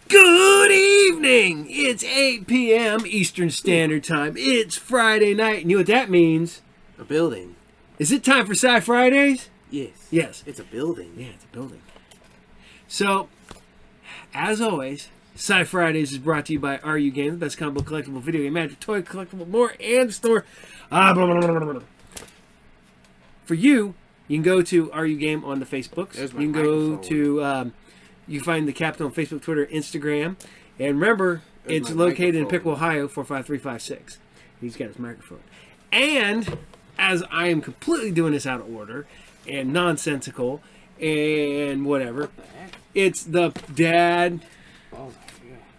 Good evening! It's 8 p.m. Eastern Standard Time. It's Friday night, and you know what that means? A building. Is it time for SciFridays? Yes. Yes. It's a building. Yeah, it's a building. So, as always, SciFridays is brought to you by RU Games, the best comic book collectible, video game, magic, toy, collectible, more, and store. For you can go to RU Game on the Facebooks. You can go to, you find the Captain on Facebook, Twitter, Instagram. And remember, it's located in Pickle, Ohio, 45356. He's got his microphone. And as I am completely doing this out of order and nonsensical and whatever, it's the dad. Oh my God.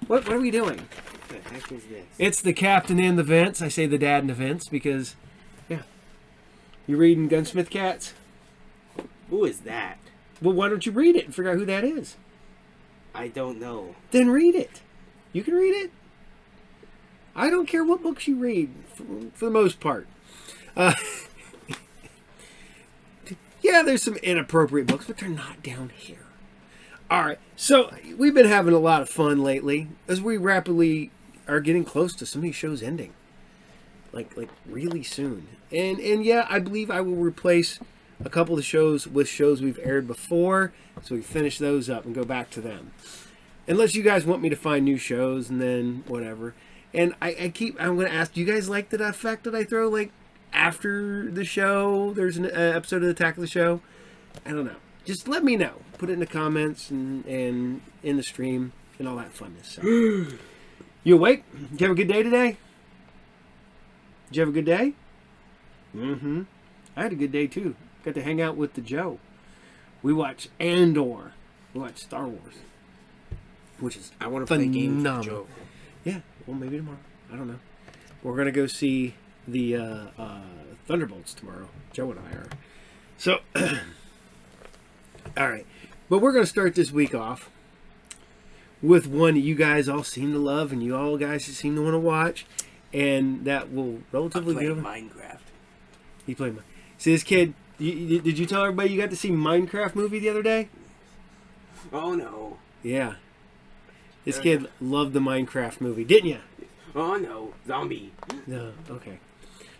What are we doing? What the heck is this? It's the captain in the vents. I say the dad in the vents because, yeah. You reading Gunsmith Cats? Who is that? Well, why don't you read it and figure out who that is? I don't know. Then read it. You can read it. I don't care what books you read, for the most part. Yeah, there's some inappropriate books, but they're not down here. All right, so we've been having a lot of fun lately as we rapidly are getting close to some of these shows ending, like really soon. And yeah, I believe I will replace a couple of shows with shows we've aired before, so we finish those up and go back to them. Unless you guys want me to find new shows, and then whatever. And I'm going to ask, do you guys like the effect that I throw, like, after the show? There's an episode of Attack of the Show. I don't know. Just let me know. Put it in the comments and in the stream and all that funness. So. You awake? Did you have a good day today? Did you have a good day? Mm-hmm. I had a good day, too. Got to hang out with the Joe. We watched Andor. We watched Star Wars. Which is I want to play games with Joe. Yeah, well, maybe tomorrow. I don't know. We're going to go see the Thunderbolts tomorrow. Joe and I are. So, all right. But we're going to start this week off with one that you guys all seem to love and you all guys seem to want to watch. And that will relatively be Minecraft. You play Minecraft. See, this kid, did you tell everybody you got to see Minecraft movie the other day? Oh, no. Yeah. This kid loved the Minecraft movie, didn't you? Oh, no. Zombie. No, okay.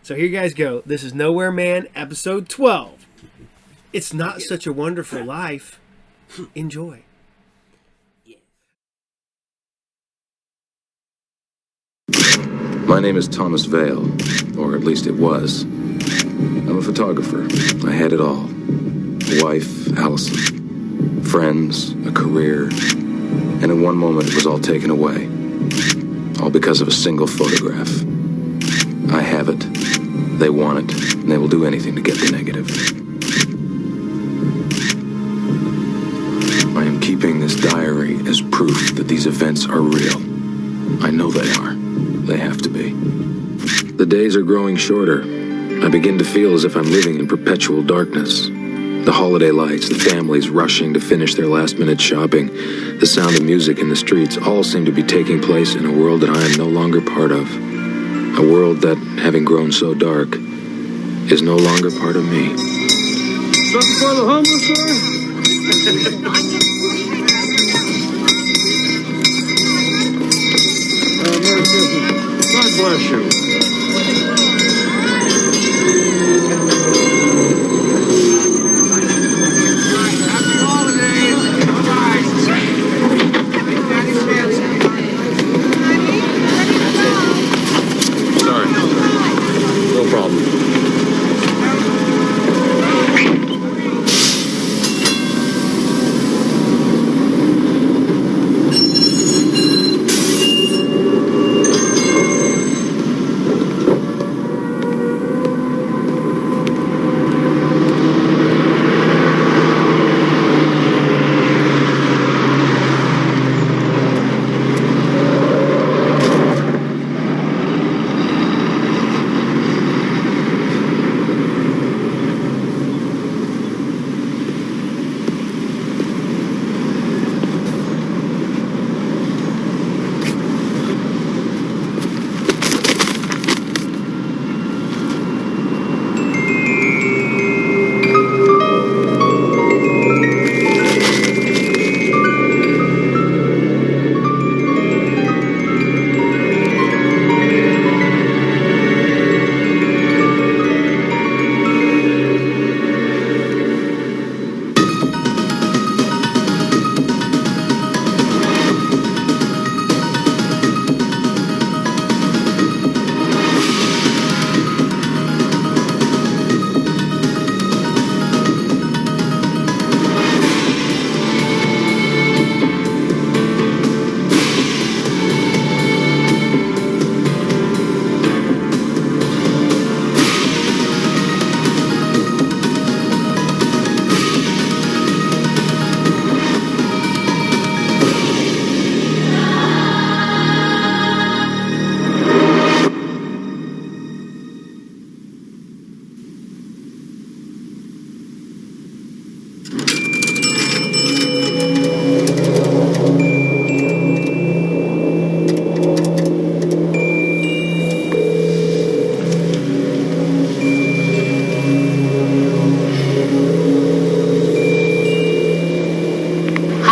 So here you guys go. This is Nowhere Man, episode 12. It's not such a wonderful life. Enjoy. My name is Thomas Vale, or at least it was. I'm a photographer. I had it all. A wife, Allison. Friends, a career. And in one moment, it was all taken away. All because of a single photograph. I have it. They want it. And they will do anything to get the negative. I am keeping this diary as proof that these events are real. I know they are. They have to be. The days are growing shorter. I begin to feel as if I'm living in perpetual darkness. The holiday lights, the families rushing to finish their last-minute shopping, the sound of music in the streets all seem to be taking place in a world that I am no longer part of. A world that, having grown so dark, is no longer part of me. Something for the homeless, sir? Merry Christmas. God bless you.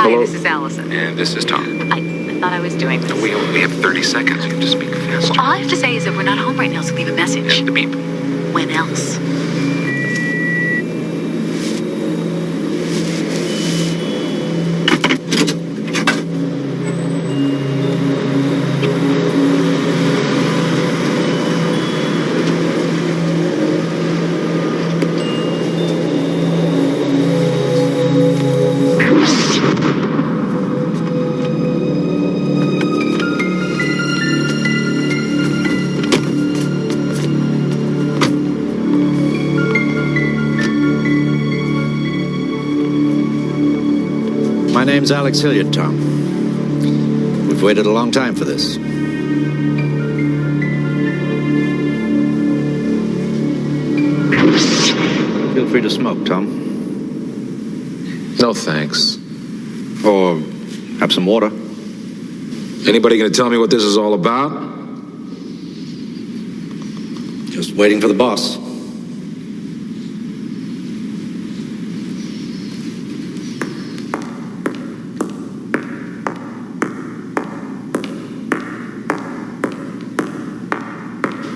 Hi, Hello? this is Allison. And this is Tom. I thought I was doing this. We only have 30 seconds. You have to speak faster. All I have to say is that we're not home right now, so leave a message. And the beep. When else? My name's Alex Hilliard, Tom. We've waited a long time for this. Feel free to smoke, Tom. No thanks. Or have some water. Anybody gonna tell me what this is all about? Just waiting for the boss.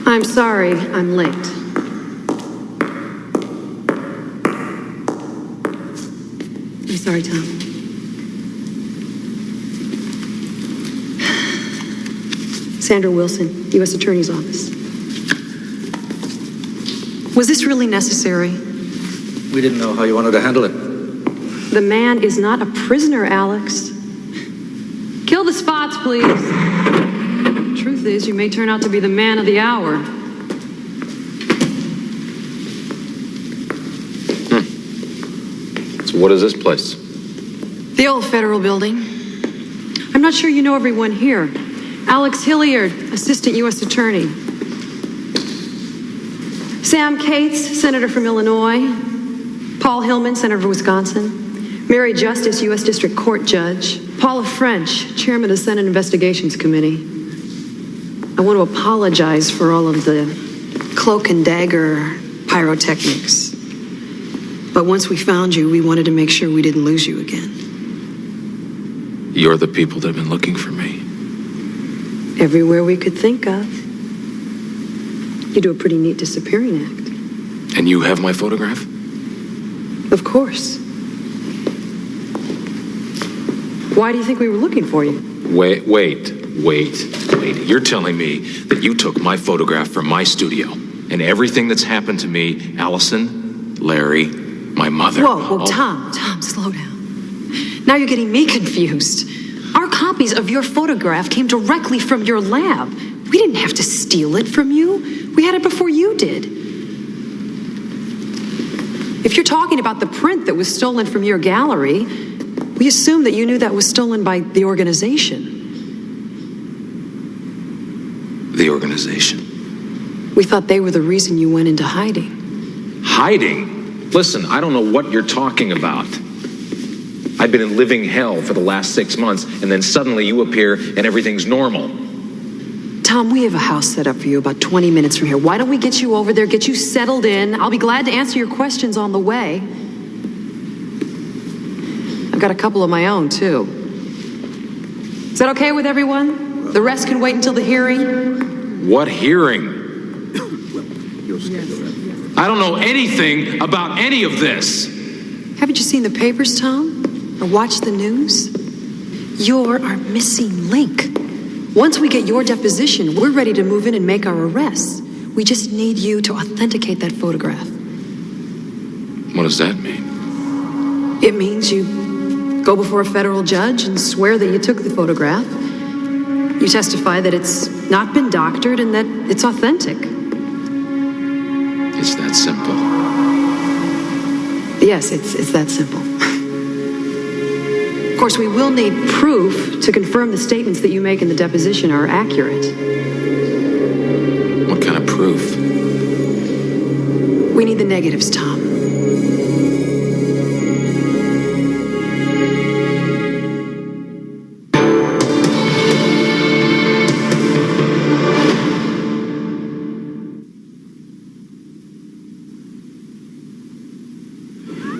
I'm sorry, I'm late. I'm sorry, Tom. Sandra Wilson, U.S. Attorney's Office. Was this really necessary? We didn't know how you wanted to handle it. The man is not a prisoner, Alex. Kill the spots, please. Truth is, you may turn out to be the man of the hour. So what is this place? The old federal building. I'm not sure you know everyone here. Alex Hilliard, Assistant U.S. Attorney. Sam Cates, Senator from Illinois. Paul Hillman, Senator from Wisconsin. Mary Justice, U.S. District Court Judge. Paula French, Chairman of the Senate Investigations Committee. I want to apologize for all of the cloak and dagger pyrotechnics. But once we found you, we wanted to make sure we didn't lose you again. You're the people that have been looking for me. Everywhere we could think of. You do a pretty neat disappearing act. And you have my photograph? Of course. Why do you think we were looking for you? Wait. You're telling me that you took my photograph from my studio and everything that's happened to me, Allison, Larry, my mother. Whoa, Tom, slow down. Now you're getting me confused. Our copies of your photograph came directly from your lab. We didn't have to steal it from you. We had it before you did. If you're talking about the print that was stolen from your gallery, we assume that you knew that was stolen by the organization. The organization. We thought they were the reason you went into hiding. Hiding? Listen, I don't know what you're talking about. I've been in living hell for the last 6 months, and then suddenly you appear and everything's normal. Tom, we have a house set up for you about 20 minutes from here. Why don't we get you over there, get you settled in? I'll be glad to answer your questions on the way. I've got a couple of my own, too. Is that okay with everyone? The rest can wait until the hearing? What hearing? I don't know anything about any of this. Haven't you seen the papers, Tom? Or watched the news? You're our missing link. Once we get your deposition, we're ready to move in and make our arrests. We just need you to authenticate that photograph. What does that mean? It means you go before a federal judge and swear that you took the photograph. You testify that it's not been doctored and that it's authentic. It's that simple. Yes, it's that simple. Of course, we will need proof to confirm the statements that you make in the deposition are accurate. What kind of proof? We need the negatives, Tom.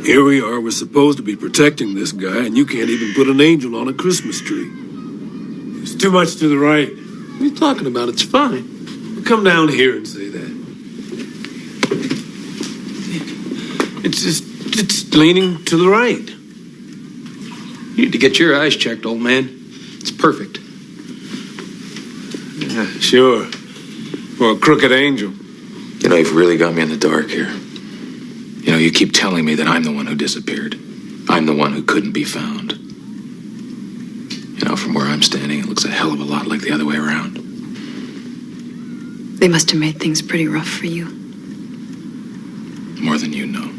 Here we are, we're supposed to be protecting this guy, and you can't even put an angel on a Christmas tree. It's too much to the right. What are you talking about? It's fine. Come down here and say that. It's leaning to the right. You need to get your eyes checked, old man. It's perfect. Yeah, sure. For a crooked angel. You know, you've really got me in the dark here. You know, you keep telling me that I'm the one who disappeared. I'm the one who couldn't be found. You know, from where I'm standing, it looks a hell of a lot like the other way around. They must have made things pretty rough for you. More than you know.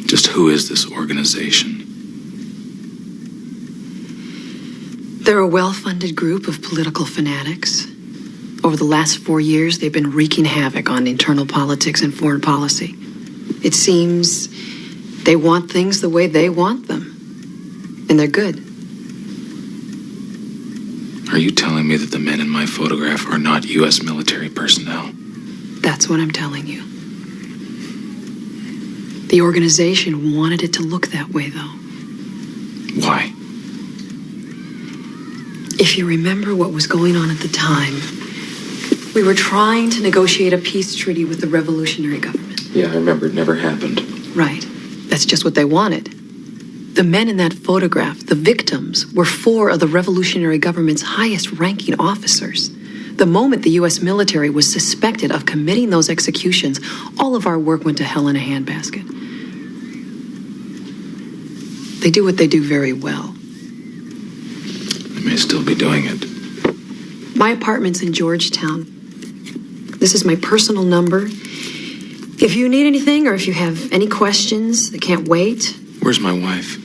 Just who is this organization? They're a well-funded group of political fanatics. Over the last 4 years, they've been wreaking havoc on internal politics and foreign policy. It seems they want things the way they want them. And they're good. Are you telling me that the men in my photograph are not U.S. military personnel? That's what I'm telling you. The organization wanted it to look that way, though. Why? If you remember what was going on at the time, we were trying to negotiate a peace treaty with the revolutionary government. Yeah, I remember. It never happened. Right. That's just what they wanted. The men in that photograph, the victims, were 4 of the revolutionary government's highest-ranking officers. The moment the U.S. military was suspected of committing those executions, all of our work went to hell in a handbasket. They do what they do very well. They may still be doing it. My apartment's in Georgetown. This is my personal number. If you need anything or if you have any questions that can't wait. Where's my wife?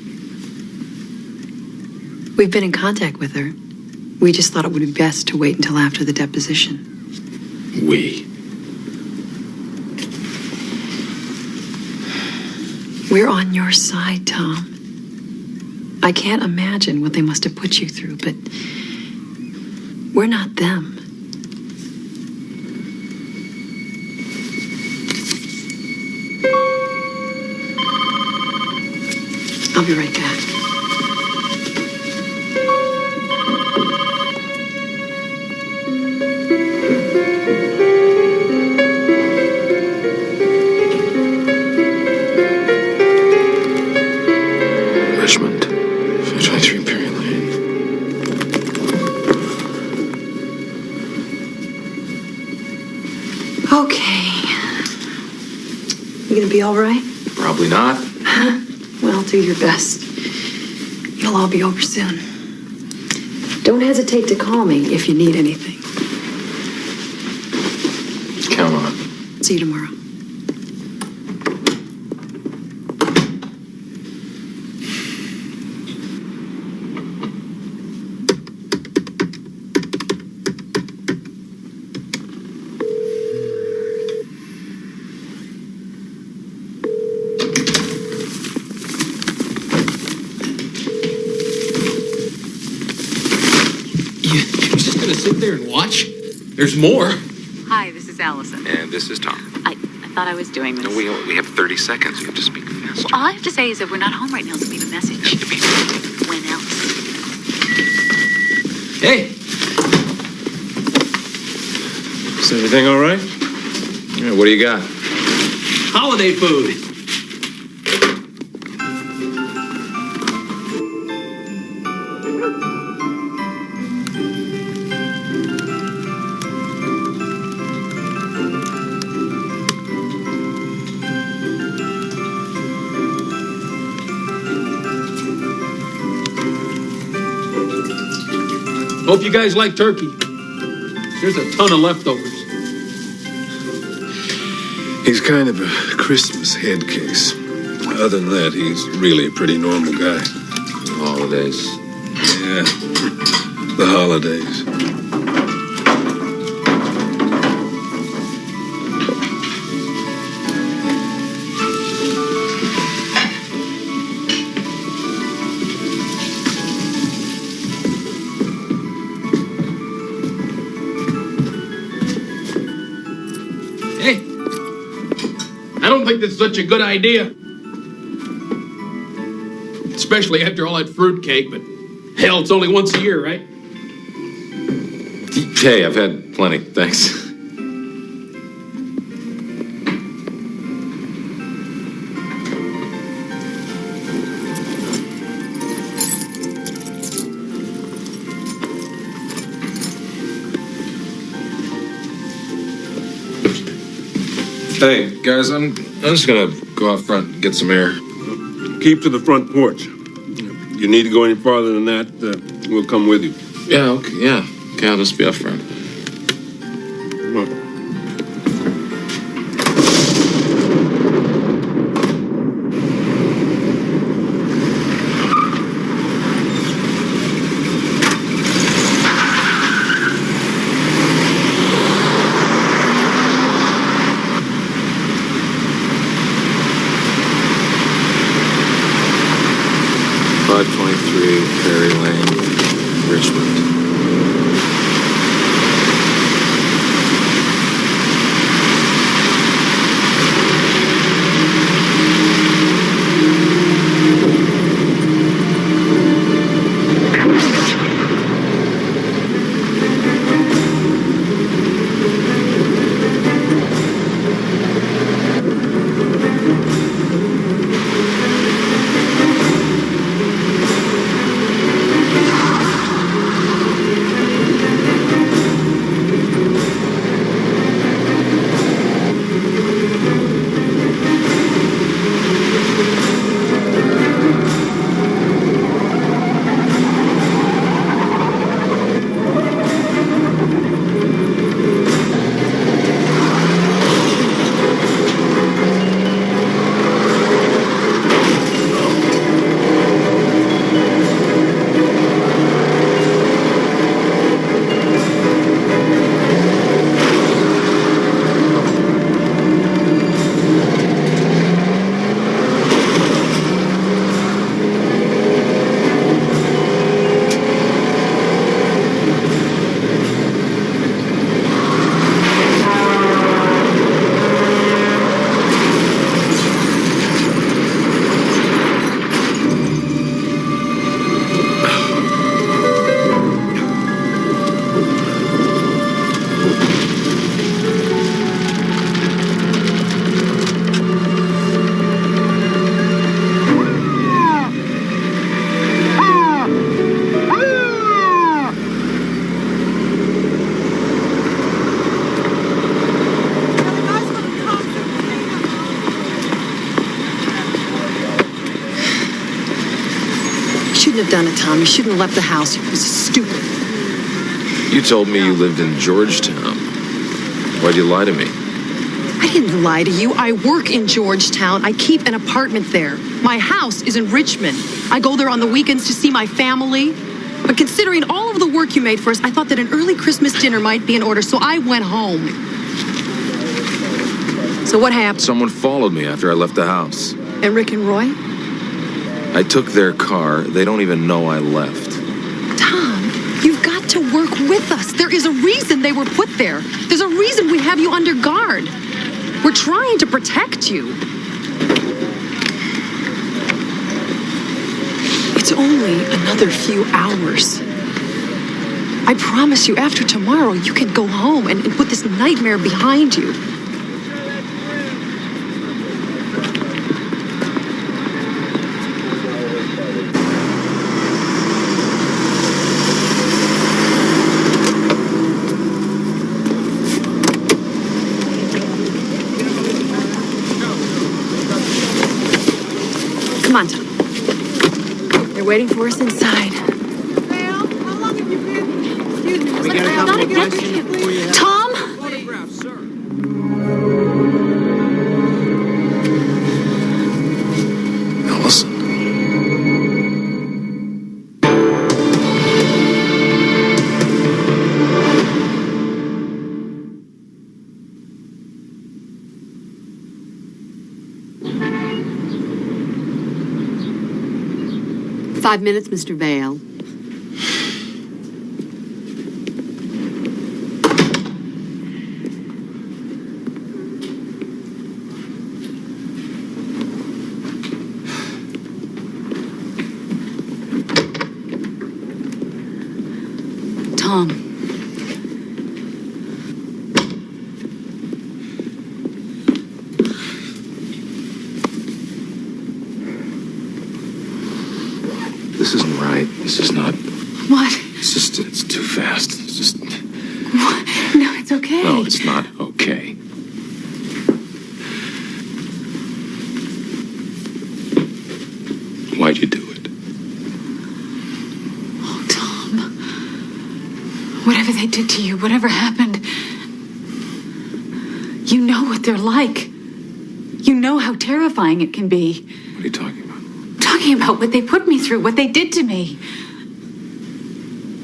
We've been in contact with her. We just thought it would be best to wait until after the deposition. We. We're on your side, Tom. I can't imagine what they must have put you through, but we're not them. I'll be right back. Richmond, 523 Perry Lane. Okay. You gonna be all right? Probably not. Well, do your best. It'll all be over soon. Don't hesitate to call me if you need anything. Count on it. See you tomorrow. You're just gonna sit there and watch? There's more. Hi, this is Allison. And this is Tom. I thought I was doing this. No, we have 30 seconds. You have to speak faster. All I have to say is that we're not home right now, so leave a message. To be When else? Hey, Is everything all right? Yeah, what do you got? holiday food. Hope you guys like turkey. There's a ton of leftovers. He's kind of a Christmas head case. Other than that, he's really a pretty normal guy. Holidays. Yeah, the holidays. Hey, think that's such a good idea. Especially after all that fruitcake, but hell, it's only once a year, right? Hey, I've had plenty, thanks. Hey, guys, I'm just gonna go out front and get some air. Keep to the front porch. You need to go any farther than that, we'll come with you. Yeah, okay, I'll just be up front. Come on. Ferry Lane, Richmond. Have done it, Tom. You shouldn't have left the house. It was stupid. You told me you lived in Georgetown. Why'd you lie to me? I didn't lie to you. I work in Georgetown. I keep an apartment there. My house is in Richmond. I go there on the weekends to see my family. But considering all of the work you made for us, I thought that an early Christmas dinner might be in order, so I went home. So what happened? Someone followed me after I left the house. And Rick and Roy? I took their car. They don't even know I left. Tom, you've got to work with us. There is a reason they were put there. There's a reason we have you under guard. We're trying to protect you. It's only another few hours. I promise you, after tomorrow, you can go home and put this nightmare behind you. Come on, Tom. They're waiting for us inside. We got a couple of questions for you. Tom? Photograph, sir. Allison. "5 minutes, Mr. Vale." Tom. This isn't right. This is not. What? It's too fast. It's just. What? No, it's okay. No, it's not okay. Why'd you do it? Oh, Tom. Whatever they did to you, whatever happened, you know what they're like. You know how terrifying it can be. What are you talking about? Talking about what they put me through, what they did to me.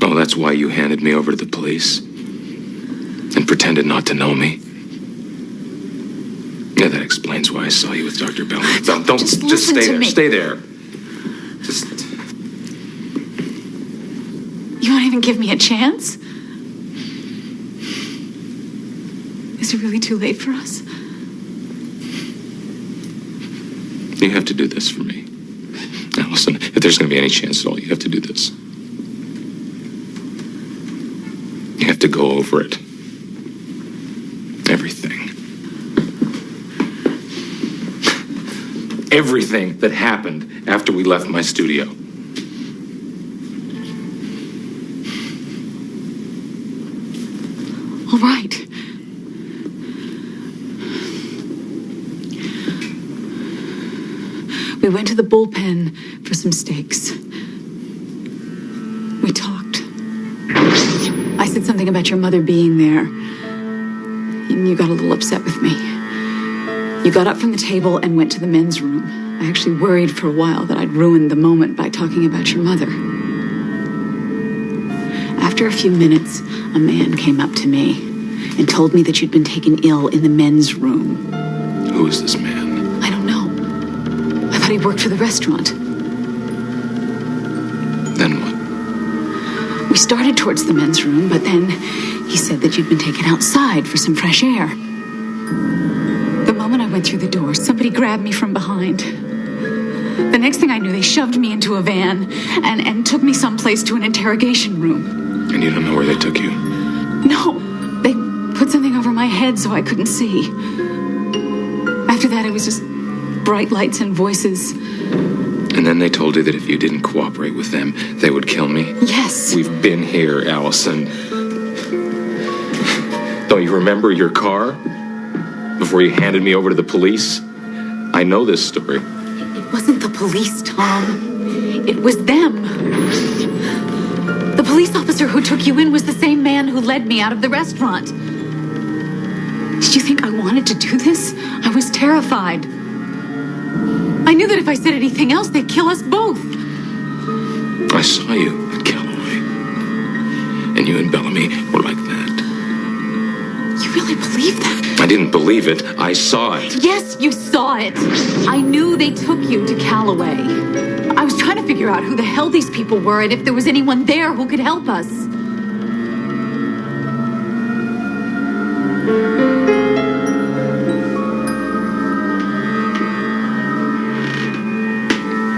Oh, that's why you handed me over to the police? And pretended not to know me? Yeah, that explains why I saw you with Dr. Bellamy. Don't Just stay listen to there. me. Stay there. Just. You won't even give me a chance? Is it really too late for us? You have to do this for me. Now, listen, if there's going to be any chance at all, you have to do this. You have to go over it. Everything. Everything that happened after we left my studio. All right. We went to the bullpen for some steaks. We talked. I said something about your mother being there, and you got a little upset with me. You got up from the table and went to the men's room. I actually worried for a while that I'd ruined the moment by talking about your mother. After a few minutes, a man came up to me and told me that you'd been taken ill in the men's room. Who is this man? I don't know. I thought he worked for the restaurant. Then what? We started towards the men's room, but then he said that you'd been taken outside for some fresh air. The moment I went through the door, somebody grabbed me from behind. The next thing I knew, they shoved me into a van and took me someplace to an interrogation room. And you don't know where they took you? No, they put something over my head so I couldn't see. After that, it was just bright lights and voices. And then they told you that if you didn't cooperate with them, they would kill me? Yes. We've been here, Allison. Don't you remember your car? Before you handed me over to the police? I know this story. It wasn't the police, Tom. It was them. The police officer who took you in was the same man who led me out of the restaurant. Did you think I wanted to do this? I was terrified. I knew that if I said anything else, they'd kill us both. I saw you at Callaway. And you and Bellamy were like that. You really believe that? I didn't believe it. I saw it. Yes, you saw it. I knew they took you to Callaway. I was trying to figure out who the hell these people were and if there was anyone there who could help us.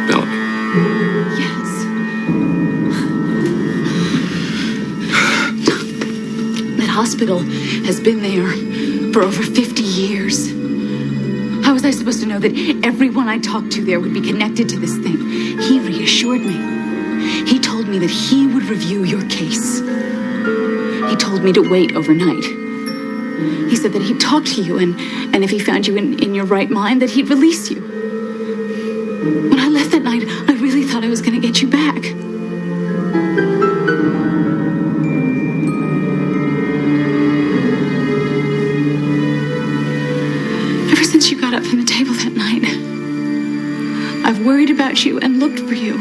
Bellamy. Yes. That hospital has been there for over 50 years. How was I supposed to know that everyone I talked to there would be connected to this thing? He reassured me. He told me that he would review your case. He told me to wait overnight. He said that he'd talk to you, and if he found you in your right mind, that he'd release you. When I left that night, I really thought I was going to get you back. Ever since you got up from the table that night, I've worried about you and looked for you.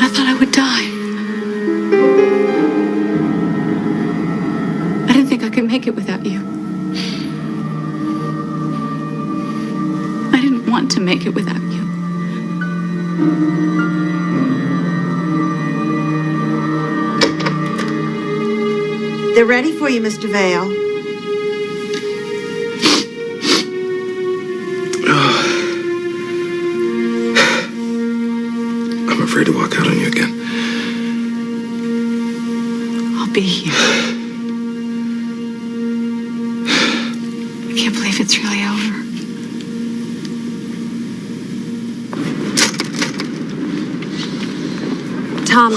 I thought I would die. I didn't think I could make it without you. I didn't want to make it without you. They're ready for you, Mr. Vale. I'm afraid to walk out on you again. be here. I can't believe it's really over. Tom,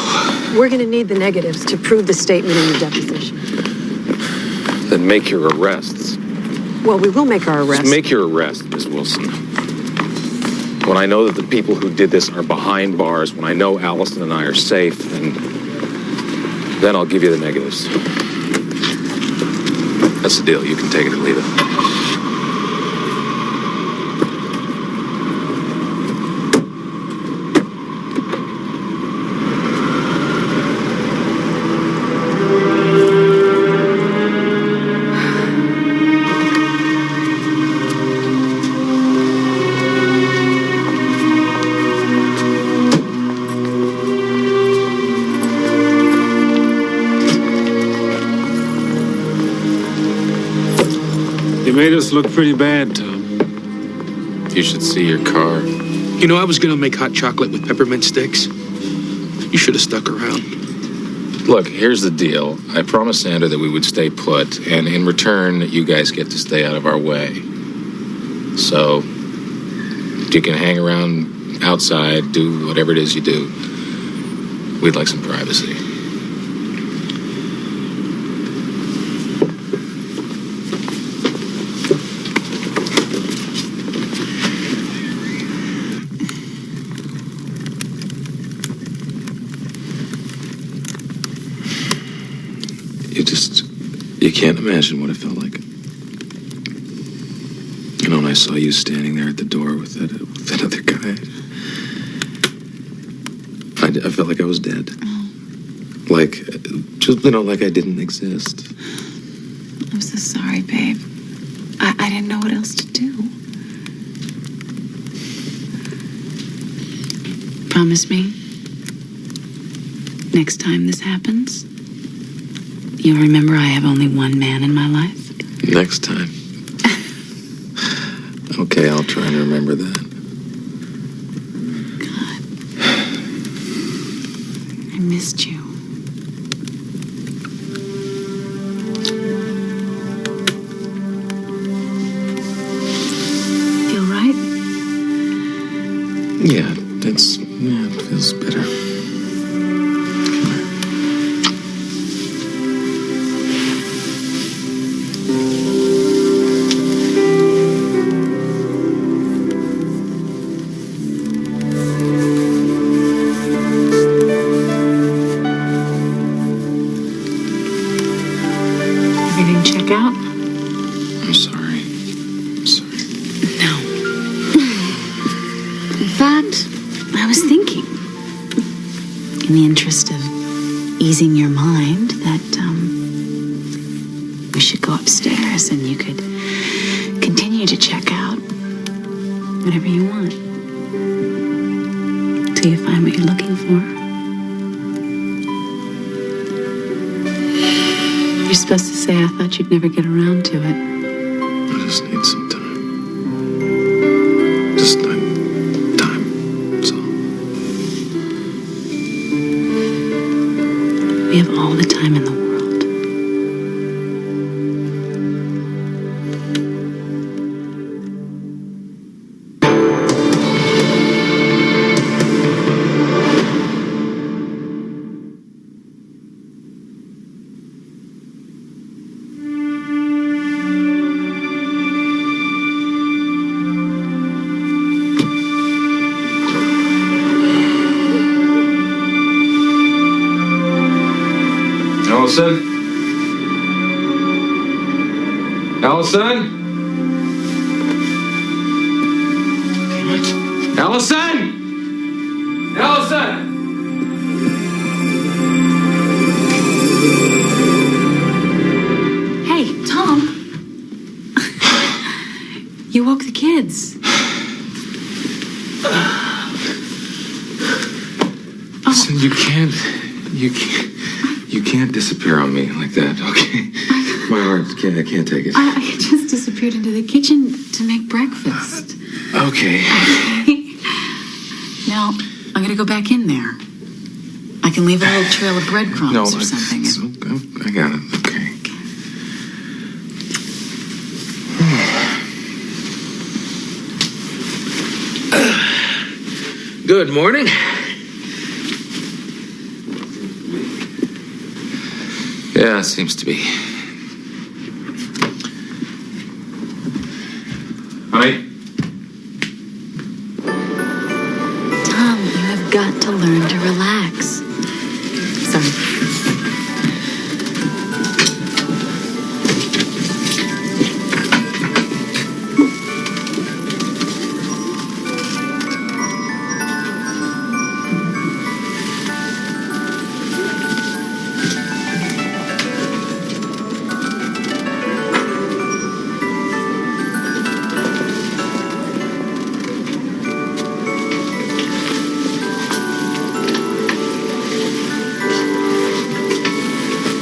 we're going to need the negatives to prove the statement in your deposition. Then make your arrests. Well, we will make our arrest. Just make your arrest, Miss Wilson. When I know that the people who did this are behind bars, when I know Allison and I are safe, then I'll give you the negatives. That's the deal. You can take it or leave it. You made us look pretty bad, Tom. You should see your car. You know, I was gonna make hot chocolate with peppermint sticks. You should have stuck around. Look, here's the deal. I promised Sandra that we would stay put, and in return, you guys get to stay out of our way. So, you can hang around outside, do whatever it is you do. We'd like some privacy. You can't imagine what it felt like. You know, when I saw you standing there at the door with that other guy, I felt like I was dead. Like, just, like I didn't exist. I'm so sorry, babe. I didn't know what else to do. Promise me, next time this happens, you'll remember I have only one man in my life? Next time. Okay, I'll try and remember that. God. I missed you. Feel right? Yeah, it feels better. Everything check out? I'm sorry. No. In fact, I was thinking, in the interest of easing your mind, that we should go upstairs and you could continue to check out whatever you want till you find what you're looking for. You're supposed to say, I thought you'd never get around to it. I just need some time. Just time. That's all. We have all the time in the world. Allison? Allison? Allison? Hey, Tom. You woke the kids. Listen, you can't disappear on me like that, okay? My heart I can't take it. I just disappeared into the kitchen to make breakfast. Okay. Now, I'm gonna go back in there. I can leave a little trail of breadcrumbs or something. It's okay. I got it. Okay. Good morning. Yeah, seems to be. Honey? Tom, you have got to learn to relax. Sorry.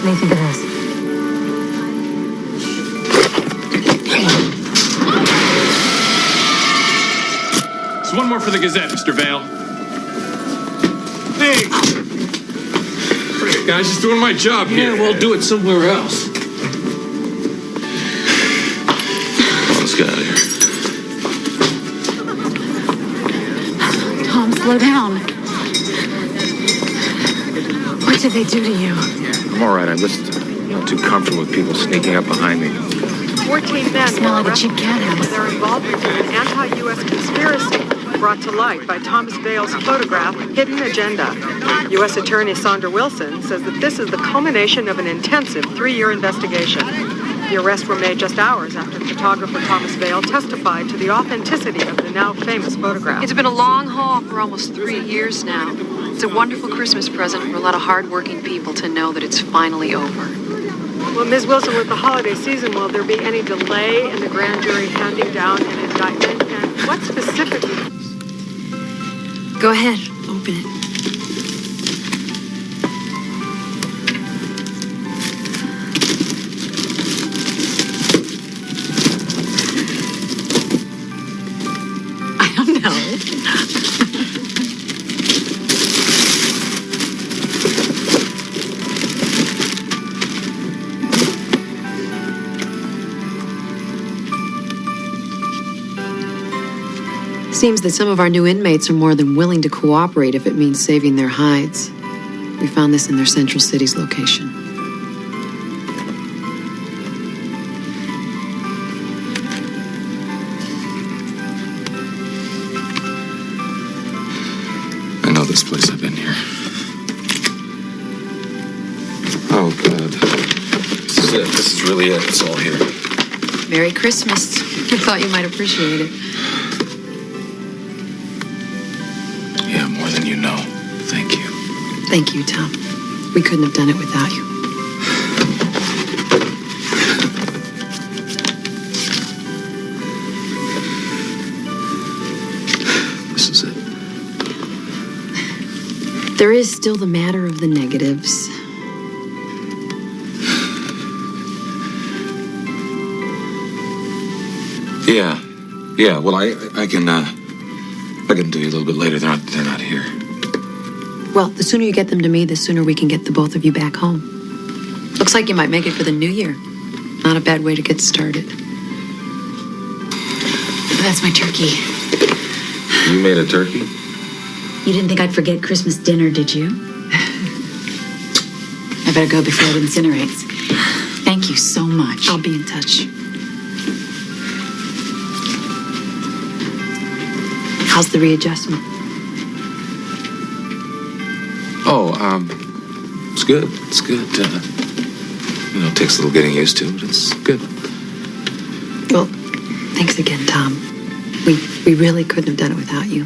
What do you think of this? So one more for the Gazette, Mr. Vale. Hey! Guys, just doing my job here. Yeah, well, do it somewhere else. Let's get out of here. Tom, slow down. What did they do to you? I'm all right. I'm just not too comfortable with people sneaking up behind me. 14 men Smell were like a cheap arrested cat for house. their involvement in an anti-U.S. conspiracy brought to light by Thomas Vale's photograph, Hidden Agenda. U.S. Attorney Sandra Wilson says that this is the culmination of an intensive 3-year investigation. The arrests were made just hours after photographer Thomas Vale testified to the authenticity of the now famous photograph. It's been a long haul for almost 3 years now. It's a wonderful Christmas present for a lot of hardworking people to know that it's finally over. Well, Ms. Wilson, with the holiday season, will there be any delay in the grand jury handing down an indictment? And what specifically? Go ahead, open it. I don't know. Seems that some of our new inmates are more than willing to cooperate if it means saving their hides. We found this in their Central City's location. I know this place. I've been here. Oh, God. This is it. This is really it. It's all here. Merry Christmas. I thought you might appreciate it. Yeah, more than you know. Thank you. Thank you, Tom. We couldn't have done it without you. This is it. There is still the matter of the negatives. Yeah. Yeah, well, I can do you a little bit later. They're not here. Well, the sooner you get them to me, the sooner we can get the both of you back home. Looks like you might make it for the new year. Not a bad way to get started. That's my turkey. You made a turkey? You didn't think I'd forget Christmas dinner, did you? I better go before it incinerates. Thank you so much. I'll be in touch. How's the readjustment? Oh, it's good. It's good. It takes a little getting used to, but it's good. Well, thanks again, Tom. We really couldn't have done it without you.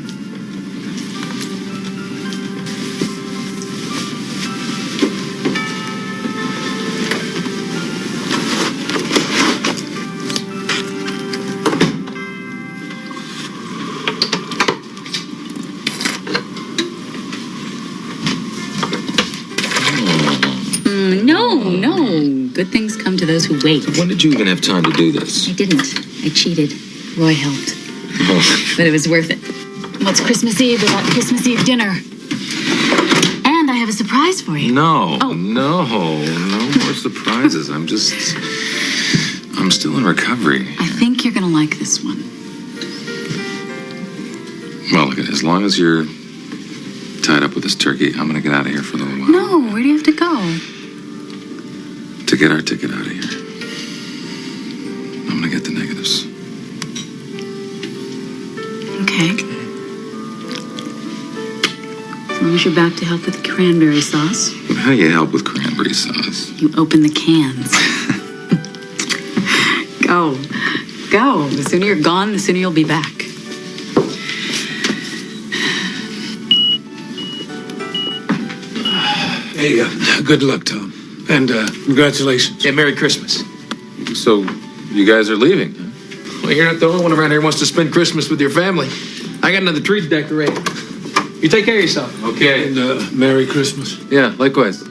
No. Good things come to those who wait. When did you even have time to do this? I didn't. I cheated. Roy helped. Oh. But it was worth it. What's Christmas Eve without Christmas Eve dinner? And And I have a surprise for you. No, Oh. no more surprises. I'm still in recovery. I think you're going to like this one. Well, look, as long as you're tied up with this turkey, I'm going to get out of here for a little while. No, where do you have to go? To get our ticket out of here. I'm going to get the negatives. Okay. As long as you're back to help with the cranberry sauce. How do you help with cranberry sauce? You open the cans. Go. Go. The sooner you're gone, the sooner you'll be back. Hey, good luck, Tom. And congratulations. Yeah, Merry Christmas. So, you guys are leaving, huh? Well, you're not the only one around here who wants to spend Christmas with your family. I got another tree to decorate. You take care of yourself. Okay. And Merry Christmas. Yeah, likewise.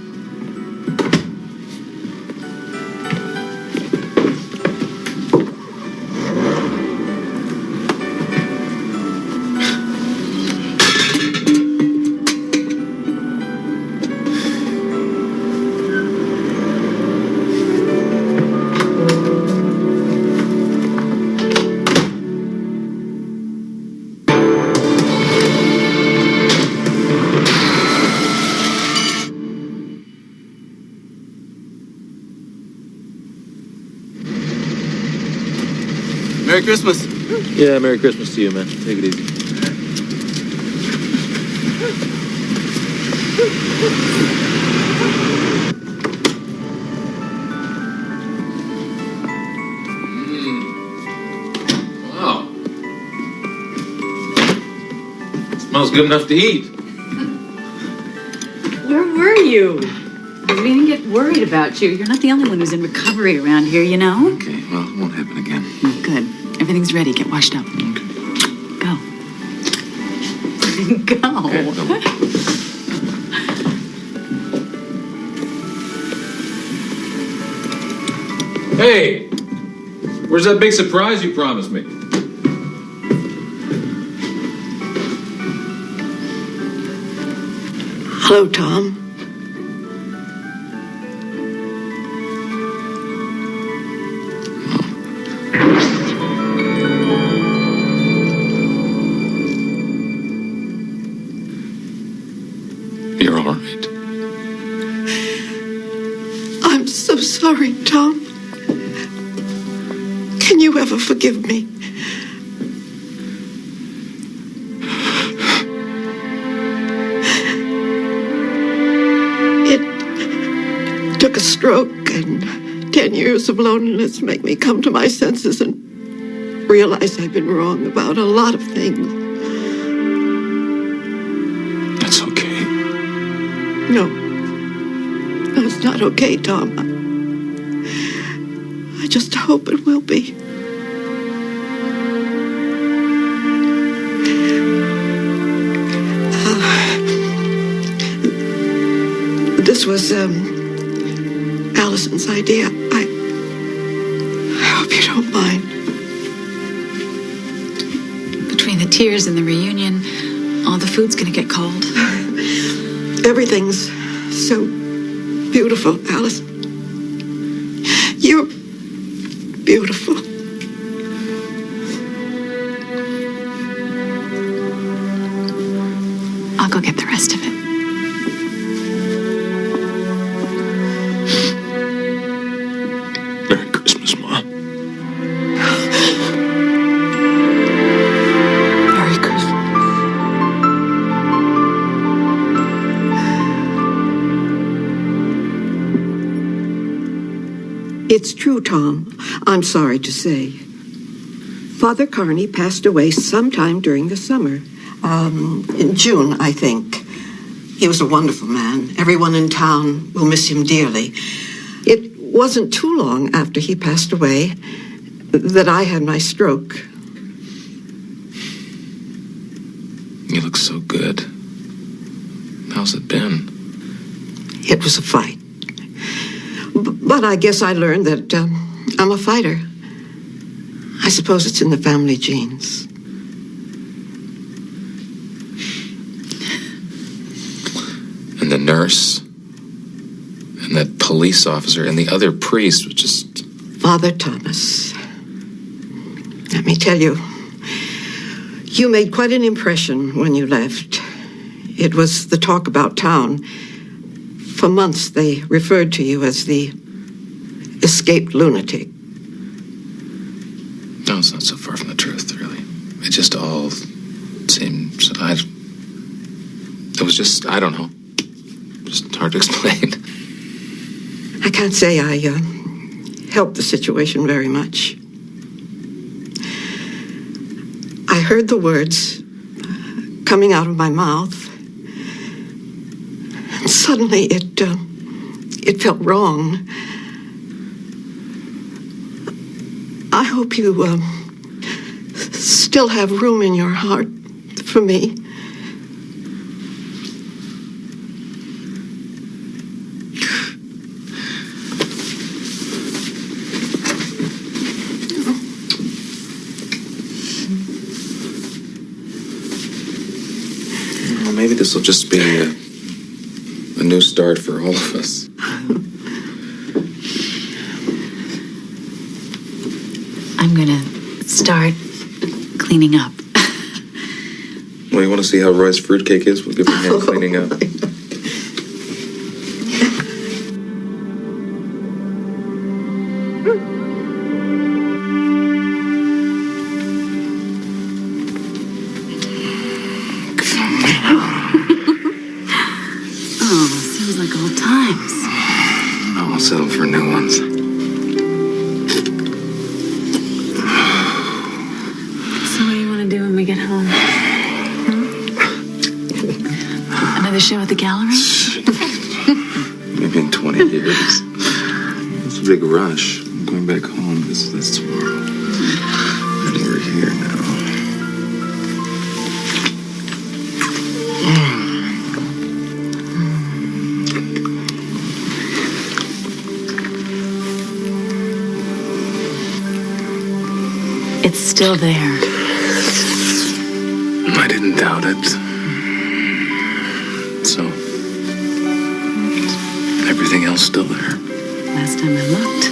Merry Christmas. Yeah, Merry Christmas to you, man. Take it easy. Wow. Smells good enough to eat. Where were you? I didn't even get worried about you. You're not the only one who's in recovery around here, you know? Okay, well, it won't happen again. Good. Everything's ready. Get washed up. Okay. Go. Go. Okay, well, Hey, where's that big surprise you promised me? Hello, Tom. you're all right. I'm so sorry, Tom. Can you ever forgive me? It took a stroke and 10 years of loneliness to make me come to my senses and realize I've been wrong about a lot of things. That's okay. No, it's not okay, Tom. I just hope it will be. This was Allison's idea. I hope you don't mind. Between the tears and the reunion, all the food's gonna get cold. Everything's so beautiful, Allison. You're beautiful. I'll go get the rest of it. Merry Christmas, Ma. Merry Christmas. It's true, Tom. I'm sorry to say. Father Carney passed away sometime during the summer. In June, I think. He was a wonderful man. Everyone in town will miss him dearly. It wasn't too long after he passed away that I had my stroke. You look so good. How's it been? It was a fight. But I guess I learned that I'm a fighter. I suppose it's in the family genes. And the nurse, and that police officer, and the other priest was just... Father Thomas, let me tell you, you made quite an impression when you left. It was the talk about town. For months, they referred to you as the escaped lunatic. No, it's not so far from the truth, really. It just all seemed... It was just, I don't know. Just hard to explain. I can't say I helped the situation very much. I heard the words coming out of my mouth, and suddenly it felt wrong. I hope you still have room in your heart for me. Well, maybe this will just be a new start for all of us. I'm gonna start cleaning up. Well, you want to see how Roy's fruitcake is? We'll give him a hand cleaning up. Oh, seems like old times. No, I'll settle for new ones. So what do you want to do when we get home? Another show at the gallery? Maybe in 20 years. It's a big rush. I'm going back home. That's tomorrow. And we're here now. It's still there. I didn't doubt it. So, everything else still there. Last time I looked.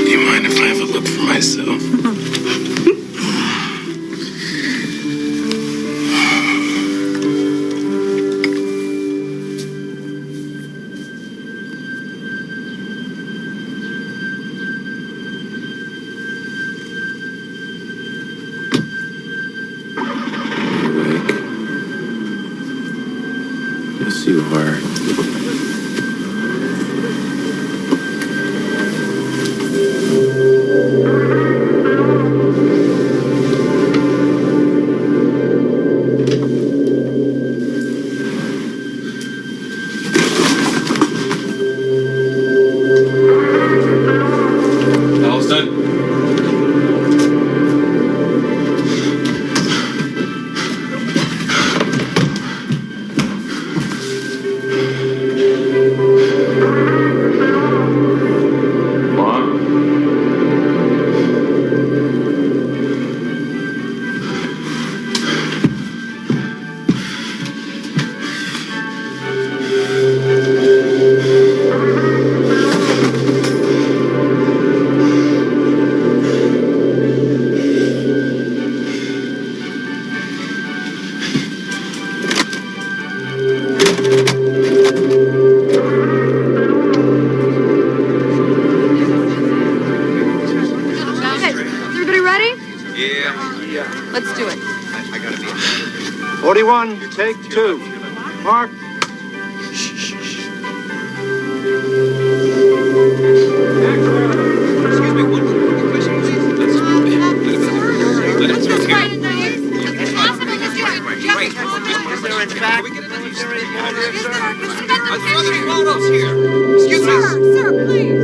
You mind if I have a look for myself? Yes, you are. All's done. Let's do it. 41, take 2. Mark. Excuse me, one question, please. Let's go here. Wait, is there in fact? Are there other photos here? Excuse me. Sir, please.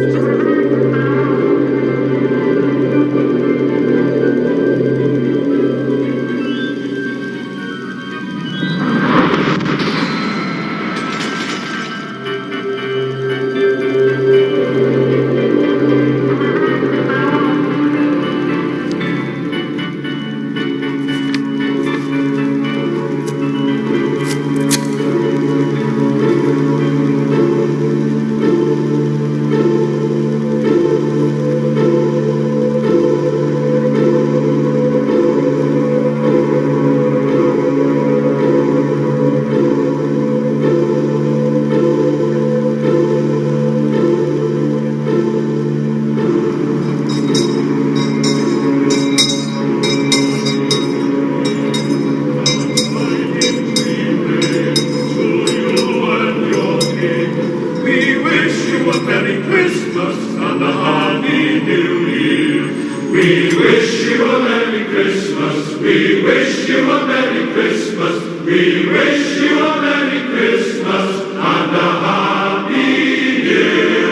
Christmas. We wish you a Merry Christmas. We wish you a Merry Christmas and a Happy New Year.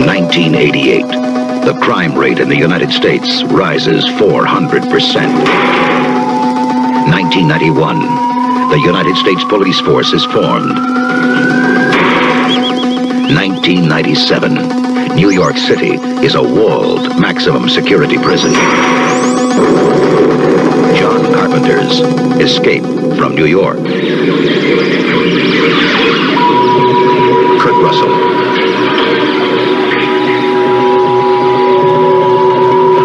1988, the crime rate in the United States rises 400%. 1991, the United States Police Force is formed. 1997, New York City is a walled maximum security prison. John Carpenter's Escape from New York. Kurt Russell.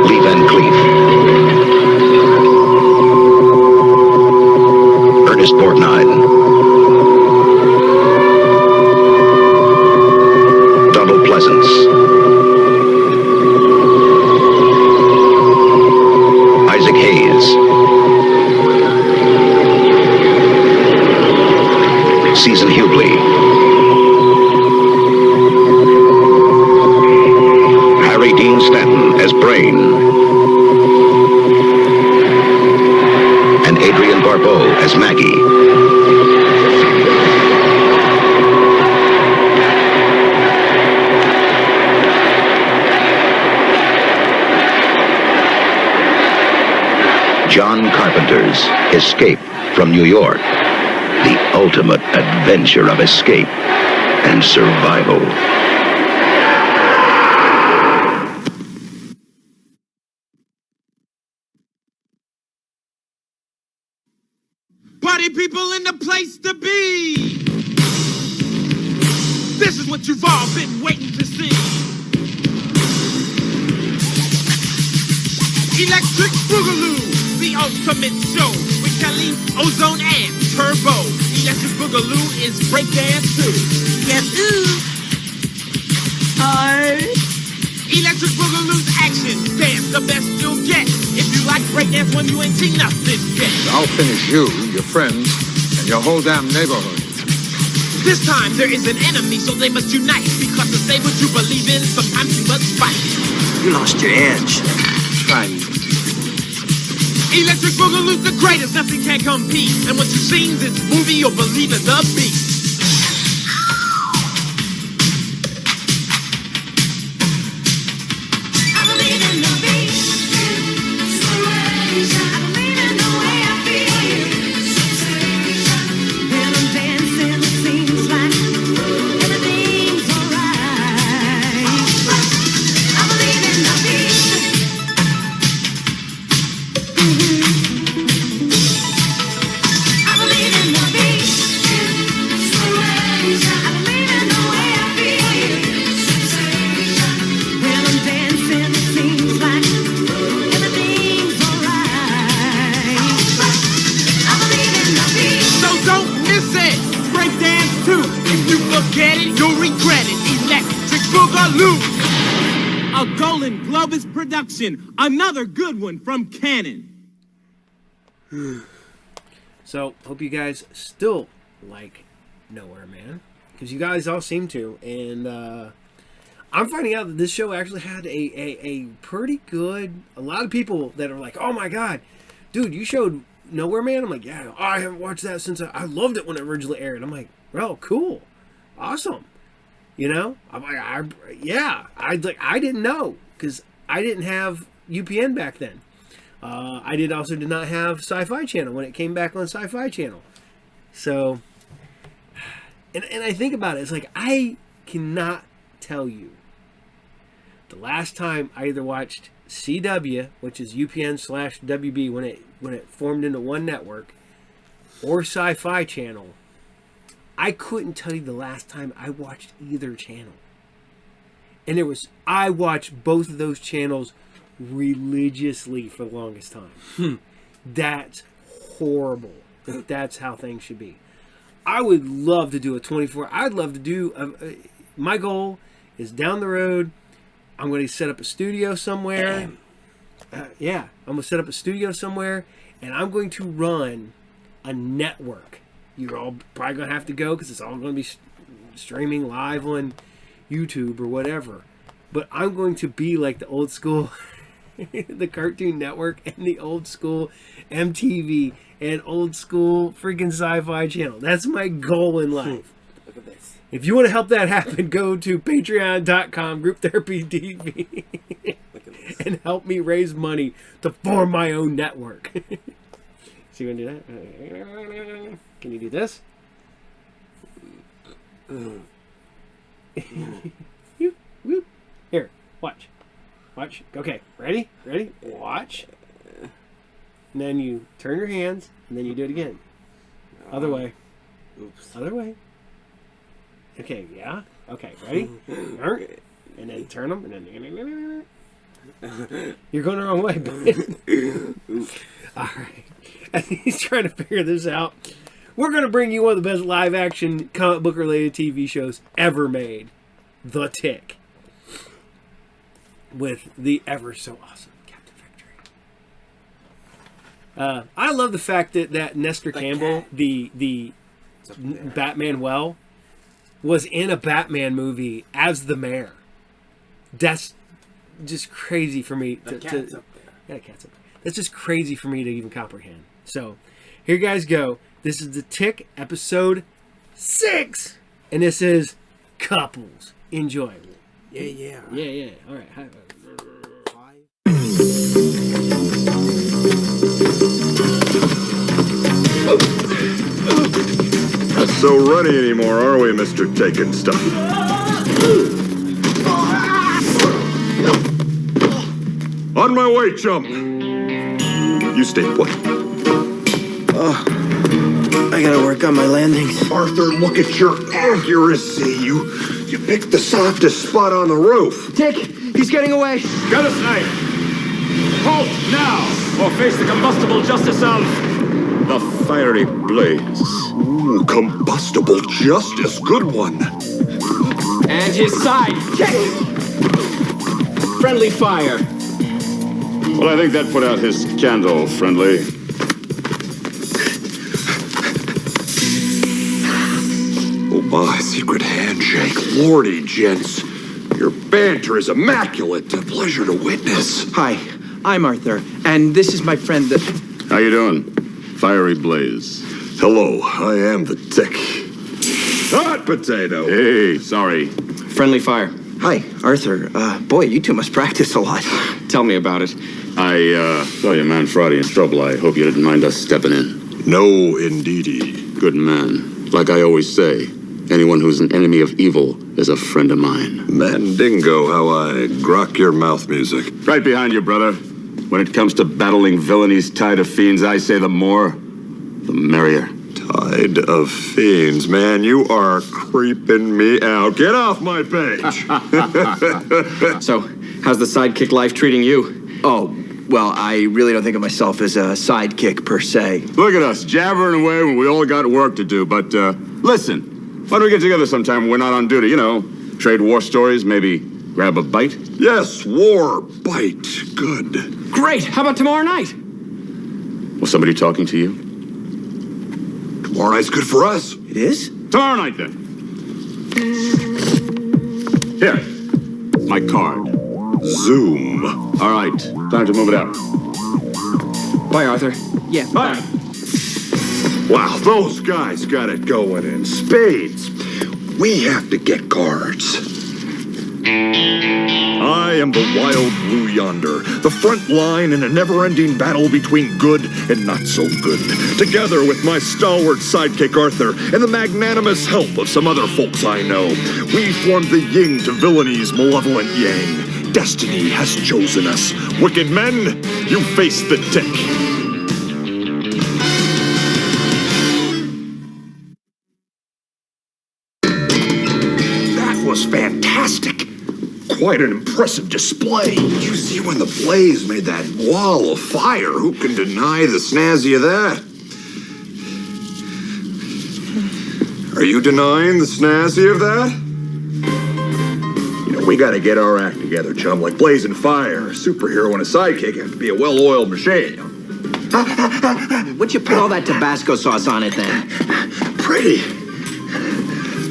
Lee Van Cleef. Ernest Borgnine. Donald Pleasance. Isaac Hayes. Susan Hughley. Harry Dean Stanton as Brain. And Adrienne Barbeau as Maggie. John Carpenter's Escape from New York. The ultimate adventure of escape and survival. Party people in the place to be. This is what you've all been waiting to see. Electric Boogaloo, the ultimate show with Kelly, Ozone, and Turbo. Electric Boogaloo is breakdance too. Yes, ooh. Hi. Electric Boogaloo's action dance, the best you'll get. If you like breakdance when you ain't seen nothing yet. I'll finish you, your friends, and your whole damn neighborhood. This time there is an enemy, so they must unite. Because to say what you believe in, sometimes you must fight. You lost your edge. Try me. Electric Boogaloo's the greatest, nothing can compete. And once you've seen this movie, you'll believe in the beat. A Golden Globus production, another good one from Conan. So, hope you guys still like Nowhere Man, because you guys all seem to, and I'm finding out that this show actually had a pretty good, a lot of people that are like, oh my god, dude, you showed Nowhere Man? I'm like, yeah, I haven't watched that since I loved it when it originally aired. I'm like, well, cool, awesome. You know, I'm like, I didn't know, because I didn't have UPN back then. I did not have SciFi Channel when it came back on SciFi Channel. So, and I think about it, it's like, I cannot tell you the last time I either watched CW, which is UPN/WB when it formed into one network, or SciFi Channel. I couldn't tell you the last time I watched either channel. And I watched both of those channels religiously for the longest time. That's horrible. That's how things should be. I would love to do a 24. I'd love to do my goal is down the road. I'm going to set up a studio somewhere. I'm going to set up a studio somewhere, and I'm going to run a network. You're all probably going to have to go because it's all going to be streaming live on YouTube or whatever. But I'm going to be like the old school, the Cartoon Network and the old school MTV and old school freaking Sci-Fi Channel. That's my goal in life. Look at this. If you want to help that happen, go to patreon.com, Group Therapy TV, and help me raise money to form my own network. So you want to do that? Can you do this? Here, watch. Watch. Okay, ready? Ready? Watch. And then you turn your hands, and then you do it again. Other way. Oops. Other way. Okay, yeah. Okay, ready? And then turn them, and then... You're going the wrong way, buddy. All right. As he's trying to figure this out, we're going to bring you one of the best live-action comic book-related TV shows ever made. The Tick. With the ever-so-awesome Captain Victory. I love the fact that Nestor Campbell, the Batman was in a Batman movie as the mayor. That's just crazy for me to... Up there. Yeah, the cat's up there. That's just crazy for me to even comprehend. So, here you guys go. This is The Tick, episode 6. And this is Couples. Enjoy. Yeah. Yeah. All right. Not so runny anymore, are we, Mr. Taken Stuff? On my way, chump. You stay put. I gotta work on my landings. Arthur, look at your accuracy. You picked the softest spot on the roof. Tick, he's getting away. Got a snipe. Halt now, or face the combustible justice of the fiery blaze. Ooh, combustible justice, good one. And his side kick. Friendly fire. Well, I think that put out his candle, friendly. Oh my, secret handshake. Lordy, gents. Your banter is immaculate. A pleasure to witness. Hi, I'm Arthur, and this is my friend, How you doing? Fiery Blaze. Hello, I am the Tick. Hot potato. Hey, sorry. Friendly fire. Hi, Arthur. Boy, you two must practice a lot. Tell me about it. I saw your man Friday in trouble. I hope you didn't mind us stepping in. No, indeedy. Good man. Like I always say, anyone who's an enemy of evil is a friend of mine. Mandingo, how I grok your mouth music. Right behind you, brother. When it comes to battling villainies tied of fiends, I say the more, the merrier. Tide of fiends, man, you are creeping me out. Get off my page. So, how's the sidekick life treating you? Oh, well, I really don't think of myself as a sidekick per se. Look at us, jabbering away when we all got work to do. But listen, why don't we get together sometime when we're not on duty? You know, trade war stories, maybe grab a bite? Yes, war, bite, good. Great, how about tomorrow night? Was somebody talking to you? Tomorrow night's good for us. It is? Tomorrow night, then. Here, my card. Zoom. All right, time to move it out. Bye, Arthur. Yeah, bye. Wow, those guys got it going in spades. We have to get cards. I am the wild blue yonder, the front line in a never-ending battle between good and not so good. Together with my stalwart sidekick Arthur and the magnanimous help of some other folks I know, we formed the yin to villainy,'s malevolent yang. Destiny has chosen us. Wicked men, you face the Tick. fantastic. Quite an impressive display. Did you see when the blaze made that wall of fire? Who can deny the snazzy of that? Are you denying the snazzy of that? You know, we gotta get our act together, chum. Like blazing fire, a superhero and a sidekick have to be a well-oiled machine. What'd you put all that Tabasco sauce on it then? Pretty.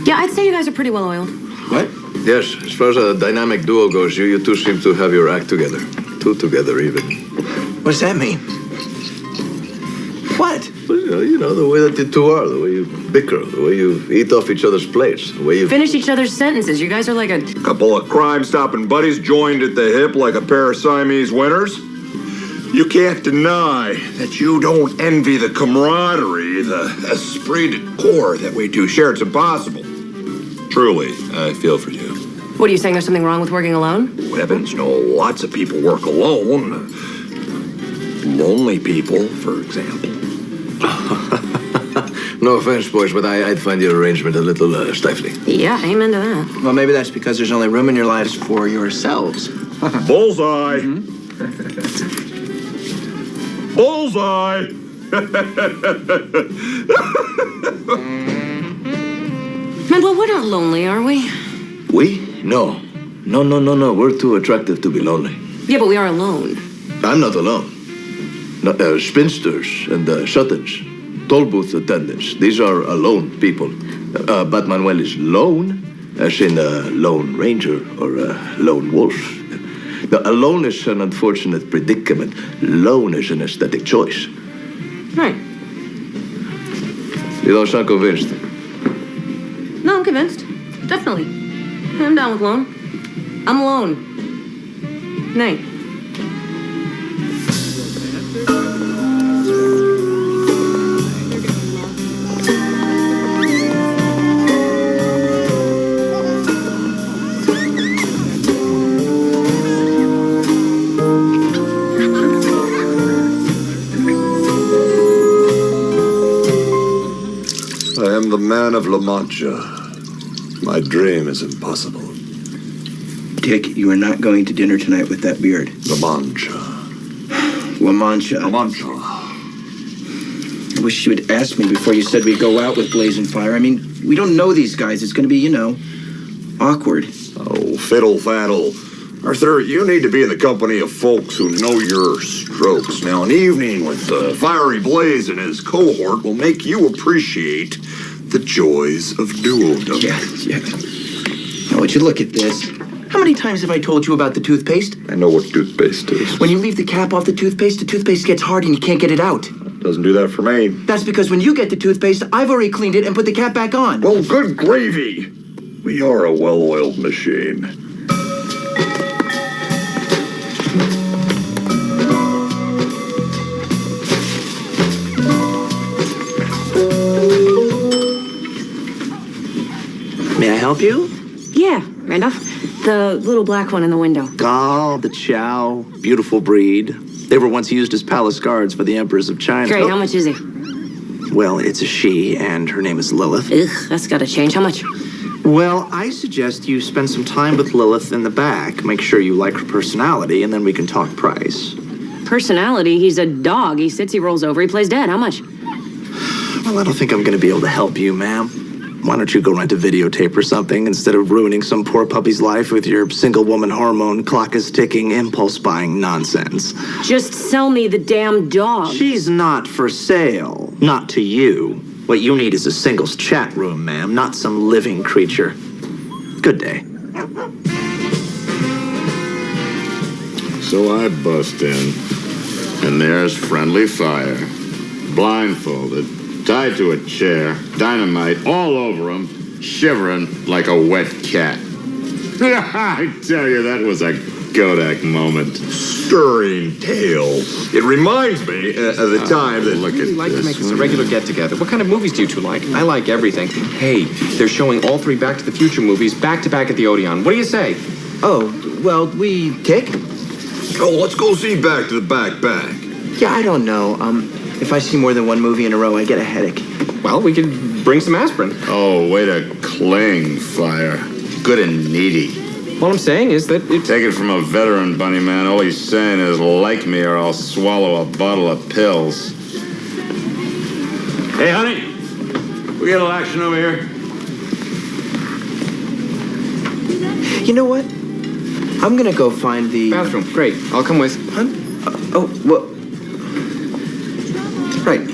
Yeah, I'd say you guys are pretty well oiled. What? Yes, as far as a dynamic duo goes, you two seem to have your act together. Two together, even. What does that mean? What? Well, you know, the way that you two are, the way you bicker, the way you eat off each other's plates, the way you... Finish each other's sentences. You guys are like a... Couple of crime-stopping buddies joined at the hip like a pair of Siamese winners. You can't deny that you don't envy the camaraderie, the esprit de corps that we two share. It's impossible. Truly, I feel for you. What, are you saying there's something wrong with working alone? Heavens, no, lots of people work alone. Lonely people, for example. No offense, boys, but I'd find your arrangement a little stifling. Yeah, amen to that. Well, maybe that's because there's only room in your lives for yourselves. Bullseye! Bullseye! Mendel, we're not lonely, are we? We? No. No. We're too attractive to be lonely. Yeah, but we are alone. I'm not alone. No, spinsters and shuttons, toll booth attendants, these are alone people. But Manuel is lone, as in a lone ranger or a lone wolf. Alone is an unfortunate predicament. Lone is an aesthetic choice. Right. You don't sound convinced. No, I'm convinced. Definitely. I'm down with lone. I'm alone. Nay. I am the man of La Mancha. My dream is impossible. Dick, you are not going to dinner tonight with that beard. La Mancha. La Mancha. La Mancha. I wish you had asked me before you said we'd go out with Blazing Fire. I mean, we don't know these guys. It's going to be, you know, awkward. Oh, fiddle-faddle. Arthur, you need to be in the company of folks who know your strokes. Now, an evening with Fiery Blaze and his cohort will make you appreciate the joys of duodom. Yeah. Now, would you look at this? How many times have I told you about the toothpaste? I know what toothpaste is. When you leave the cap off the toothpaste gets hard and you can't get it out. Doesn't do that for me. That's because when you get the toothpaste, I've already cleaned it and put the cap back on. Well, good gravy. We are a well-oiled machine. May I help you? Yeah, Randolph. The little black one in the window. Oh, the Chow. Beautiful breed. They were once used as palace guards for the emperors of China. Great, how much is he? Well, it's a she, and her name is Lilith. Ugh, that's gotta change. How much? Well, I suggest you spend some time with Lilith in the back. Make sure you like her personality, and then we can talk price. Personality? He's a dog. He sits, he rolls over, he plays dead. How much? Well, I don't think I'm going to be able to help you, ma'am. Why don't you go rent a videotape or something instead of ruining some poor puppy's life with your single woman hormone, clock is ticking, impulse buying nonsense? Just sell me the damn dog. She's not for sale. Not to you. What you need is a singles chat room, ma'am, not some living creature. Good day. So I bust in, and there's friendly fire, blindfolded, tied to a chair, dynamite all over him, shivering like a wet cat. I tell you, that was a Kodak moment. Stirring tale. It reminds me of the time that... Look at We like to this. make this a regular get-together. What kind of movies do you two like? I like everything. Hey, they're showing all 3 Back to the Future movies back-to-back at the Odeon. What do you say? Oh, well, we kick? Oh, let's go see Back to the Back. Yeah, I don't know. If I see more than one movie in a row, I get a headache. Well, we could bring some aspirin. Oh, way to cling, fire. good and needy. All I'm saying is that it... Take it from a veteran, Bunny Man. All he's saying is, like me or I'll swallow a bottle of pills. Hey, honey. We got a little action over here. You know what? I'm gonna go find the... Bathroom. Great. I'll come with. Huh? Oh, well... Right.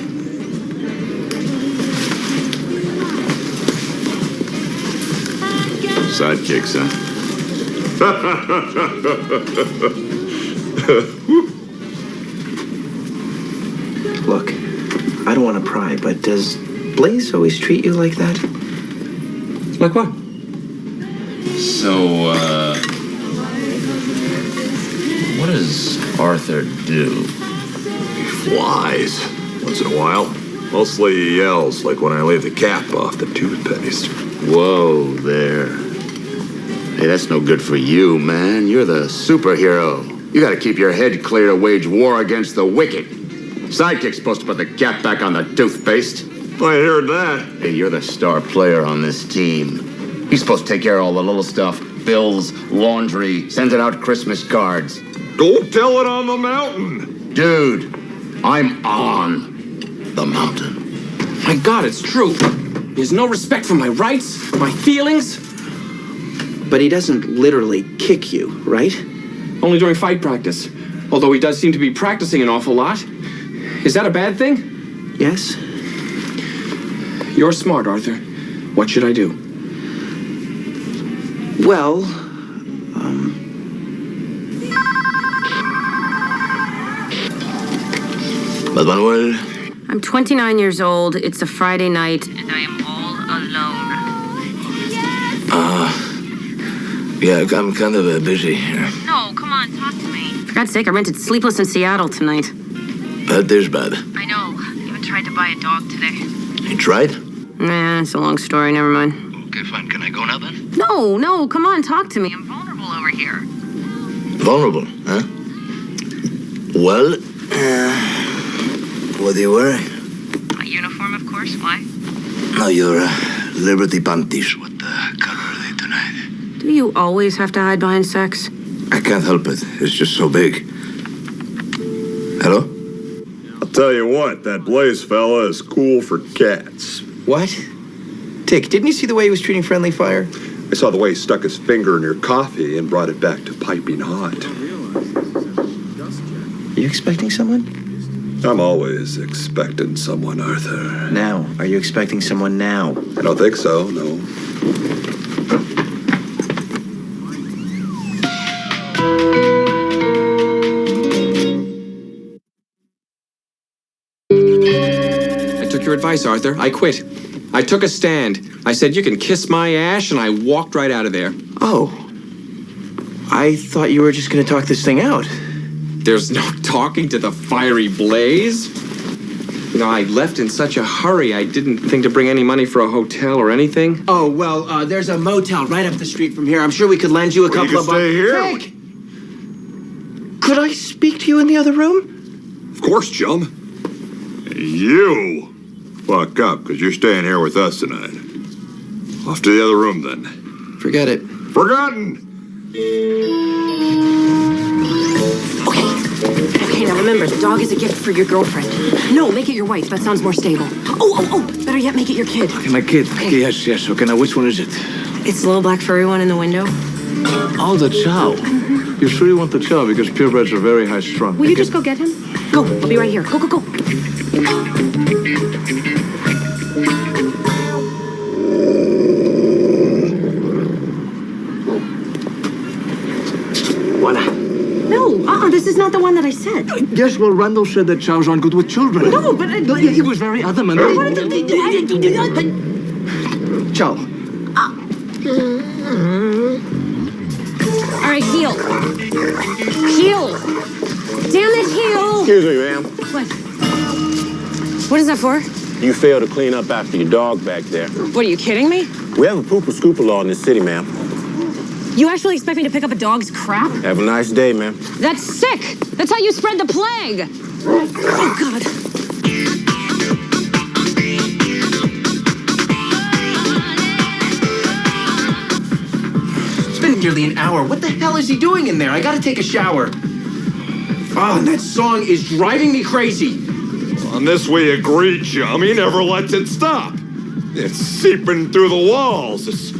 Sidekicks, huh? Look, I don't want to pry, but does Blaze always treat you like that? Like what? So, what does Arthur do? He flies. Once in a while. Mostly he yells, like when I leave the cap off the toothpaste. Whoa there. Hey, that's no good for you, man. You're the superhero. You gotta keep your head clear to wage war against the wicked. Sidekick's supposed to put the cap back on the toothpaste. I heard that. Hey, you're the star player on this team. He's supposed to take care of all the little stuff. Bills, laundry, sending out Christmas cards. Go tell it on the mountain. Dude, I'm on the mountain. My God, it's true. He has no respect for my rights, my feelings. But he doesn't literally kick you, right? Only during fight practice. Although he does seem to be practicing an awful lot. Is that a bad thing? Yes. You're smart, Arthur. What should I do? Well, Manuel? I'm 29 years old. It's a Friday night, and I am all alone. Yeah, I'm kind of busy here. No, come on, talk to me. For God's sake, I rented Sleepless in Seattle tonight. That is bad. I know. I even tried to buy a dog today. You tried? Nah, it's a long story. Never mind. Okay, fine. Can I go now then? No, come on, talk to me. I'm vulnerable over here. Vulnerable, huh? Well, what are you wearing? A uniform, of course. Why? No, your Liberty panties. What color are they tonight? Do you always have to hide behind sex? I can't help it. It's just so big. Hello? I'll tell you what, that Blaze fella is cool for cats. what? Dick, didn't you see the way he was treating Friendly Fire? I saw the way he stuck his finger in your coffee and brought it back to piping hot. Are you expecting someone? I'm always expecting someone, Arthur. Now. Are you expecting someone now? I don't think so, no. I took your advice, Arthur. I quit. I took a stand. I said, you can kiss my ash, and I walked right out of there. Oh. I thought you were just going to talk this thing out. There's no talking to the fiery Blaze. You know, I left in such a hurry, I didn't think to bring any money for a hotel or anything. Oh, well, there's a motel right up the street from here. I'm sure we could lend you a couple of bucks. Stay here. Frank! Could I speak to you in the other room? Of course, chum. You fuck up, because you're staying here with us tonight. Off to the other room, then. Forget it. Forgotten! Okay, now remember, the dog is a gift for your girlfriend. No, make it your wife. That sounds more stable. Oh, better yet, make it your kid. Okay, my kid. Okay. Yes. Okay, now which one is it? It's the little black furry one in the window. Oh, the chow. You sure you want the chow? Because purebreds are very high strung. Will you just go get him? Go, I'll be right here. Go. Voila. No, this is not the one that I said. Yes, well, Randall said that chows aren't good with children. No, but... He was very adamant. Chow. All right, heel. Damn it, heel. Excuse me, ma'am. What? What is that for? You failed to clean up after your dog back there. What, are you kidding me? We have a pooper-scooper law in this city, ma'am. You actually expect me to pick up a dog's crap? Have a nice day, ma'am. That's sick. That's how you spread the plague. Oh, God. nearly an hour. What the hell is he doing in there? I gotta take a shower. Oh, and that song is driving me crazy. On this we agree, chum. He never lets it stop. It's seeping through the walls. It's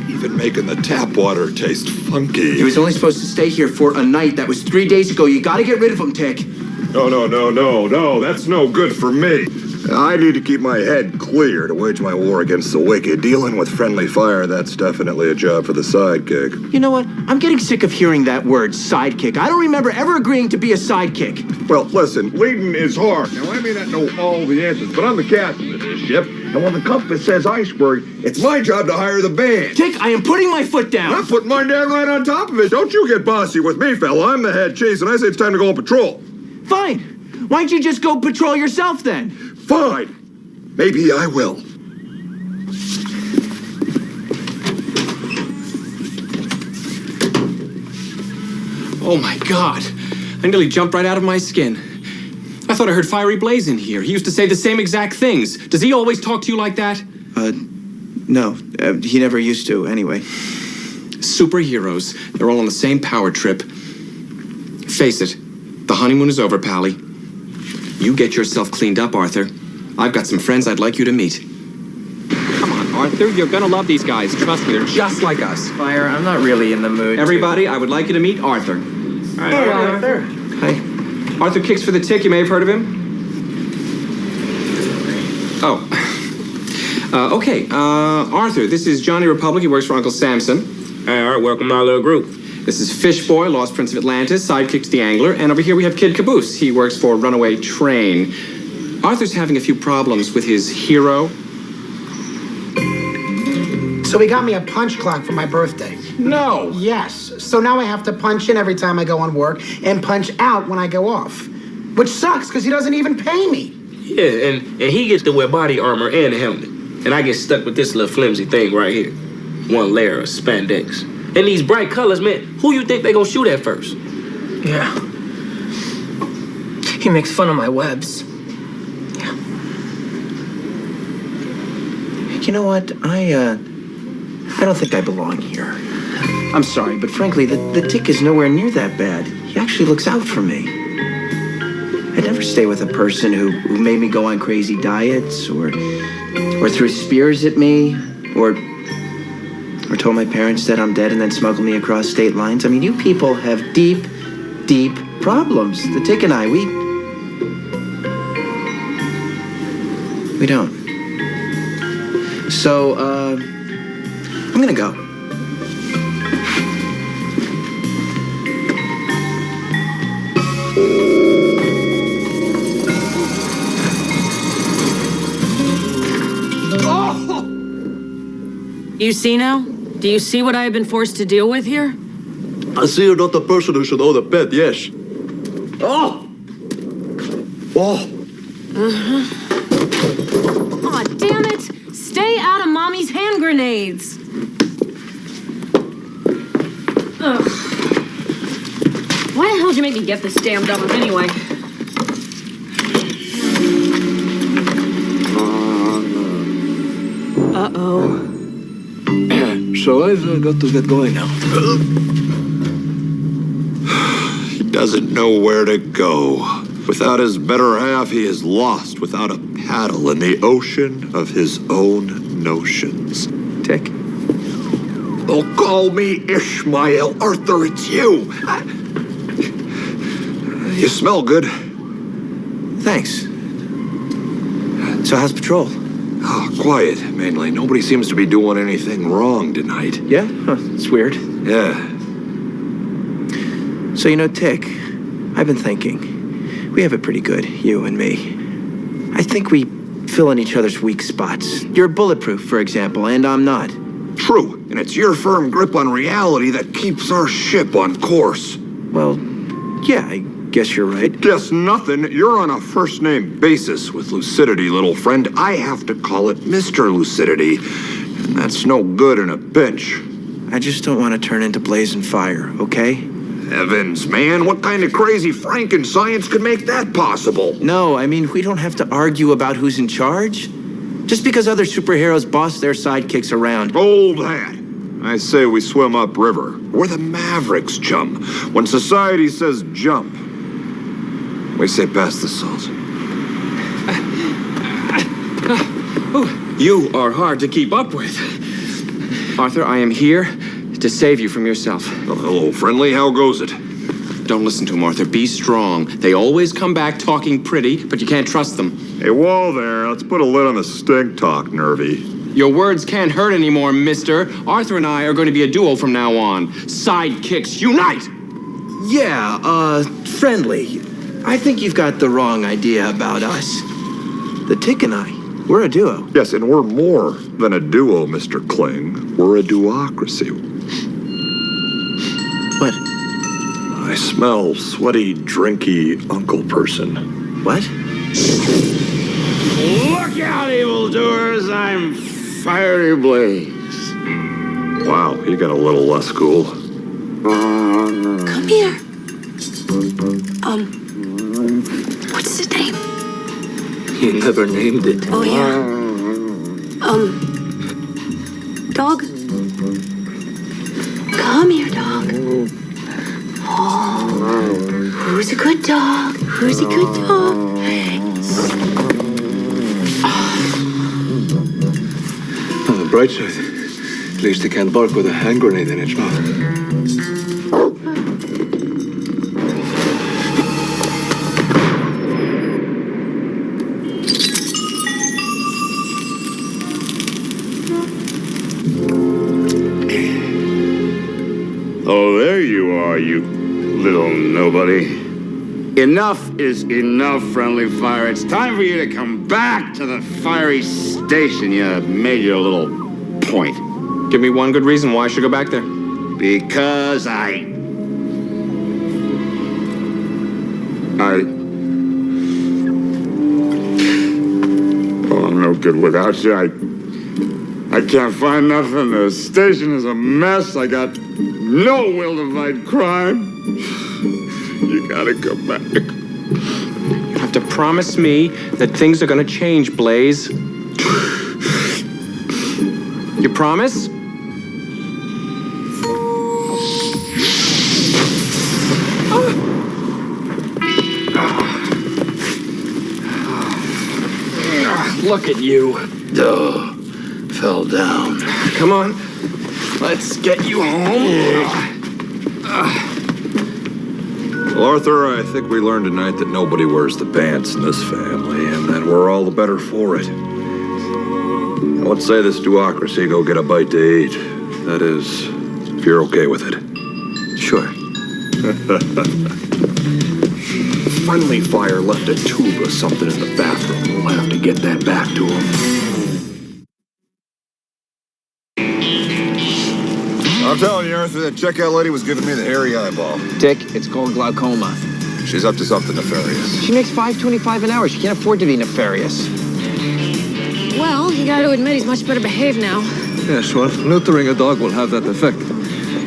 even making the tap water taste funky. He was only supposed to stay here for a night. That was 3 days ago. You gotta get rid of him, Tick. No. That's no good for me. I need to keep my head clear to wage my war against the wicked. Dealing with friendly fire, that's definitely a job for the sidekick. You know what? I'm getting sick of hearing that word, sidekick. I don't remember ever agreeing to be a sidekick. Well, listen, leading is hard. Now, I may not know all the answers, but I'm the captain of this ship, and when the compass says iceberg, it's my job to hire the band. Tick, I am putting my foot down. I'm putting mine down right on top of it. Don't you get bossy with me, fella. I'm the head chief, and I say it's time to go on patrol. Fine. Why don't you just go patrol yourself, then? Fine. Maybe I will. Oh my God. I nearly jumped right out of my skin. I thought I heard Fiery Blaze in here. He used to say the same exact things. Does he always talk to you like that? No. He never used to, anyway. Superheroes. They're all on the same power trip. Face it. The honeymoon is over, Pally. You get yourself cleaned up, Arthur. I've got some friends I'd like you to meet. Come on, Arthur. You're gonna love these guys. Trust me, they're just like us. Fire, I'm not really in the mood. Everybody, I would like you to meet Arthur. All right, Hey, Arthur. Hi. Arthur Kicks for the Tick. You may have heard of him. Oh. Okay. Arthur, this is Johnny Republic. He works for Uncle Samson. All right, welcome to our little group. This is Fishboy, Lost Prince of Atlantis, Sidekicks the Angler, and over here we have Kid Caboose. He works for Runaway Train. Arthur's having a few problems with his hero. So he got me a punch clock for my birthday. No! Yes. So now I have to punch in every time I go on work and punch out when I go off. Which sucks, because he doesn't even pay me. Yeah, and he gets to wear body armor and a helmet. And I get stuck with this little flimsy thing right here. One layer of spandex. And these bright colors, man, who you think they gonna shoot at first? Yeah. He makes fun of my webs. Yeah. You know what? I don't think I belong here. I'm sorry, but frankly, the Tick is nowhere near that bad. He actually looks out for me. I'd never stay with a person who made me go on crazy diets, or threw spears at me, or told my parents that I'm dead and then smuggled me across state lines. I mean, you people have deep, deep problems. The Tick and I, we don't. So, I'm gonna go. You see now? Do you see what I have been forced to deal with here? I see you're not the person who should own a pet, yes. Oh! Oh! Aw, damn it! Stay out of Mommy's hand grenades! Ugh. Why the hell did you make me get this damned oven anyway? Uh-oh. So I've got to get going now. He doesn't know where to go. Without his better half, he is lost without a paddle in the ocean of his own notions. Tick? Oh, call me Ishmael. Arthur, it's you. You smell good. Thanks. So how's patrol? Oh, quiet, mainly. Nobody seems to be doing anything wrong tonight. Yeah? Huh, it's weird. Yeah. So, you know, Tick, I've been thinking. We have it pretty good, you and me. I think we fill in each other's weak spots. You're bulletproof, for example, and I'm not. True, and it's your firm grip on reality that keeps our ship on course. Well, yeah, I guess you're right. Guess nothing. You're on a first-name basis with Lucidity, little friend. I have to call it Mr. Lucidity, and that's no good in a pinch. I just don't want to turn into blazing fire, okay? Heavens, man, what kind of crazy Frankenscience could make that possible? No, I mean, we don't have to argue about who's in charge. Just because other superheroes boss their sidekicks around. Hold that. I say we swim upriver. We're the Mavericks, chum. When society says jump, we say pass the salt. You are hard to keep up with. Arthur, I am here to save you from yourself. Oh, hello, friendly. How goes it? Don't listen to him, Arthur. Be strong. They always come back talking pretty, but you can't trust them. Hey, whoa there. Let's put a lid on the stink talk, Nervy. Your words can't hurt anymore, mister. Arthur and I are going to be a duo from now on. Sidekicks unite! Yeah, friendly. I think you've got the wrong idea about us. The Tick and I, we're a duo. Yes, and we're more than a duo, Mr. Kling. We're a duocracy. What? I smell sweaty, drinky uncle person. What? Look out, evildoers! I'm Fiery Blaze. Wow, he got a little less cool. Come here. What's his name? He never named it. Oh, yeah. Dog? Come here, dog. Oh, who's a good dog? Who's a good dog? On the bright side, at least he can't bark with a hand grenade in its mouth. Oh, there you are, you little nobody. Enough is enough, friendly fire. It's time for you to come back to the fiery station. You made your little point. Give me one good reason why I should go back there. Because I Oh, I'm no good without you. I can't find nothing. The station is a mess. I got no will to fight crime. You gotta come back. You have to promise me that things are gonna change, Blaze. You promise? Look at you. Duh. Fell down. Come on. Let's get you home. Well, Arthur, I think we learned tonight that nobody wears the pants in this family, and that we're all the better for it. Now, let's say this duocracy go get a bite to eat. That is, if you're okay with it. Sure. Friendly fire left a tube or something in the bathroom. We'll have to get that back to him. I'm telling you, Arthur, that checkout lady was giving me the hairy eyeball. Dick, it's called glaucoma. She's up to something nefarious. She makes $5.25 an hour. She can't afford to be nefarious. Well, you gotta admit he's much better behaved now. Yes, well, neutering a dog will have that effect.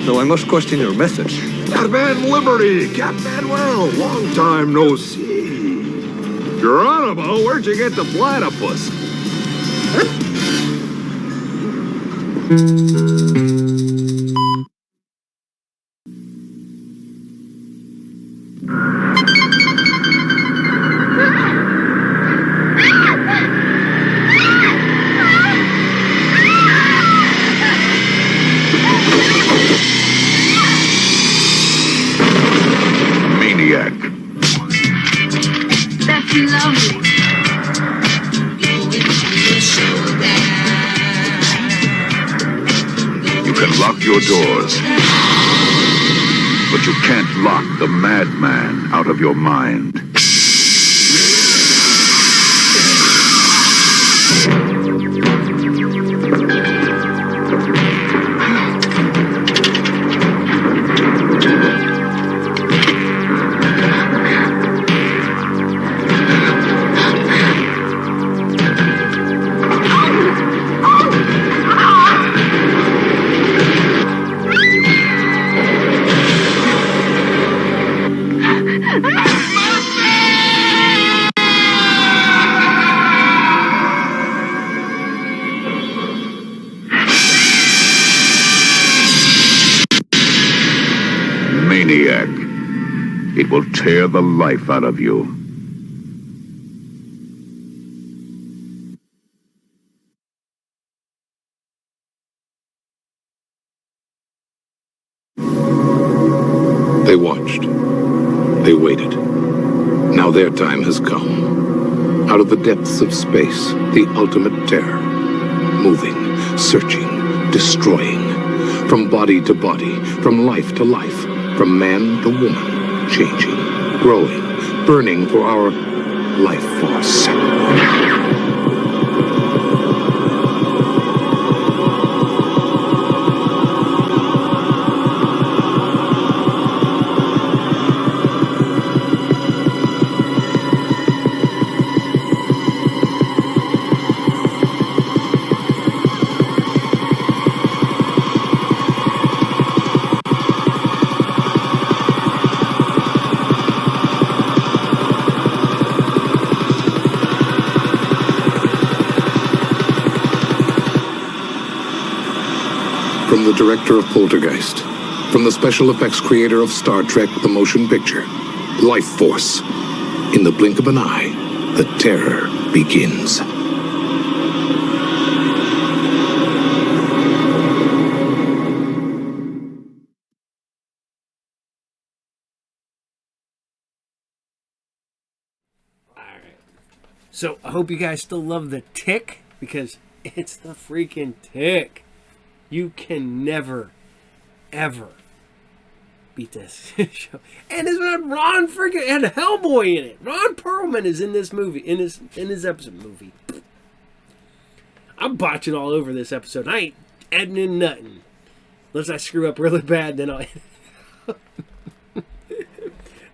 Though I must question your methods. Captain Liberty, Captain Manuel, long time no see. Geronimo, where'd you get the platypus? Maniac. That's lovely. You can lock your doors, but you can't lock the madman out of your mind. maniac. It will tear the life out of you. They watched. They waited. Now their time has come. Out of the depths of space, the ultimate terror. Moving, searching, destroying. From body to body, from life to life, from man to woman, changing, growing, burning for our life force. From the director of Poltergeist, from the special effects creator of Star Trek, the motion picture, Life Force. In the blink of an eye, the terror begins. So I hope you guys still love the Tick, because it's the freaking Tick. You can never, ever beat this show. And it's got Ron freaking and Hellboy in it. Ron Perlman is in this movie, in his episode movie. I'm botching all over this episode. I ain't adding in nothing. Unless I screw up really bad, then I'll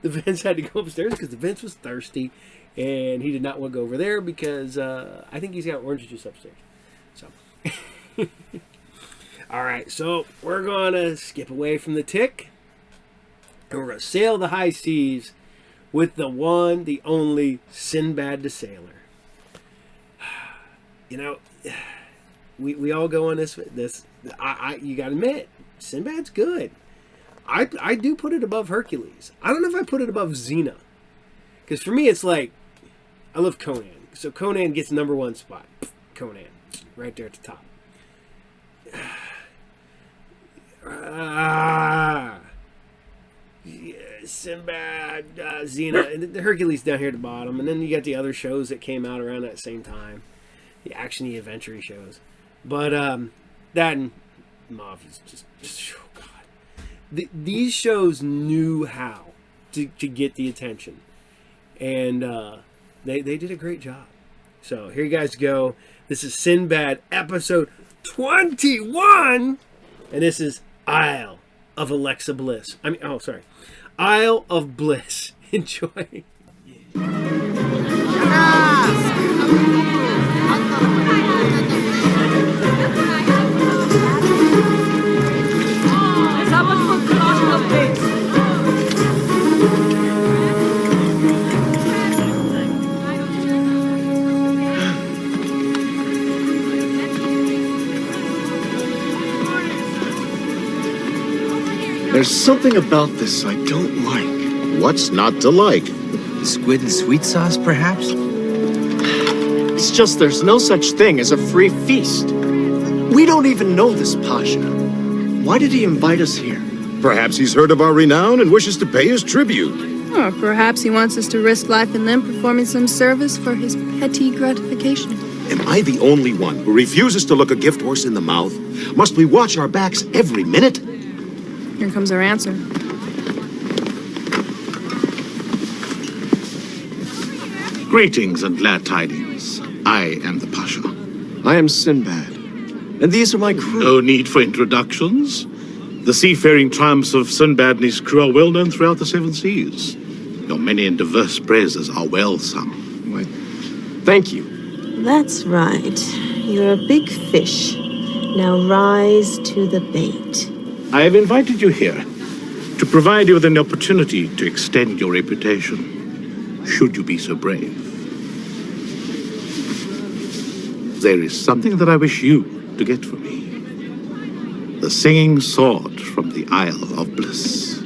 The Vince had to go upstairs because the Vince was thirsty. And he did not want to go over there because I think he's got orange juice upstairs. So, all right. So we're gonna skip away from the Tick, and we're gonna sail the high seas with the one, the only Sinbad the Sailor. You know, we all go on this. You gotta admit, Sinbad's good. I do put it above Hercules. I don't know if I put it above Xena, because for me it's like, I love Conan. So Conan gets #1 spot. Conan. Right there at the top. Sinbad, Xena, and the Hercules down here at the bottom. And then you got the other shows that came out around that same time. The action-y, adventure-y shows. But that and Mauve is just oh God. These shows knew how to get the attention. And they did a great job. So here you guys go. This is Sinbad episode 21. And this is Isle of Alexa Bliss. Isle of Bliss. Enjoy. There's something about this I don't like. What's not to like? Squid and sweet sauce, perhaps? It's just there's no such thing as a free feast. We don't even know this Pasha. Why did he invite us here? Perhaps he's heard of our renown and wishes to pay his tribute. Or perhaps he wants us to risk life and limb performing some service for his petty gratification. Am I the only one who refuses to look a gift horse in the mouth? Must we watch our backs every minute? Here comes our answer. Greetings and glad tidings. I am the Pasha. I am Sinbad. And these are my crew. No need for introductions. The seafaring triumphs of Sinbad and his crew are well known throughout the 7 seas. Your many and diverse praises are well sung. Thank you. That's right. You're a big fish. Now rise to the bait. I have invited you here to provide you with an opportunity to extend your reputation, should you be so brave. There is something that I wish you to get for me. The singing sword from the Isle of Bliss.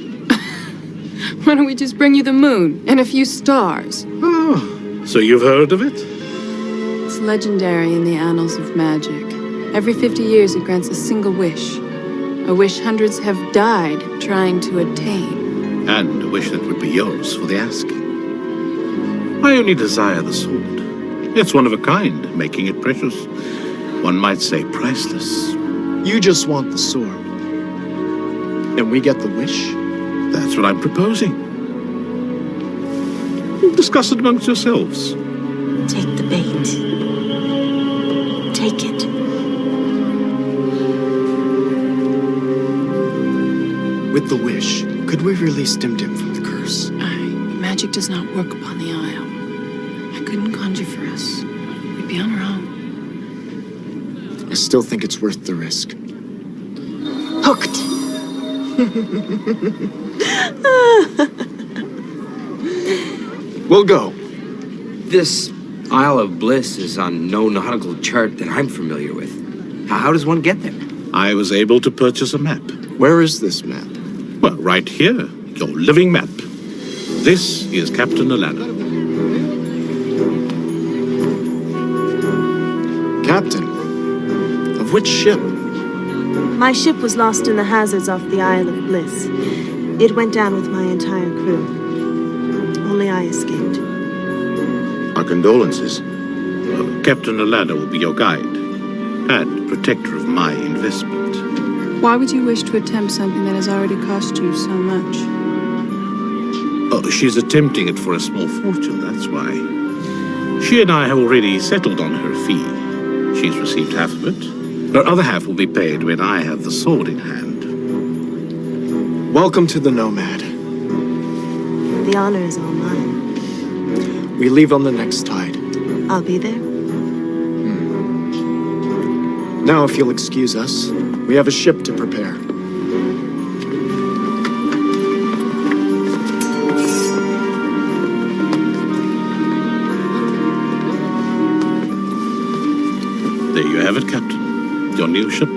Why don't we just bring you the moon and a few stars? Oh, so you've heard of it? It's legendary in the annals of magic. Every 50 years it grants a single wish. A wish hundreds have died trying to attain. And a wish that would be yours for the asking. I only desire the sword. It's one of a kind, making it precious. One might say priceless. You just want the sword. And we get the wish? That's what I'm proposing. Discuss it amongst yourselves. Take the bait. Take it. With the wish, could we release Dim-Dim from the curse? Magic does not work upon the Isle. I couldn't conjure for us. We'd be on our own. I still think it's worth the risk. Hooked. We'll go. This Isle of Bliss is on no nautical chart that I'm familiar with. How does one get there? I was able to purchase a map. Where is this map? Well, right here. Your living map. This is Captain Alana. Captain? Of which ship? My ship was lost in the hazards off the Isle of Bliss. It went down with my entire crew. Only I escaped. Our condolences. Captain Alana will be your guide and protector of my investment. Why would you wish to attempt something that has already cost you so much? Oh, she's attempting it for a small fortune, that's why. She and I have already settled on her fee. She's received half of it. Her other half will be paid when I have the sword in hand. Welcome to the Nomad. The honor is all mine. We leave on the next tide. I'll be there. Now, if you'll excuse us, we have a ship to prepare. There you have it, Captain. Your new ship.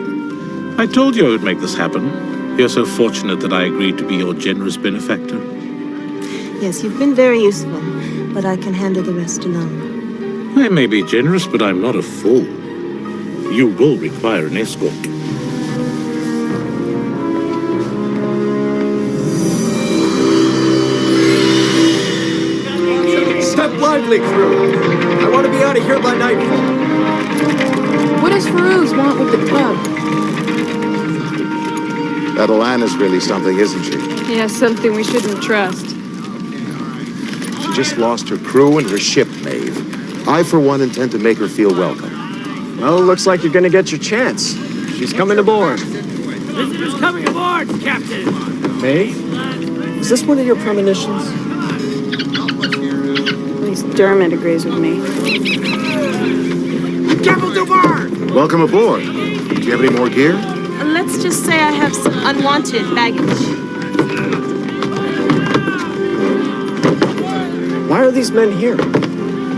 I told you I would make this happen. You're so fortunate that I agreed to be your generous benefactor. Yes, you've been very useful, but I can handle the rest alone. I may be generous, but I'm not a fool. You will require an escort. Step lively, crew! I want to be out of here by nightfall. What does Farouz want with the club? That Alana's really something, isn't she? Yeah, something we shouldn't trust. She just lost her crew and her ship, Maeve. I, for one, intend to make her feel welcome. Well, looks like you're gonna get your chance. She's coming aboard. Visitors coming aboard, Captain! May? Is this one of your premonitions? At least Dermot agrees with me. Careful, Dubar! Welcome aboard. Do you have any more gear? Let's just say I have some unwanted baggage. Why are these men here?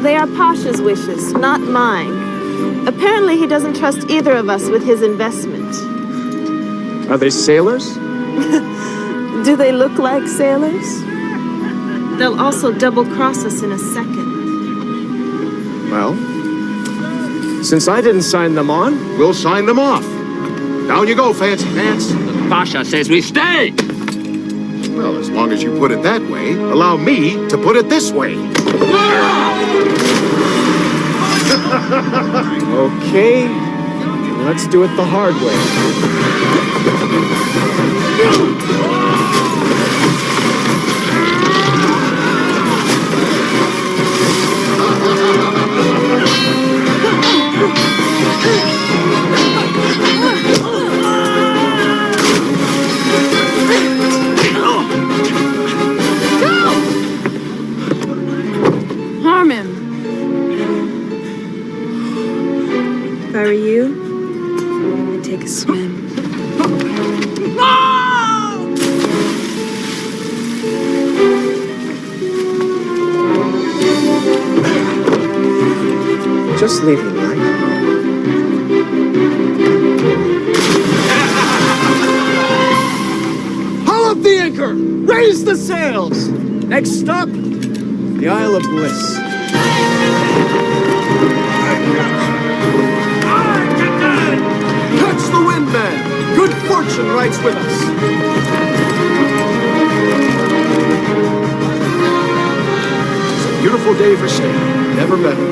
They are Pasha's wishes, not mine. Apparently he doesn't trust either of us with his investment. Are they sailors? Do they look like sailors? They'll also double-cross us in a second. Well, since I didn't sign them on, we'll sign them off. Down you go, Fancy Pants. Pasha says we stay! Well, as long as you put it that way, allow me to put it this way. Okay, let's do it the hard way. Harm him. If I were you, I'd take a swim. Just leaving, right? Hold the anchor! Raise the sails! Next stop, the Isle of Bliss. Catch the wind, man! Good fortune rides with us! It's a beautiful day for staying. Never better.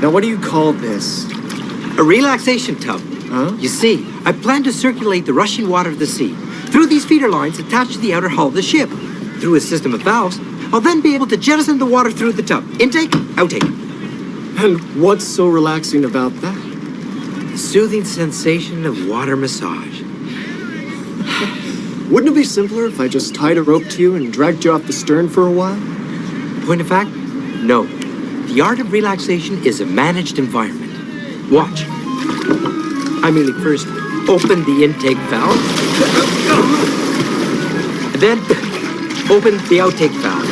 Now, what do you call this? A relaxation tub. Huh? You see, I plan to circulate the rushing water of the sea through these feeder lines attached to the outer hull of the ship. Through a system of valves, I'll then be able to jettison the water through the tub. Intake, outtake. And what's so relaxing about that? The soothing sensation of water massage. Wouldn't it be simpler if I just tied a rope to you and dragged you off the stern for a while? Point of fact, no. The art of relaxation is a managed environment. Watch. I merely first open the intake valve, and then open the outtake valve.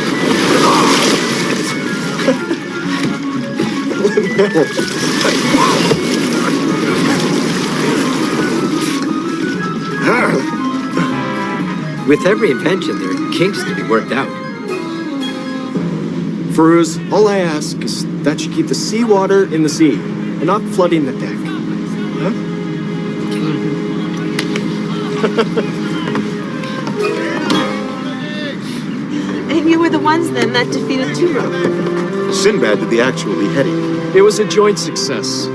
With every invention, there are kinks to be worked out. Feruz, all I ask is that you keep the seawater in the sea and not flooding the deck. Huh? And you were the ones then that defeated Two-Rope. Sinbad did the actual beheading. It was a joint success,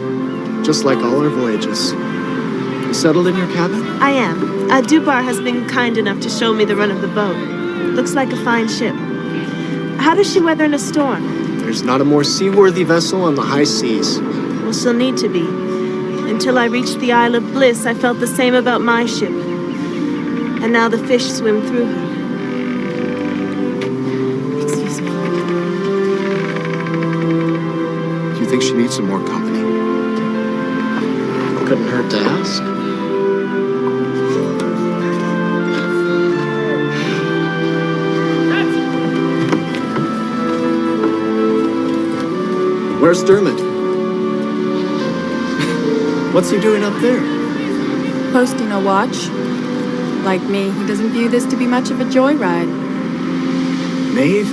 just like all our voyages. You settled in your cabin? I am. Dubar has been kind enough to show me the run of the boat. Looks like a fine ship. How does she weather in a storm? There's not a more seaworthy vessel on the high seas. Well, she'll need to be. Until I reached the Isle of Bliss, I felt the same about my ship. And now the fish swim through her. Excuse me. Do you think she needs some more company? Couldn't hurt to ask. Where's Dermot? What's he doing up there? Posting a watch. Like me, he doesn't view this to be much of a joyride. Maeve,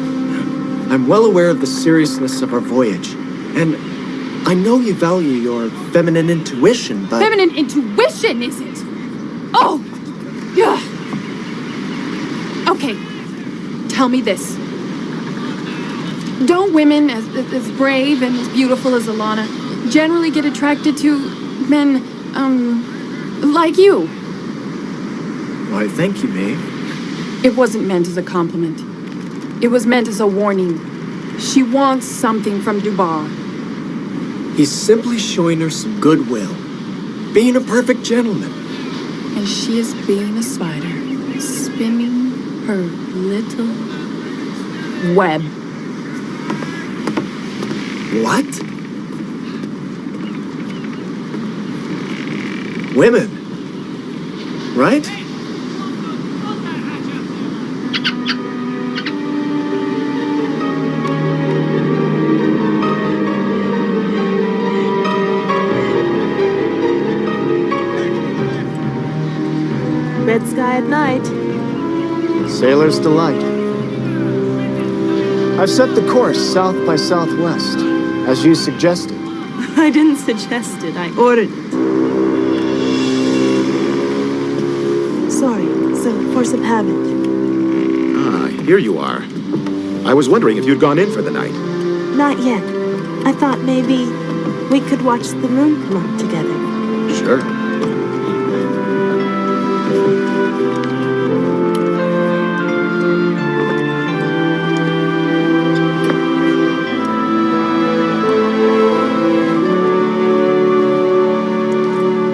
I'm well aware of the seriousness of our voyage. And I know you value your feminine intuition, but... Feminine intuition, is it? Oh! Yeah. Okay. Tell me this. Don't women as brave and as beautiful as Alana generally get attracted to men, like you? Why, thank you, Maeve. It wasn't meant as a compliment. It was meant as a warning. She wants something from Dubar. He's simply showing her some goodwill. Being a perfect gentleman. And she is being a spider, spinning her little web. What? Women. Right? Red sky at night. Sailor's delight. I've set the course south by southwest, as you suggested. I didn't suggest it, I ordered it. Sorry, it's a force of habit. Ah, here you are. I was wondering if you'd gone in for the night. Not yet. I thought maybe we could watch the moon come up together. Sure.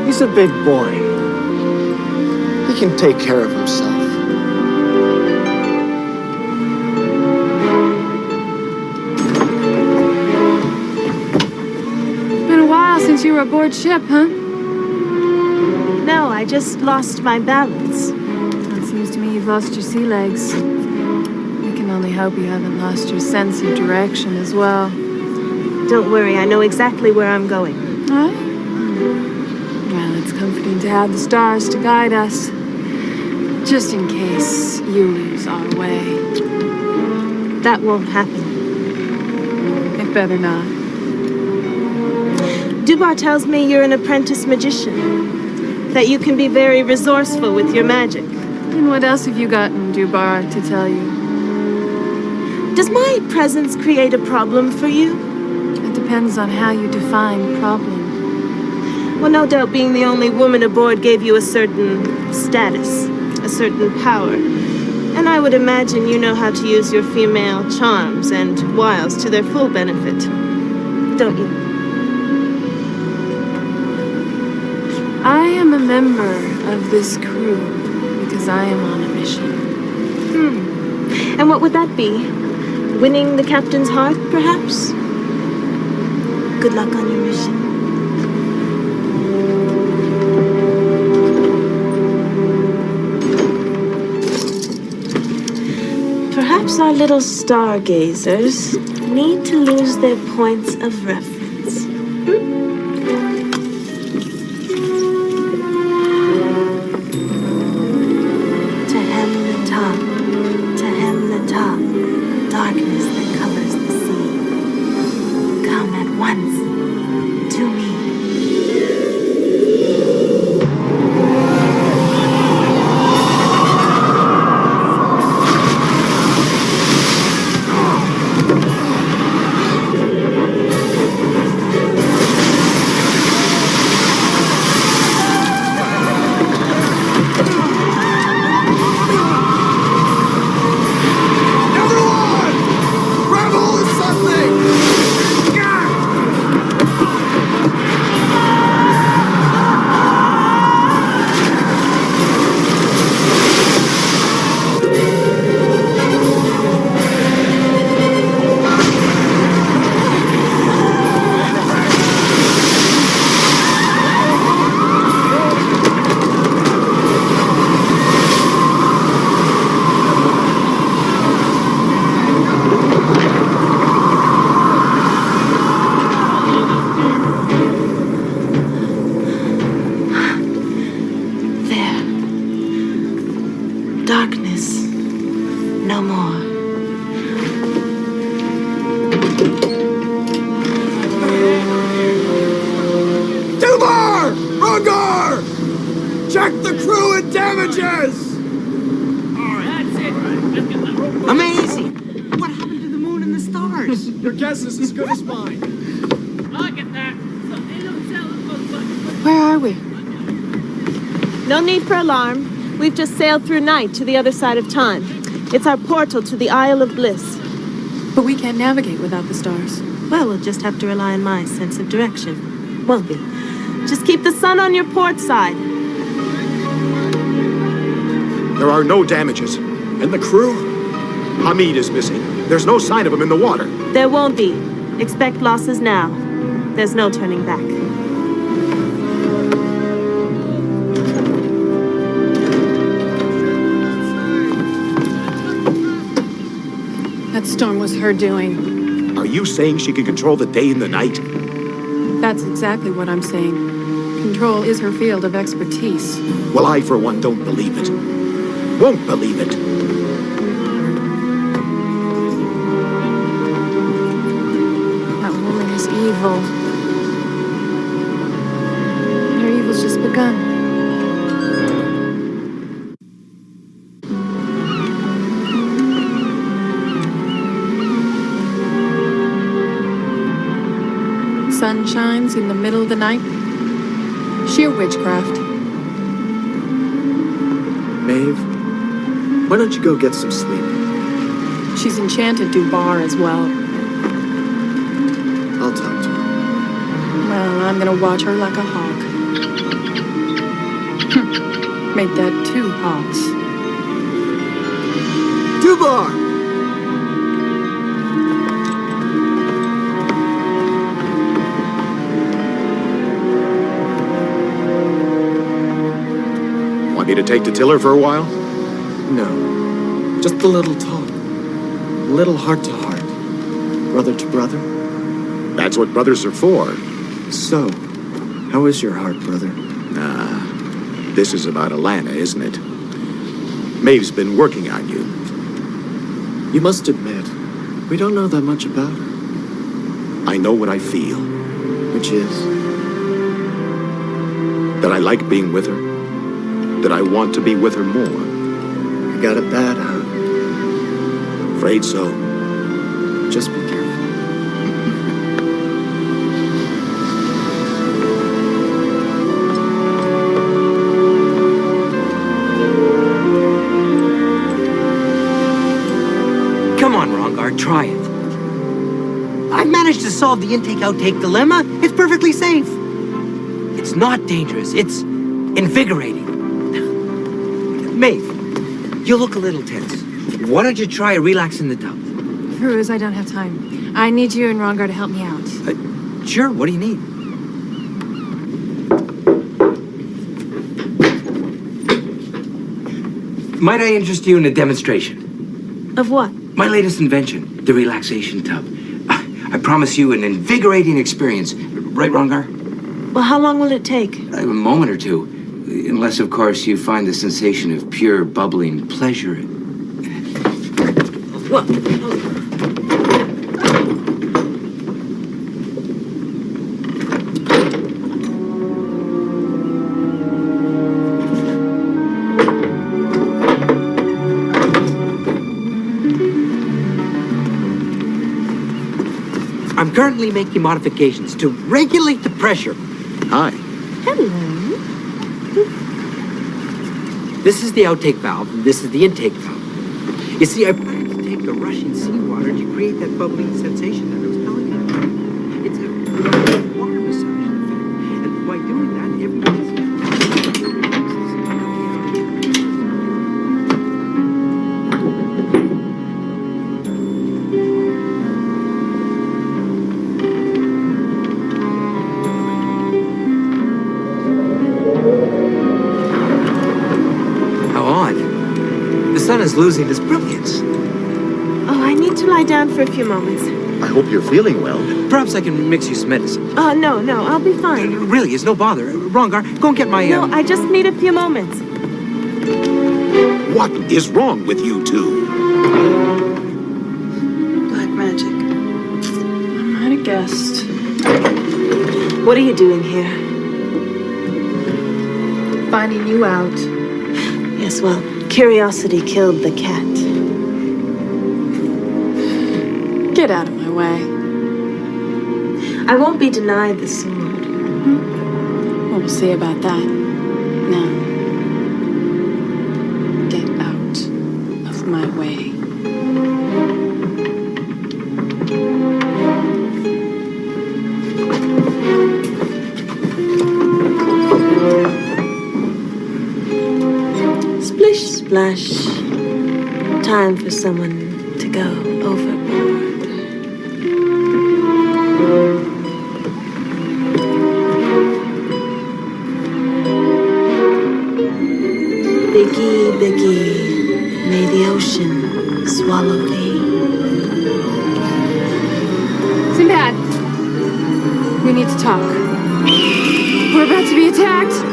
He's a big boy. He can take care of himself. Been a while since you were aboard ship, huh? No, I just lost my balance. It seems to me you've lost your sea legs. We can only hope you haven't lost your sense of direction as well. Don't worry, I know exactly where I'm going. Huh? Well, it's comforting to have the stars to guide us. Just in case you lose our way. That won't happen. It better not. Dubar tells me you're an apprentice magician. That you can be very resourceful with your magic. And what else have you gotten, Dubar, to tell you? Does my presence create a problem for you? It depends on how you define problem. Well, no doubt being the only woman aboard gave you a certain status, a certain power. And I would imagine you know how to use your female charms and wiles to their full benefit. Don't you? I am a member of this crew because I am on a mission. And what would that be? Winning the captain's heart, perhaps? Good luck on your mission. Perhaps our little stargazers need to lose their points of reference. To hem the top, darkness that covers the sea. Come at once to me. Darkness, no more. Dubar! Rungar! Check the crew and damages! Amazing! What happened to the moon and the stars? Your guess is as good as mine. Where are we? No need for alarm. We've just sailed through night to the other side of time. It's our portal to the Isle of Bliss. But we can't navigate without the stars. Well, we'll just have to rely on my sense of direction. Won't we? Just keep the sun on your port side. There are no damages. And the crew? Hamid is missing. There's no sign of him in the water. There won't be. Expect losses now. There's no turning back. That storm was her doing. Are you saying she can control the day and the night? That's exactly what I'm saying. Control is her field of expertise. Well, I, for one, don't believe it. Won't believe it. That woman is evil. Her evil's just begun. Sun shines in the middle of the night. Sheer witchcraft. Maeve, why don't you go get some sleep? She's enchanted Dubar as well. I'll talk to her. Well, I'm gonna watch her like a hawk. Make that 2 hawks. Dubar! Want me to take the tiller for a while? No. Just a little talk. A little heart to heart. Brother to brother. That's what brothers are for. So, how is your heart, brother? Nah, this is about Alana, isn't it? Maeve's been working on you. You must admit, we don't know that much about her. I know what I feel. Which is? That I like being with her. That I want to be with her more. You got it bad, huh? Afraid so. Just be careful. Come on, Rongar, try it. I've managed to solve the intake-outtake dilemma. It's perfectly safe. It's not dangerous. It's invigorating. Maeve, you look a little tense. Why don't you try a relax in the tub? Peruse, I don't have time. I need you and Rongar to help me out. Sure, what do you need? Might I interest you in a demonstration? Of what? My latest invention, the relaxation tub. I promise you an invigorating experience. Right, Rongar? Well, how long will it take? A moment or two. Unless, of course, you find the sensation of pure, bubbling pleasure. What? I'm currently making modifications to regulate the pressure. Hi. Hello. This is the outtake valve, and this is the intake valve. You see, I plan to take the rushing seawater to create that bubbling sensation that I was telling you about. It's a water massage effect, and by doing that, everybody's... The sun is losing its brilliance. Oh, I need to lie down for a few moments. I hope you're feeling well. Perhaps I can mix you some medicine. No, I'll be fine. Really, it's no bother. Rongar, go and get my... No, I just need a few moments. What is wrong with you two? Black magic. I might have guessed. What are you doing here? Finding you out. Yes, well, curiosity killed the cat. Get out of my way. I won't be denied the sword. Well, we'll see about that. Now, get out of my way. Splish, splash. Time for someone to go overboard. talk. We're about to be attacked.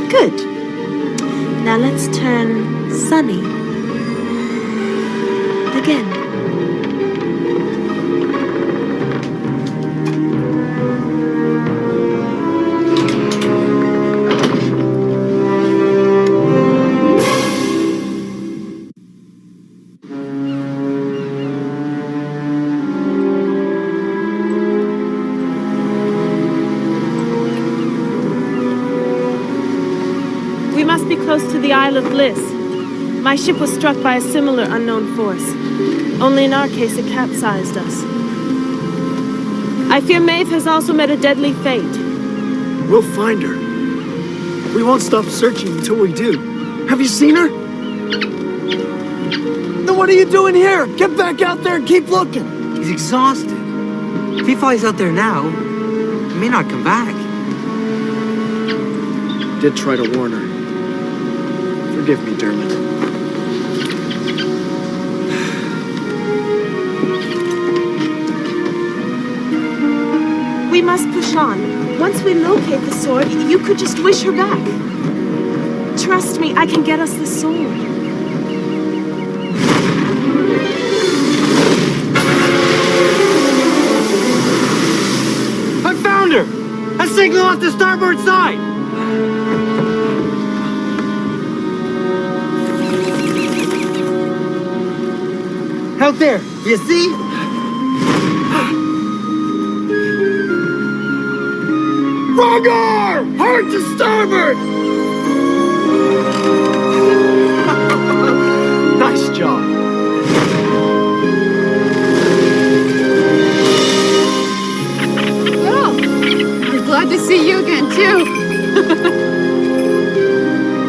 Good. Now let's turn sunny. Again. We must be close to the Isle of Bliss. My ship was struck by a similar unknown force. Only in our case, it capsized us. I fear Maeve has also met a deadly fate. We'll find her. We won't stop searching until we do. Have you seen her? Then what are you doing here? Get back out there and keep looking. He's exhausted. If he flies out there now, he may not come back. Did try to warn her. Forgive me, Dermot. We must push on. Once we locate the sword, you could just wish her back. Trust me, I can get us the sword. I found her! A signal off the starboard side! Out there, you see? Rogar! Hard to starboard! Nice job. Oh, we're glad to see you again, too.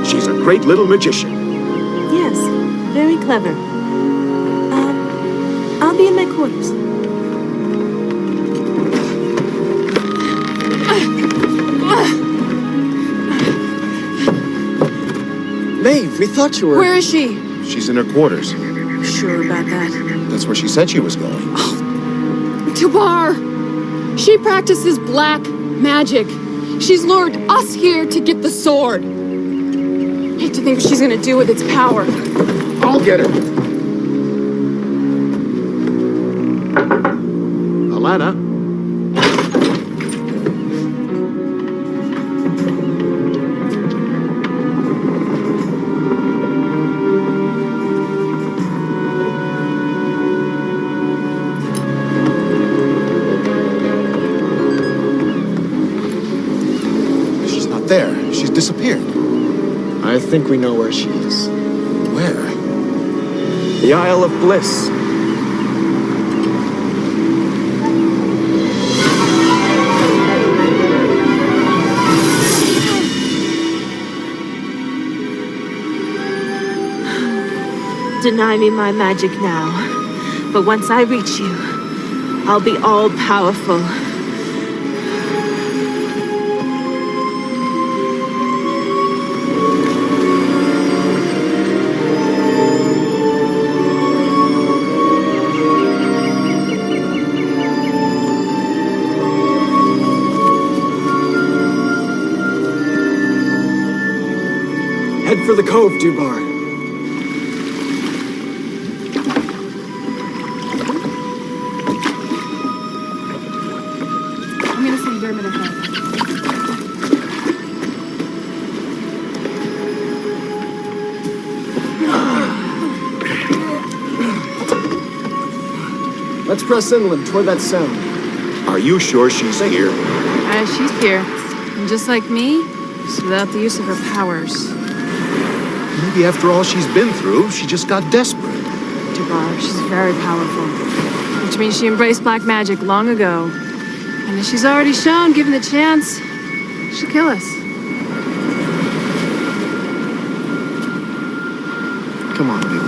She's a great little magician. Yes, very clever. I'll be in my quarters. Maeve, we thought you were... Where is she? She's in her quarters. Sure about that. That's where she said she was going. Tabar! She practices black magic. She's lured us here to get the sword. Hate to think what she's gonna do with its power. I'll get her. Alana? She's not there. She's disappeared. I think we know where she is. Where? The Isle of Bliss. Deny me my magic now, but once I reach you, I'll be all-powerful. Head for the cove, Dubar. I'm gonna send Dermot ahead. Let's press inland toward that sound. Are you sure she's here? She's here. And just like me, just without the use of her powers. Maybe after all she's been through, she just got desperate. Jabbar, she's very powerful. Which means she embraced black magic long ago. And as she's already shown, given the chance, she'll kill us. Come on, baby.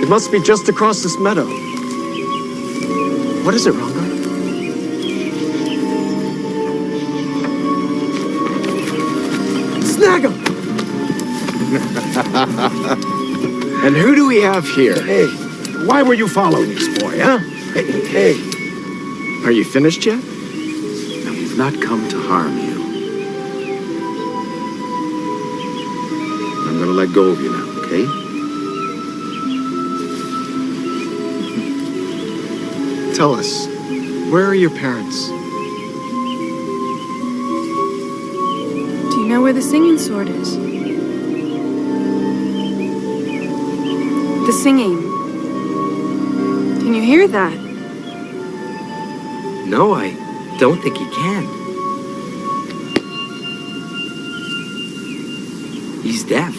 It must be just across this meadow. What is it, Rongo? Snag him! And who do we have here? Hey, why were you following this boy, huh? Hey. Are you finished yet? I've not come to harm you. I'm gonna let go of you now, okay? Tell us, where are your parents? Do you know where the singing sword is? The singing. Can you hear that? No, I don't think he can. He's deaf.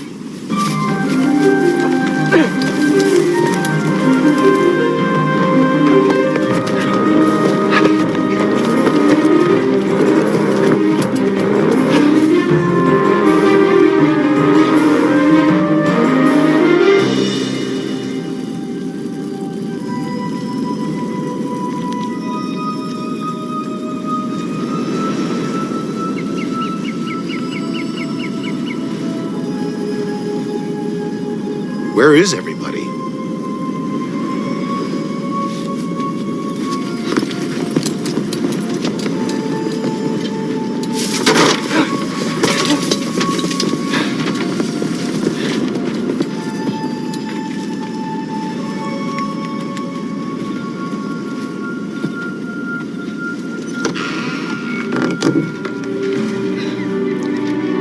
Where is everybody?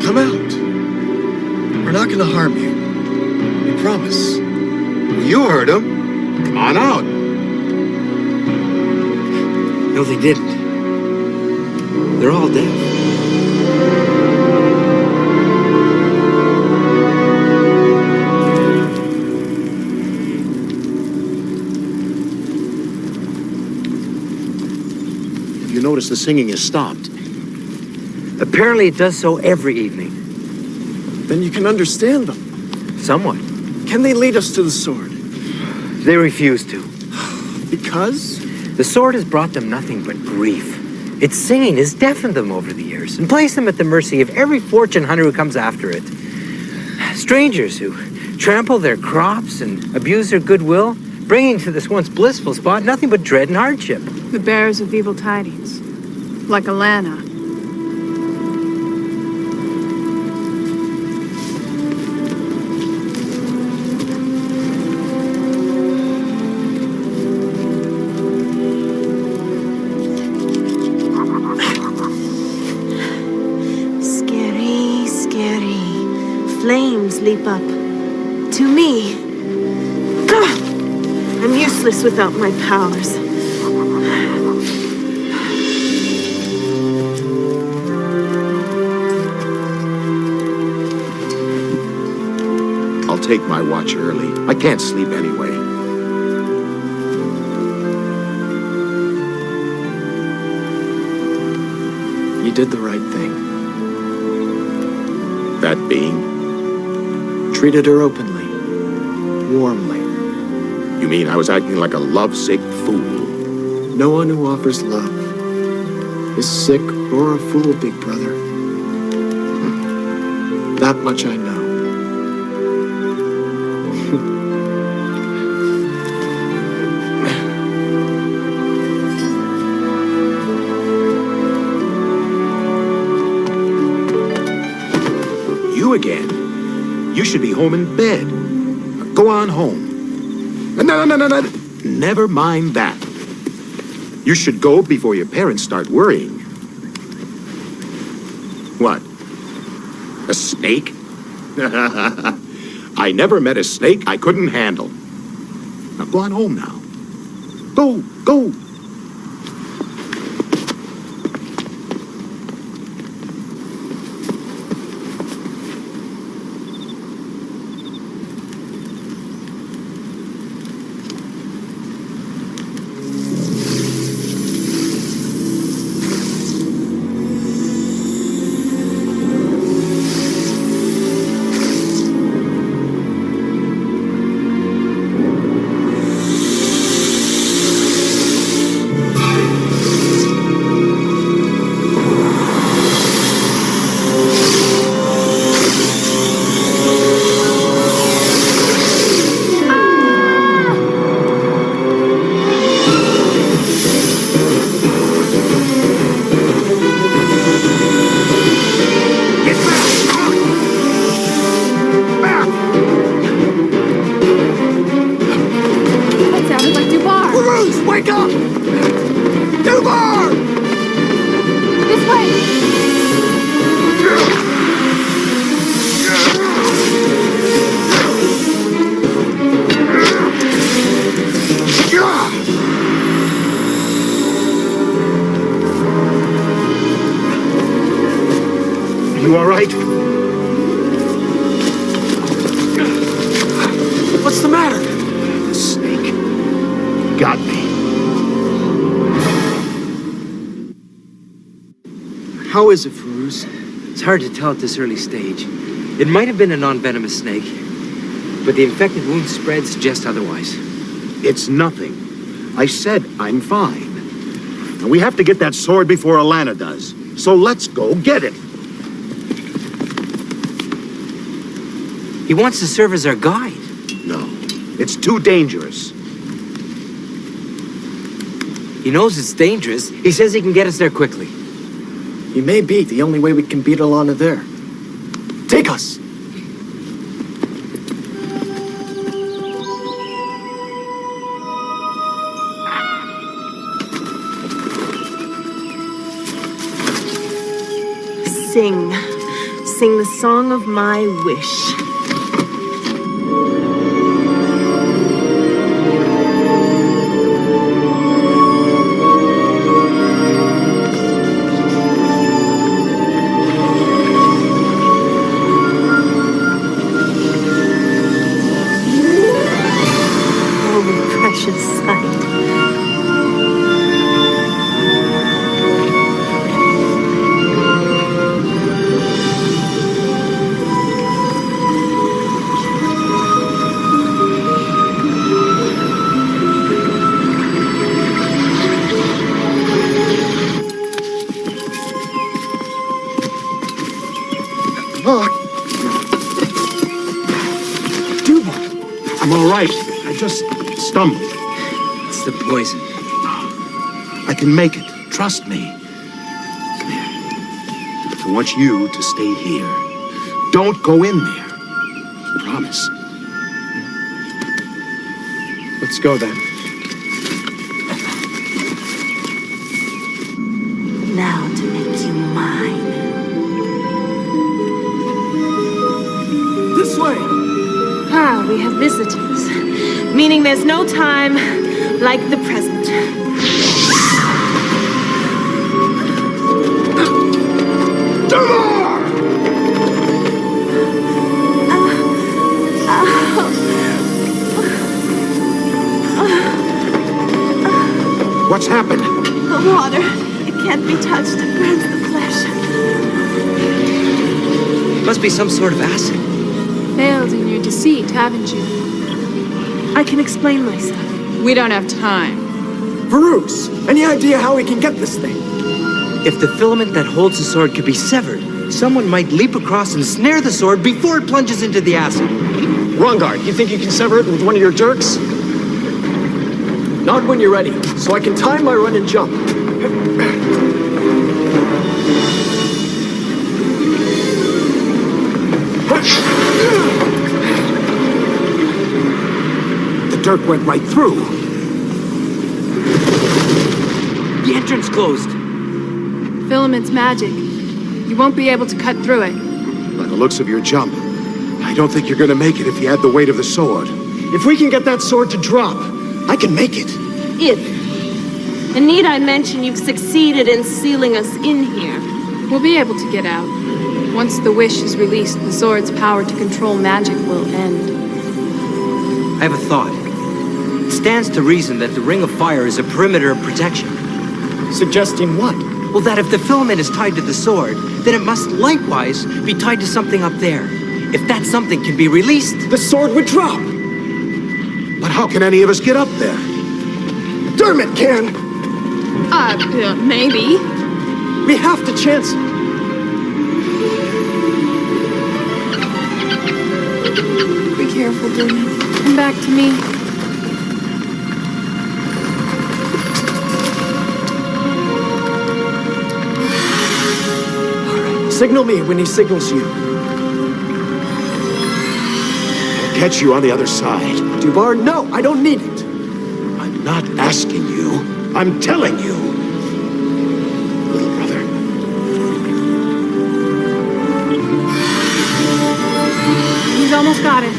Come out. We're not gonna harm you. We promise. You heard him. Come on out. No, they didn't. They're all deaf. Have you noticed the singing has stopped? Apparently it does so every evening. Then you can understand them. Somewhat. Can they lead us to the sword? They refuse to. Because? The sword has brought them nothing but grief. Its singing has deafened them over the years and placed them at the mercy of every fortune hunter who comes after it. Strangers who trample their crops and abuse their goodwill, bringing to this once blissful spot nothing but dread and hardship. The bearers of evil tidings. Like Alana. Flames leap up. To me. Ugh! I'm useless without my powers. I'll take my watch early. I can't sleep anyway. You did the right thing. That being? Treated her openly, warmly. You mean I was acting like a lovesick fool? No one who offers love is sick or a fool, big brother. That much I know. You again? You should be home in bed. Go on home. No. Never mind that. You should go before your parents start worrying. What? A snake? I never met a snake I couldn't handle. Now go on home now. Go, go. You all right? What's the matter? The snake got me. How is it, Farouz? It's hard to tell at this early stage. It might have been a non-venomous snake, but the infected wound spread suggests otherwise. It's nothing. I said I'm fine. And we have to get that sword before Alana does. So let's go get it. He wants to serve as our guide. No, it's too dangerous. He knows it's dangerous. He says he can get us there quickly. He may be the only way we can beat Alana there. Take us! Sing. Sing the song of my wish. I'm all right. I just stumbled. It's the poison. I can make it. Trust me. Come here. I want you to stay here. Don't go in there. Promise. Let's go then. Now to make you mine. This way! Ah, we have visitors. Meaning there's no time like the present. What's happened? The water. It can't be touched. It burns the flesh. Must be some sort of acid. Failed in your deceit, haven't you? I can explain myself. We don't have time. Farouz, any idea how we can get this thing? If the filament that holds the sword could be severed, someone might leap across and snare the sword before it plunges into the acid. Rongard, you think you can sever it with one of your jerks? Not when you're ready, so I can time my run and jump. The dirt went right through. The entrance closed. Filament's magic. You won't be able to cut through it. By the looks of your jump, I don't think you're gonna make it if you add the weight of the sword. If we can get that sword to drop, I can make it. If. And need I mention you've succeeded in sealing us in here? We'll be able to get out. Once the wish is released, the sword's power to control magic will end. I have a thought. It stands to reason that the Ring of Fire is a perimeter of protection. Suggesting what? Well, that if the filament is tied to the sword, then it must likewise be tied to something up there. If that something can be released, the sword would drop. But how can any of us get up there? Dermot can. Maybe. We have to chance it. Be careful, Dermot. Come back to me. Signal me when he signals you. I'll catch you on the other side. Dubar, no, I don't need it. I'm not asking you. I'm telling you. Little brother. He's almost got it.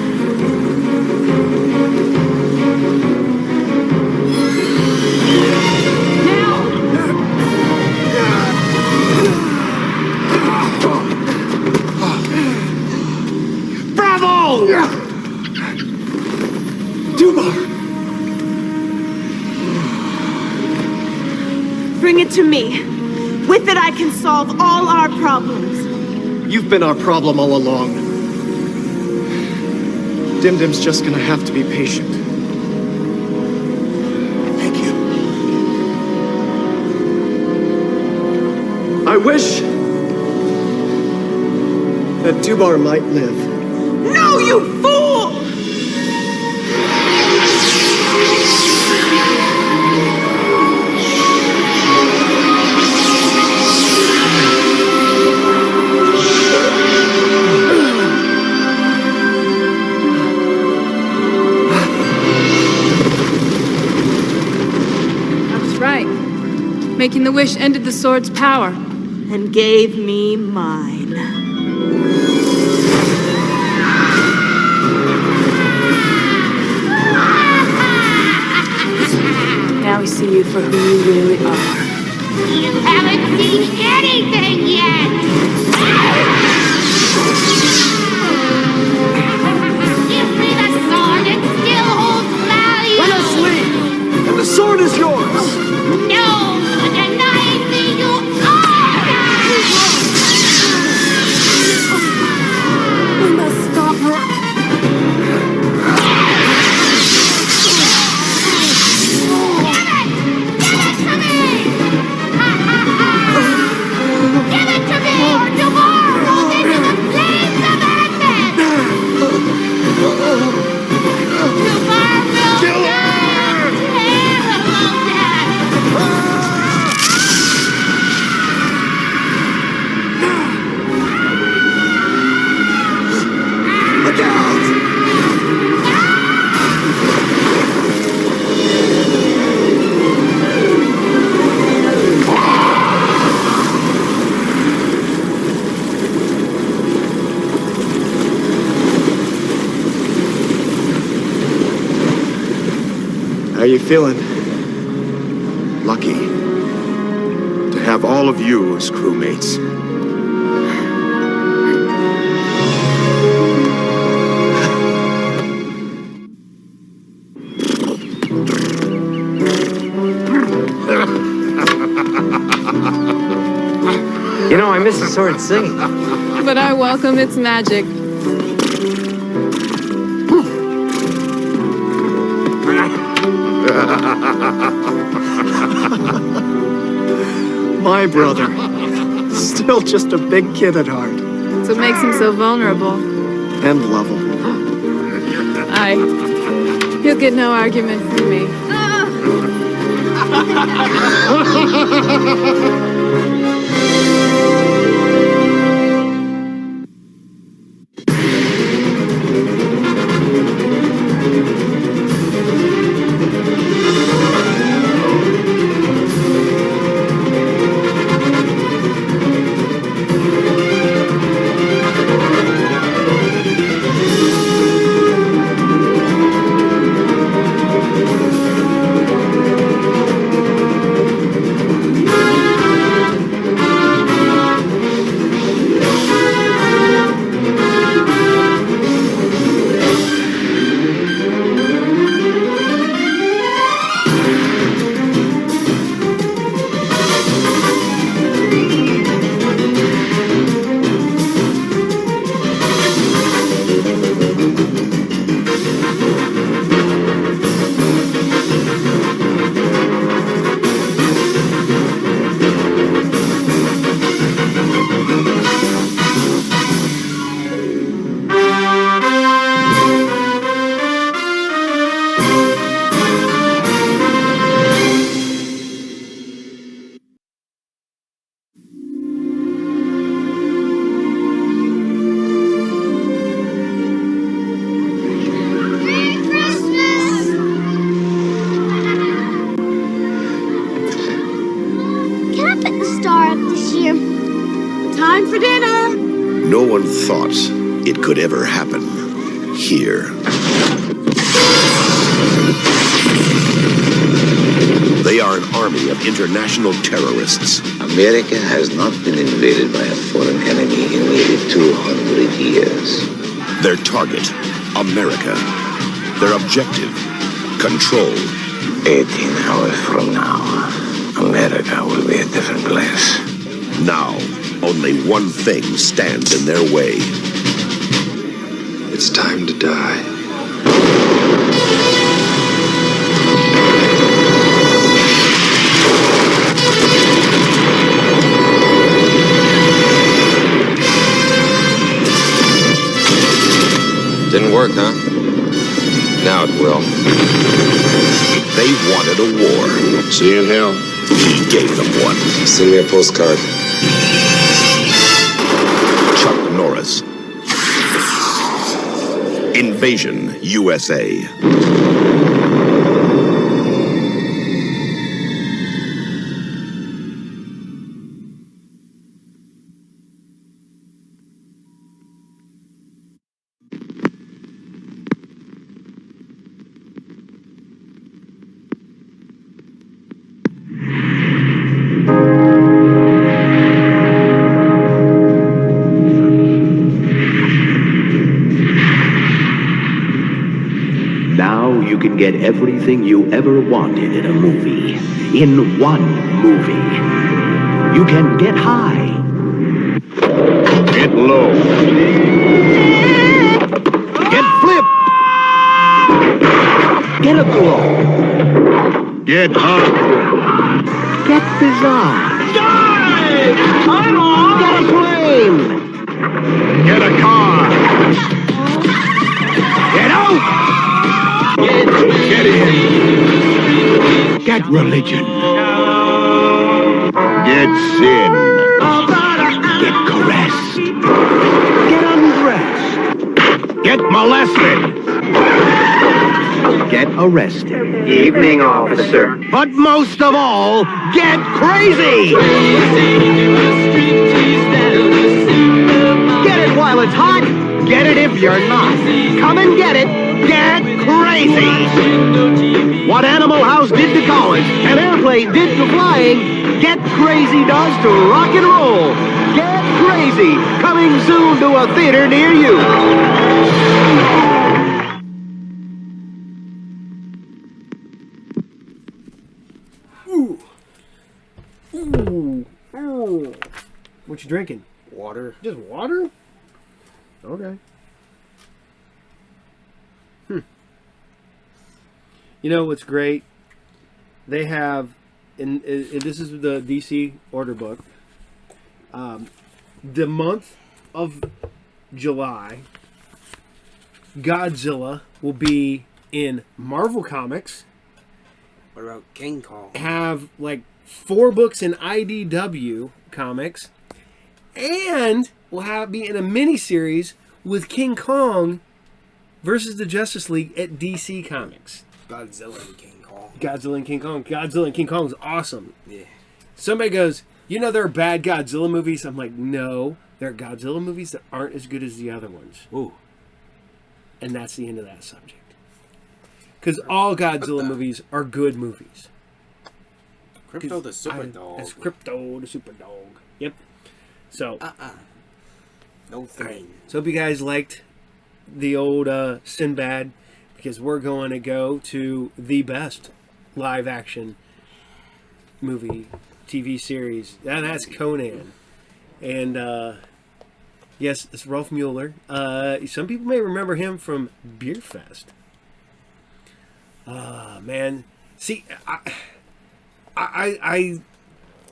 Bring it to me. With it, I can solve all our problems. You've been our problem all along. Dimdim's just gonna have to be patient. Thank you. I wish that Dubar might live. No, you fool! Making the wish ended the sword's power. And gave me mine. Now we see you for who you really are. You haven't seen anything yet! Give me the sword, it still holds value! Let us leave, and the sword is yours! No! Denying me, you are! We must stop her. Give it to me, or tomorrow rolled into the flames of Advent! Tomorrow will die a terrible death! Look out! How you feeling? Lucky to have all of you as crewmates. You know, I miss the sword singing. But I welcome its magic. My brother. Still just a big kid at heart. That's what makes him so vulnerable. And lovable. He'll get no argument from me. time for dinner. No one thought it could ever happen here. They are an army of international terrorists. America has not been invaded by a foreign enemy in nearly 200 years. Their target, America. Their objective, control. 18 hours from now, America will be a different place. Now, only one thing stands in their way. It's time to die. Didn't work, huh? Now it will. They wanted a war. See you in hell. He gave them one. Send me a postcard. Chuck Norris. Invasion, USA. Now you can get everything you ever wanted in a movie, in one movie. You can get high. Get low. Get flipped. Get a glow. Get hot. Get bizarre. Get a plane. Get a car. Get out. Get in. Get religion. Get sin. Get caressed. Get undressed. Get molested. Get arrested. Evening, officer. But most of all, get crazy! Get it while it's hot. Get it if you're not. Come and get it. Get crazy! What Animal House did to college, an airplane did to flying, Get Crazy does to rock and roll. Get Crazy, coming soon to a theater near you. Ooh. Ooh. Ooh. What you drinking? Water. Just water? Okay. You know what's great? They have, and this is the DC order book. The month of July, Godzilla will be in Marvel Comics. What about King Kong? Have like 4 books in IDW Comics, and will be in a miniseries with King Kong versus the Justice League at DC Comics. Godzilla and King Kong. Godzilla and King Kong. Godzilla and King Kong is awesome. Yeah. Somebody goes, you know there are bad Godzilla movies? I'm like, no. There are Godzilla movies that aren't as good as the other ones. Ooh. And that's the end of that subject. Because all Godzilla movies are good movies. Crypto the Super Dog. It's Crypto the Super Dog. Yep. So. No thing. Right. So hope you guys liked the old Sinbad. Because we're going to go to the best live action movie, TV series. That's Conan. And yes, it's Rolf Mueller. Some people may remember him from Beer Fest. Man. See, I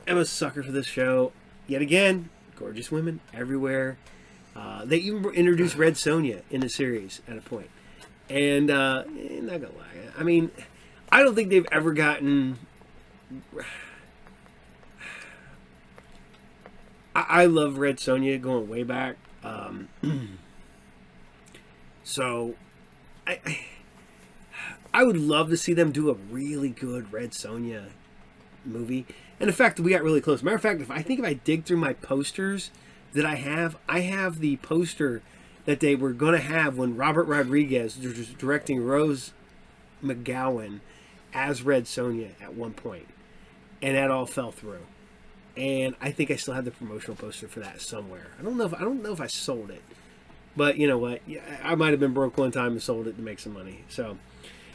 am a sucker for this show. Yet again, gorgeous women everywhere. They even introduced Red Sonja in the series at a point. And, not gonna lie, I mean, I don't think they've ever gotten... I love Red Sonja going way back. So, I would love to see them do a really good Red Sonja movie. And the fact that we got really close. Matter of fact, if I dig through my posters that I have the poster that they were going to have when Robert Rodriguez was directing Rose McGowan as Red Sonja at one point, and that all fell through. And I think I still have the promotional poster for that somewhere. I don't know if I sold it, but you know what? Yeah, I might have been broke one time and sold it to make some money. So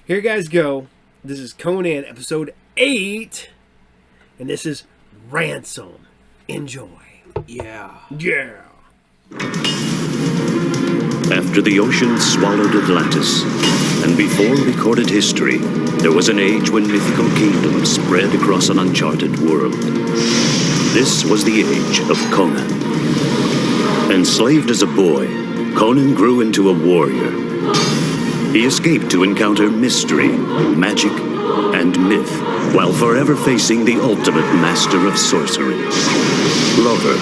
here you guys go. This is Conan episode 8, and this is Ransom. Enjoy. Yeah. Yeah. After the ocean swallowed Atlantis, and before recorded history, there was an age when mythical kingdoms spread across an uncharted world. This was the age of Conan. Enslaved as a boy, Conan grew into a warrior. He escaped to encounter mystery, magic, and myth, while forever facing the ultimate master of sorcery. Lover,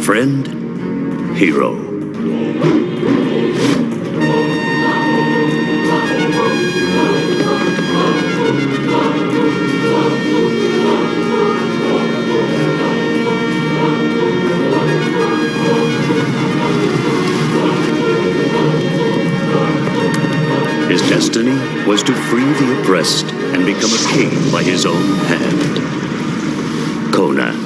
friend, hero. His destiny was to free the oppressed and become a king by his own hand. Conan.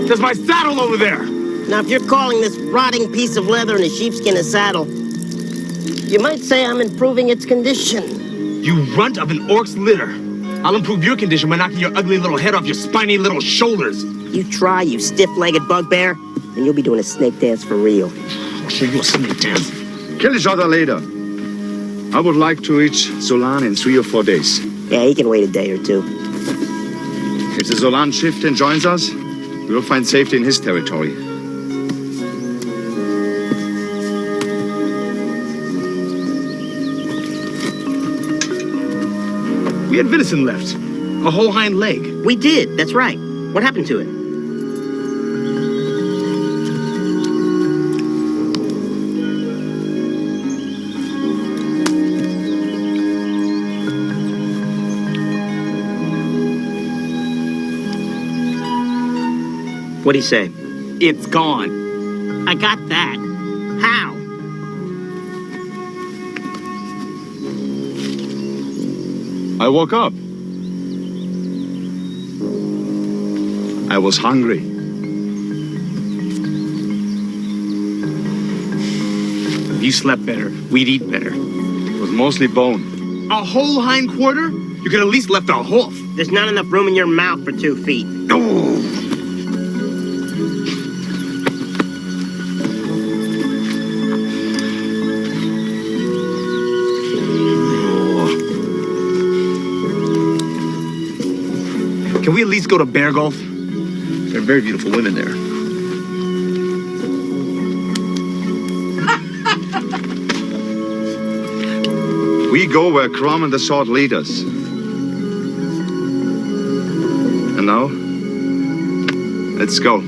There's my saddle over there! Now, if you're calling this rotting piece of leather and a sheepskin a saddle, you might say I'm improving its condition. You runt of an orc's litter. I'll improve your condition by knocking your ugly little head off your spiny little shoulders. You try, you stiff-legged bugbear, and you'll be doing a snake dance for real. I'll show you a snake dance. Kill each other later. I would like to reach Zolan in 3 or 4 days. Yeah, he can wait a day or two. If the Zolan chieftain joins us, we will find safety in his territory. We had venison left. A whole hind leg. We did, that's right. What happened to it? What'd he say? It's gone. I got that. How? I woke up. I was hungry. If you slept better, we'd eat better. It was mostly bone. A whole hind quarter? You could at least left a hoof. There's not enough room in your mouth for 2 feet. Oh. Can we at least go to Bear Gulf? There are very beautiful women there. We go where Crom and the Sword lead us. And now, let's go.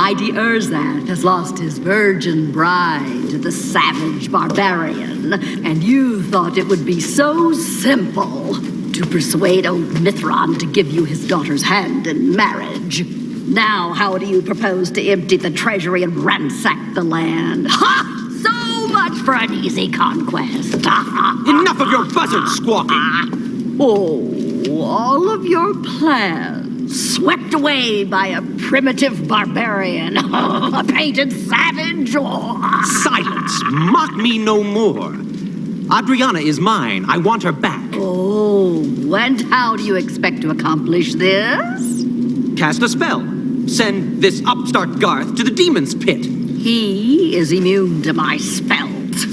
mighty Urzath has lost his virgin bride to the savage barbarian, and you thought it would be so simple to persuade old Mithron to give you his daughter's hand in marriage. Now, how do you propose to empty the treasury and ransack the land? Ha! So much for an easy conquest. Enough of your buzzard squawking! Oh, all of your plans swept away by a primitive barbarian, a painted savage. Silence! Mock me no more. Adriana is mine. I want her back. Oh, and how do you expect to accomplish this? Cast a spell. Send this upstart Garth to the demon's pit. He is immune to my spells.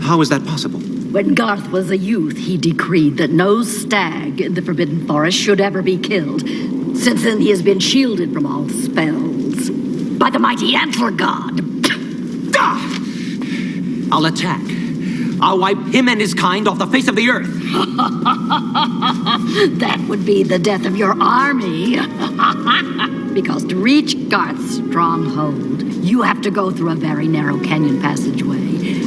How is that possible? When Garth was a youth, he decreed that no stag in the Forbidden Forest should ever be killed. Since then, he has been shielded from all spells by the mighty Antler God. I'll attack. I'll wipe him and his kind off the face of the earth. That would be the death of your army. Because to reach Garth's stronghold, you have to go through a very narrow canyon passageway,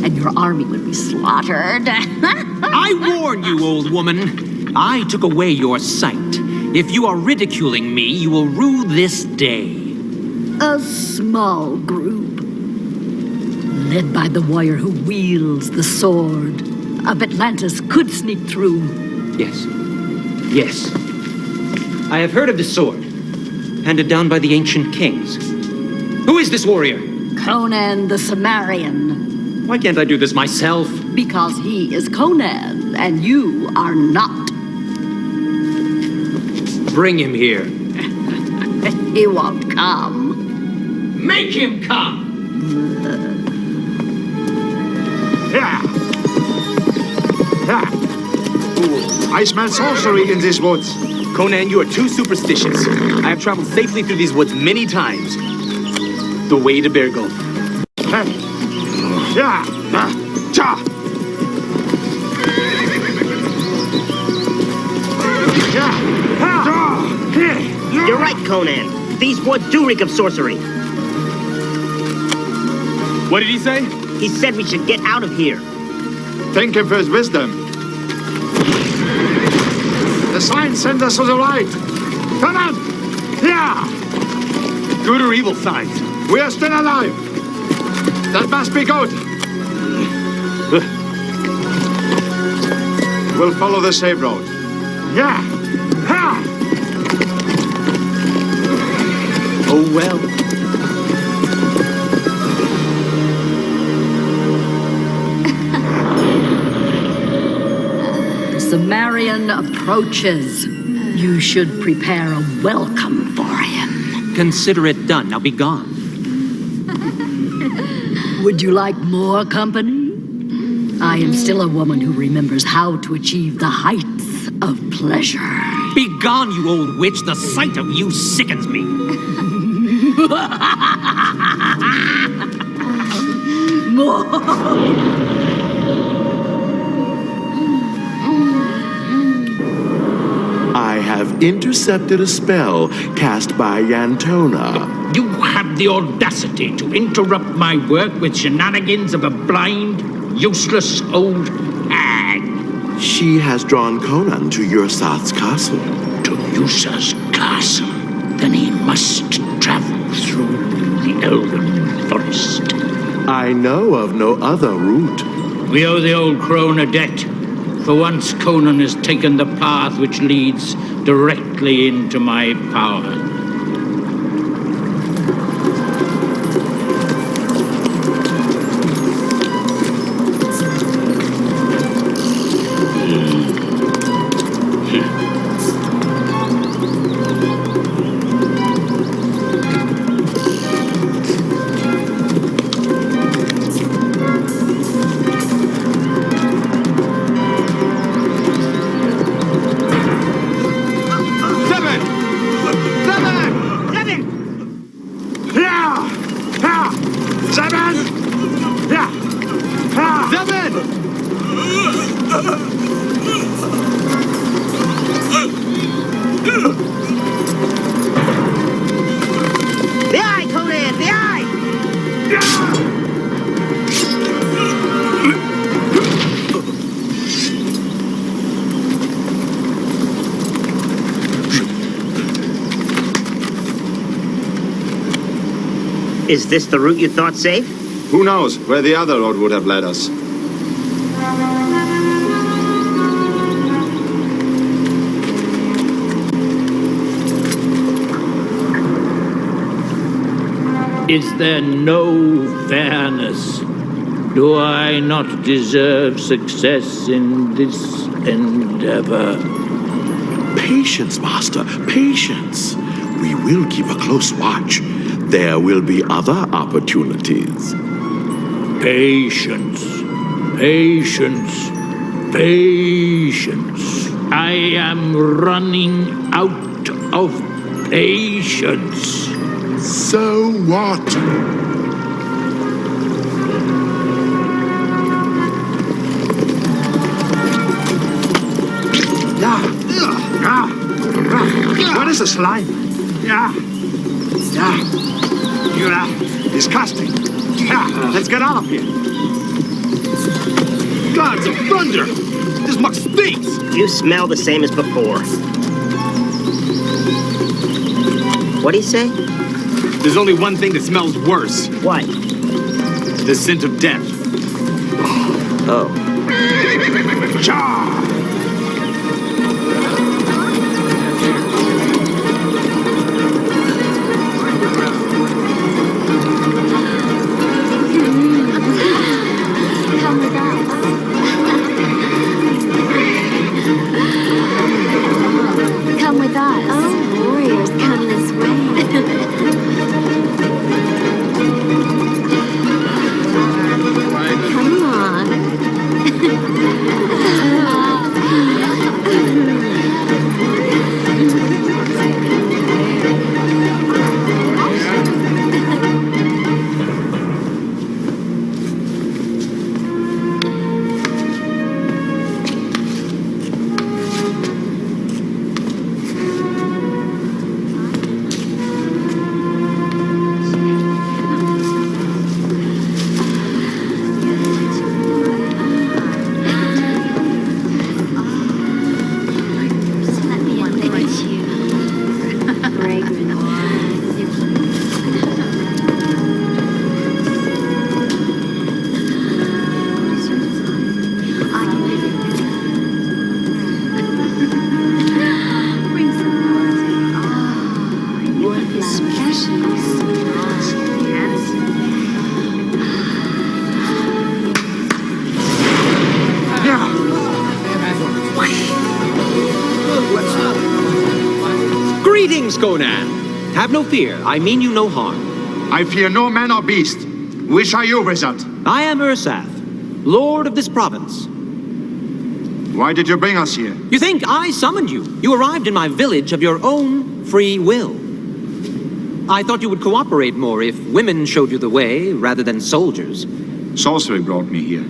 and your army would be slaughtered. I warn you, old woman. I took away your sight. If you are ridiculing me, you will rue this day. A small group, led by the warrior who wields the sword of Atlantis, could sneak through. Yes. Yes. I have heard of this sword, handed down by the ancient kings. Who is this warrior? Conan the Cimmerian. Why can't I do this myself? Because he is Conan, and you are not. Bring him here. He won't come. Make him come! I smell sorcery in these woods. Conan, you are too superstitious. I have traveled safely through these woods many times. The way to Bear Gulch. You're right, Conan. These woods do reek of sorcery. What did he say? He said we should get out of here. Thank him for his wisdom. The sign sends us to the right. Come on! Yeah! Good or evil signs? We are still alive. That must be good. We'll follow the safe road. Yeah! Ha! Oh, well. Sumerian approaches. You should prepare a welcome for him. Consider it done. Now be gone. Would you like more company? I am still a woman who remembers how to achieve the heights of pleasure. Be gone, you old witch. The sight of you sickens me. I have intercepted a spell cast by Yantona. You have the audacity to interrupt my work with shenanigans of a blind, useless old hag. She has drawn Conan to Yursat's castle. To Yusa's castle? Then he must travel through the elven forest. I know of no other route. We owe the old crone a debt. For once, Conan has taken the path which leads directly into my power. Is this the route you thought safe? Who knows where the other road would have led us? Is there no fairness? Do I not deserve success in this endeavor? Patience, Master, patience. We will keep a close watch. There will be other opportunities. Patience, patience, patience. I am running out of patience. So what? What is a slime? Disgusting. Let's get out of here. Gods of thunder! This muck stinks! You smell the same as before. What'd he say? There's only one thing that smells worse. What? The scent of death. Oh. Cha! Come with us. Oh, warriors, come this way. Greetings, Conan. Have no fear. I mean you no harm. I fear no man or beast. Which are you, wizard? I am Ursath, lord of this province. Why did you bring us here? You think I summoned you? You arrived in my village of your own free will. I thought you would cooperate more if women showed you the way rather than soldiers. Sorcery brought me here.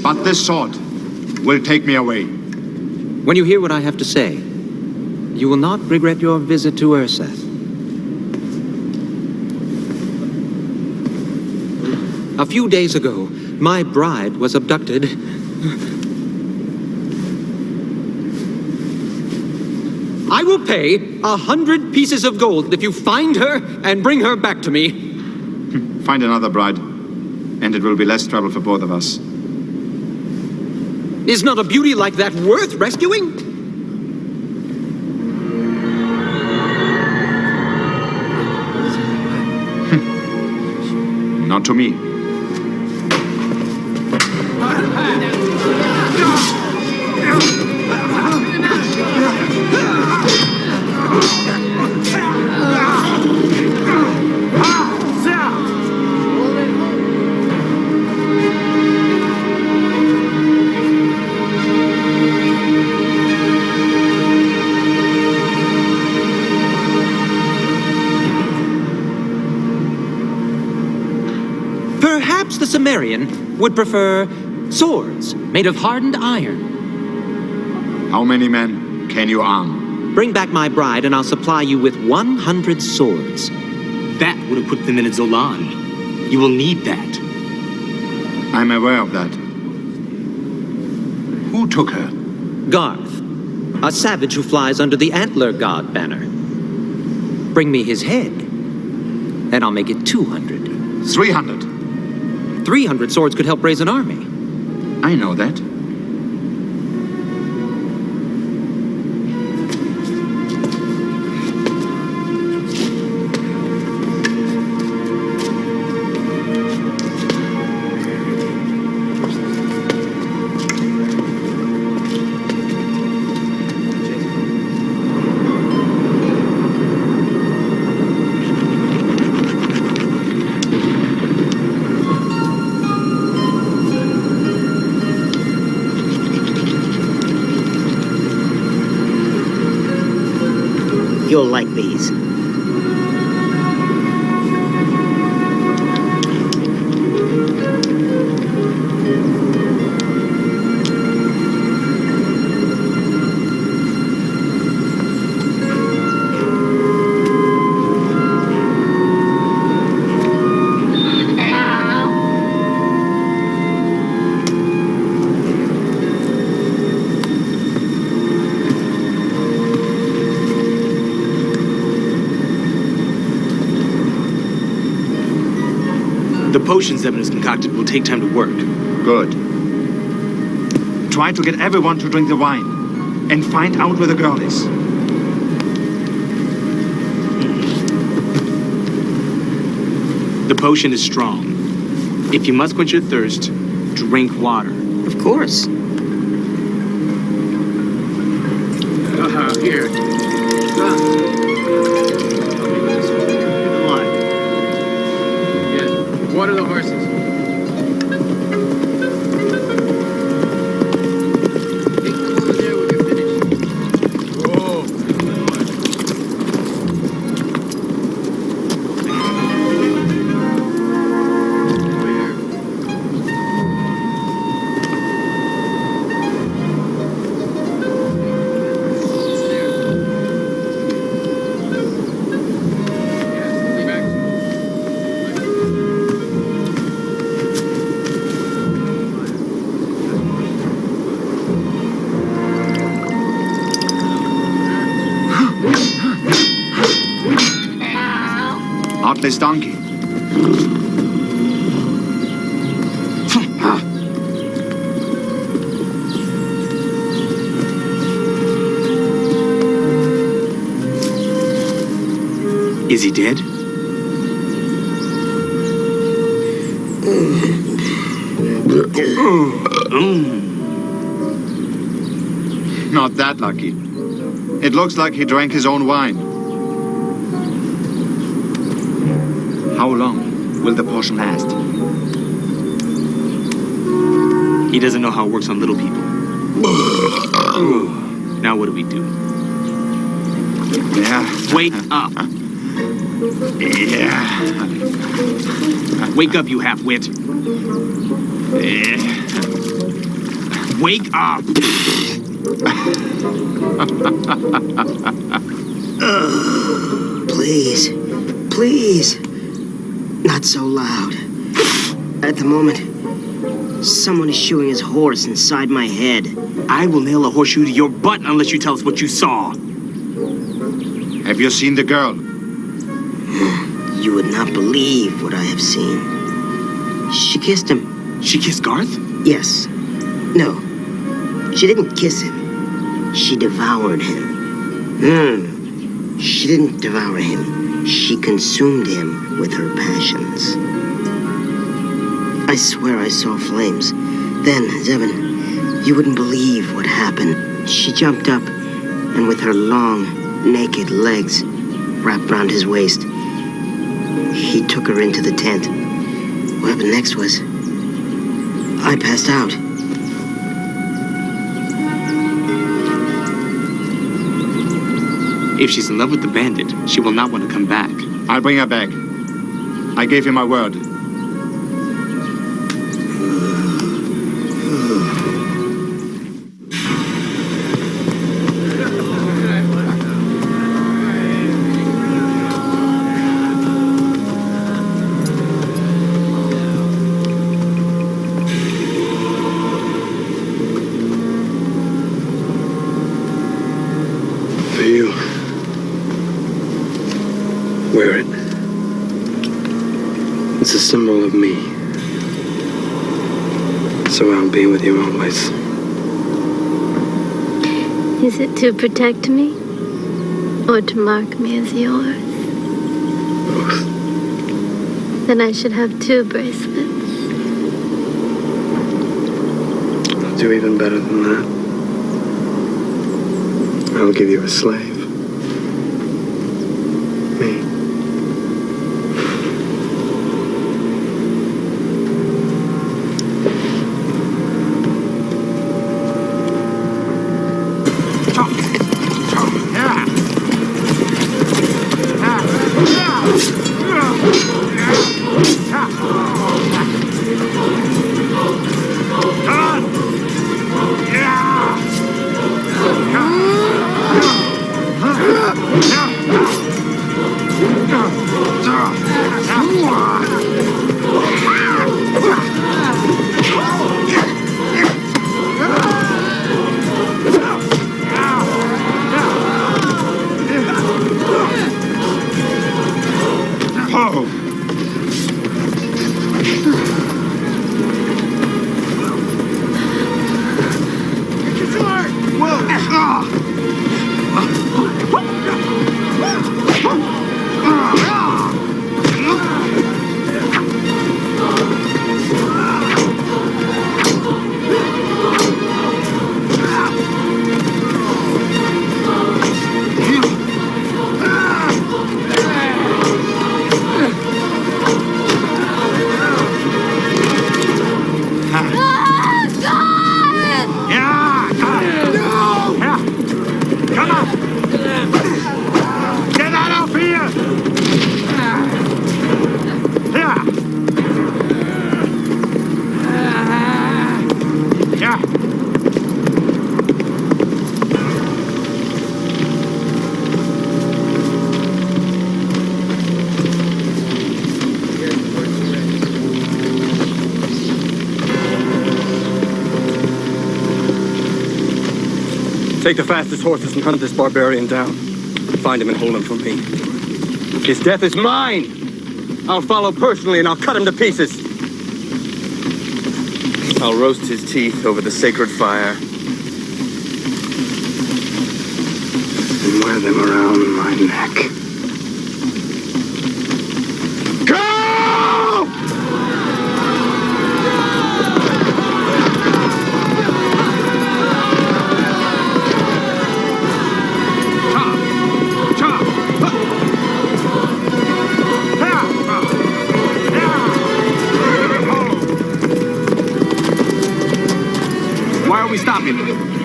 But this sword will take me away. When you hear what I have to say, you will not regret your visit to Ursath. A few days ago, my bride was abducted. I will pay 100 pieces of gold if you find her and bring her back to me. Find another bride, and it will be less trouble for both of us. Is not a beauty like that worth rescuing? Not to me. Perhaps the Cimmerian would prefer swords made of hardened iron. How many men can you arm? Bring back my bride and I'll supply you with 100 swords. That would have put them in a Zolan. You will need that. I'm aware of that. Who took her? Garth, a savage who flies under the Antler God banner. Bring me his head, and I'll make it 200. 300. 300 swords could help raise an army. I know that. You'll like these. The potions Zebin has concocted will take time to work. Good. Try to get everyone to drink the wine, and find out where the girl is. The potion is strong. If you must quench your thirst, drink water. Of course. Here. Water the horses. Take them over there when you're finished. Whoa. This donkey. Is he dead? Not that lucky. It looks like he drank his own wine. How long will the potion last? He doesn't know how it works on little people. Now what do we do? Yeah. Wake up. Yeah. Wake up, you half-wit. Wake up. Please. Please. Not so loud. At the moment, someone is shoeing his horse inside my head. I will nail a horseshoe to your butt unless you tell us what you saw. Have you seen the girl? You would not believe what I have seen. She kissed him. She kissed Garth? Yes. No. She didn't kiss him. She devoured him. She didn't devour him. She consumed him with her passions. I swear I saw flames. Then, Zevin, you wouldn't believe what happened. She jumped up, and with her long, naked legs wrapped round his waist, he took her into the tent. What happened next was, I passed out. If she's in love with the bandit, she will not want to come back. I'll bring her back. I gave you my word. For you. Wear it. It's a symbol of me. So I'll be with you always. Is it to protect me? Or to mark me as yours? Both. Then I should have 2 bracelets. I'll do even better than that. I'll give you a slave. Me. Take the fastest horses and hunt this barbarian down. Find him and hold him for me. His death is mine! I'll follow personally and I'll cut him to pieces. I'll roast his teeth over the sacred fire. And wear them around my neck.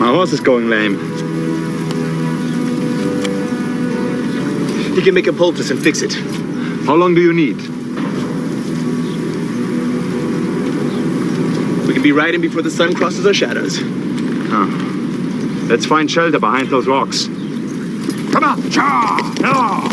My horse is going lame. He can make a poultice and fix it. How long do you need? We can be riding before the sun crosses our shadows. Let's find shelter behind those rocks. Come on! Cha! No!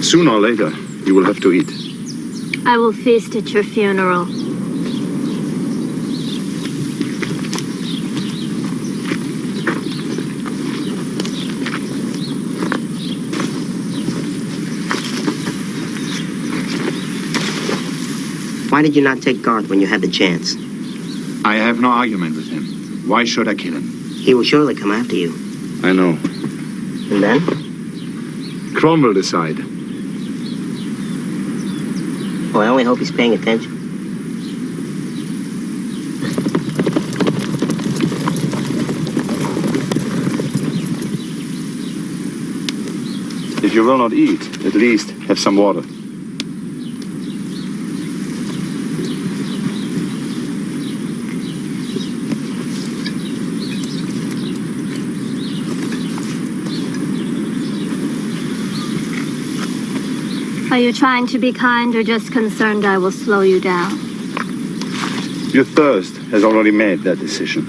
Sooner or later, you will have to eat. I will feast at your funeral. Why did you not take Garth when you had the chance? I have no argument with him. Why should I kill him? He will surely come after you. I know. And then? Chrome will decide. Oh, I only hope he's paying attention. If you will not eat, at least have some water. Are you trying to be kind or just concerned I will slow you down? Your thirst has already made that decision.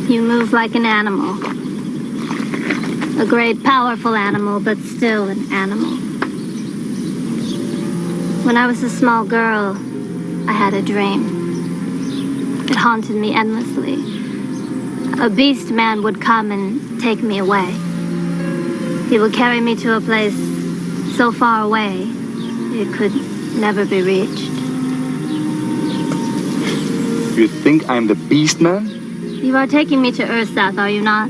You move like an animal. A great, powerful animal, but still an animal. When I was a small girl, I had a dream. It haunted me endlessly. A beast man would come and take me away. He would carry me to a place so far away, it could never be reached. You think I'm the beast man? You are taking me to Ursath, are you not?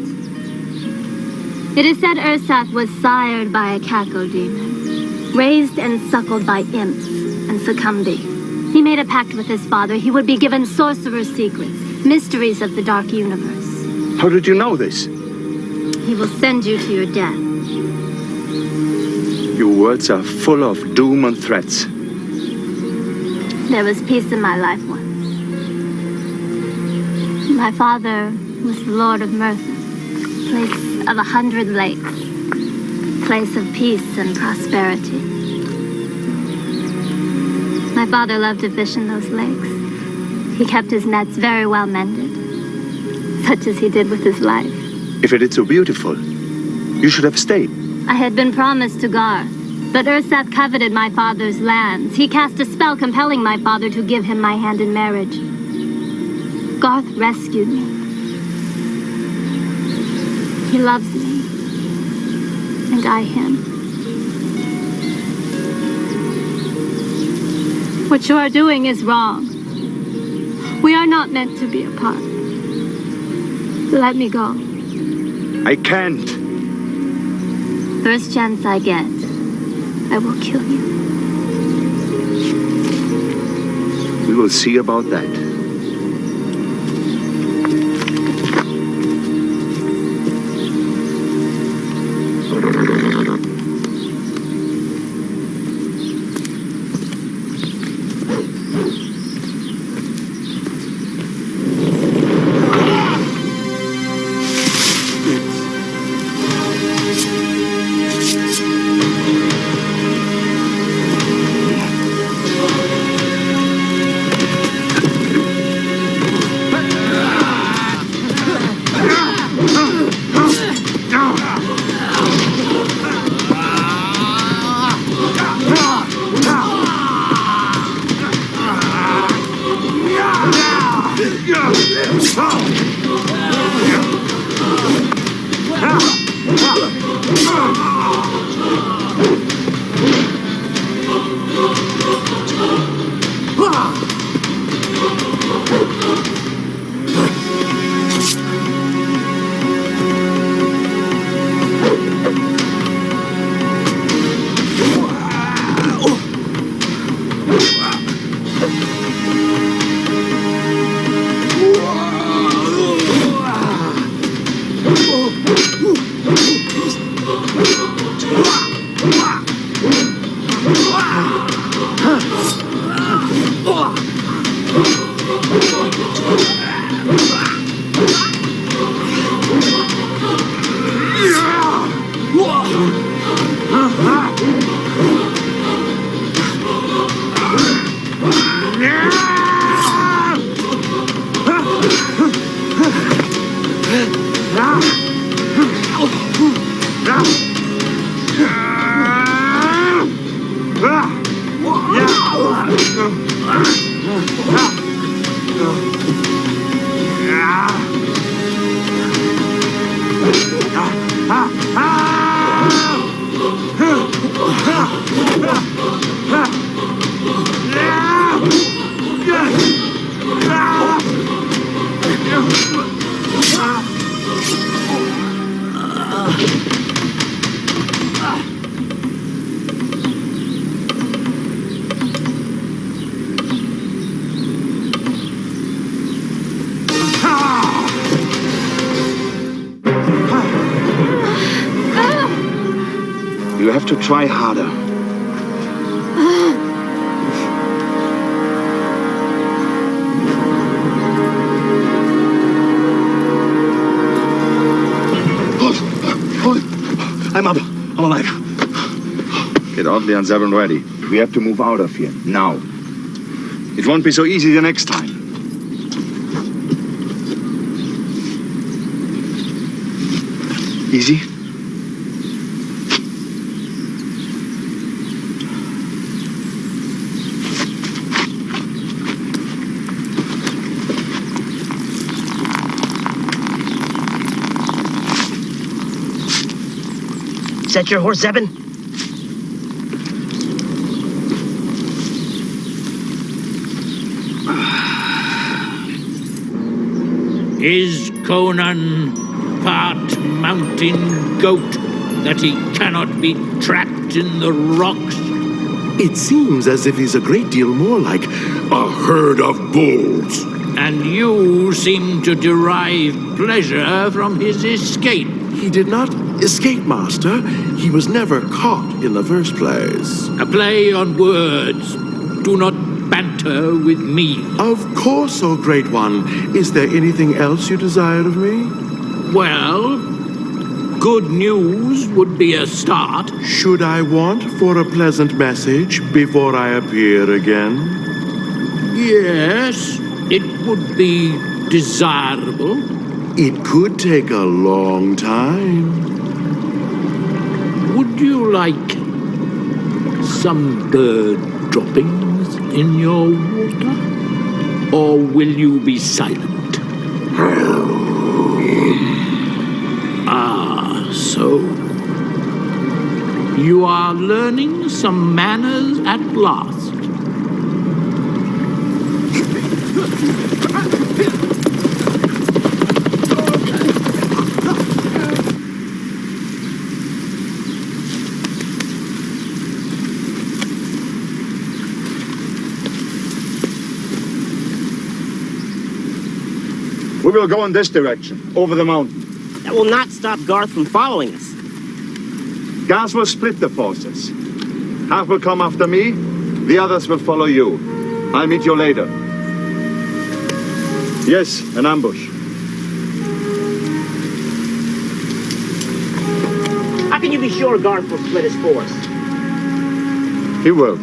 It is said Ursath was sired by a cacodemon, raised and suckled by imps and succumbi. He made a pact with his father. He would be given sorcerer's secrets, mysteries of the dark universe. How did you know this? He will send you to your death. Your words are full of doom and threats. There was peace in my life once. My father was the Lord of Merthyr, place of 100 lakes, place of peace and prosperity. My father loved to fish in those lakes. He kept his nets very well mended, such as he did with his life. If it is so beautiful, you should have stayed. I had been promised to Garth, but Ursath coveted my father's lands. He cast a spell compelling my father to give him my hand in marriage. Garth rescued me. He loves me, and I him. What you are doing is wrong. We are not meant to be apart. Let me go. I can't. First chance I get, I will kill you. We will see about that. to try harder. Hold it. I'm up. I'm alive. Get Audley and Zevon ready. We have to move out of here, now. It won't be so easy the next time. Easy? Is that your horse, Zevon? Is Conan part mountain goat that he cannot be trapped in the rocks? It seems as if he's a great deal more like a herd of bulls. And you seem to derive pleasure from his escape. He did not escape, Master. He was never caught in the first place. A play on words. Do not banter with me. Of course, O Great One. Is there anything else you desire of me? Well, good news would be a start. Should I want for a pleasant message before I appear again? Yes, it would be desirable. It could take a long time. Would you like some bird droppings in your water? Or will you be silent? Ah, so you are learning some manners at last. We will go in this direction, over the mountain. That will not stop Garth from following us. Garth will split the forces. Half will come after me, the others will follow you. I'll meet you later. Yes, an ambush. How can you be sure Garth will split his force? He will.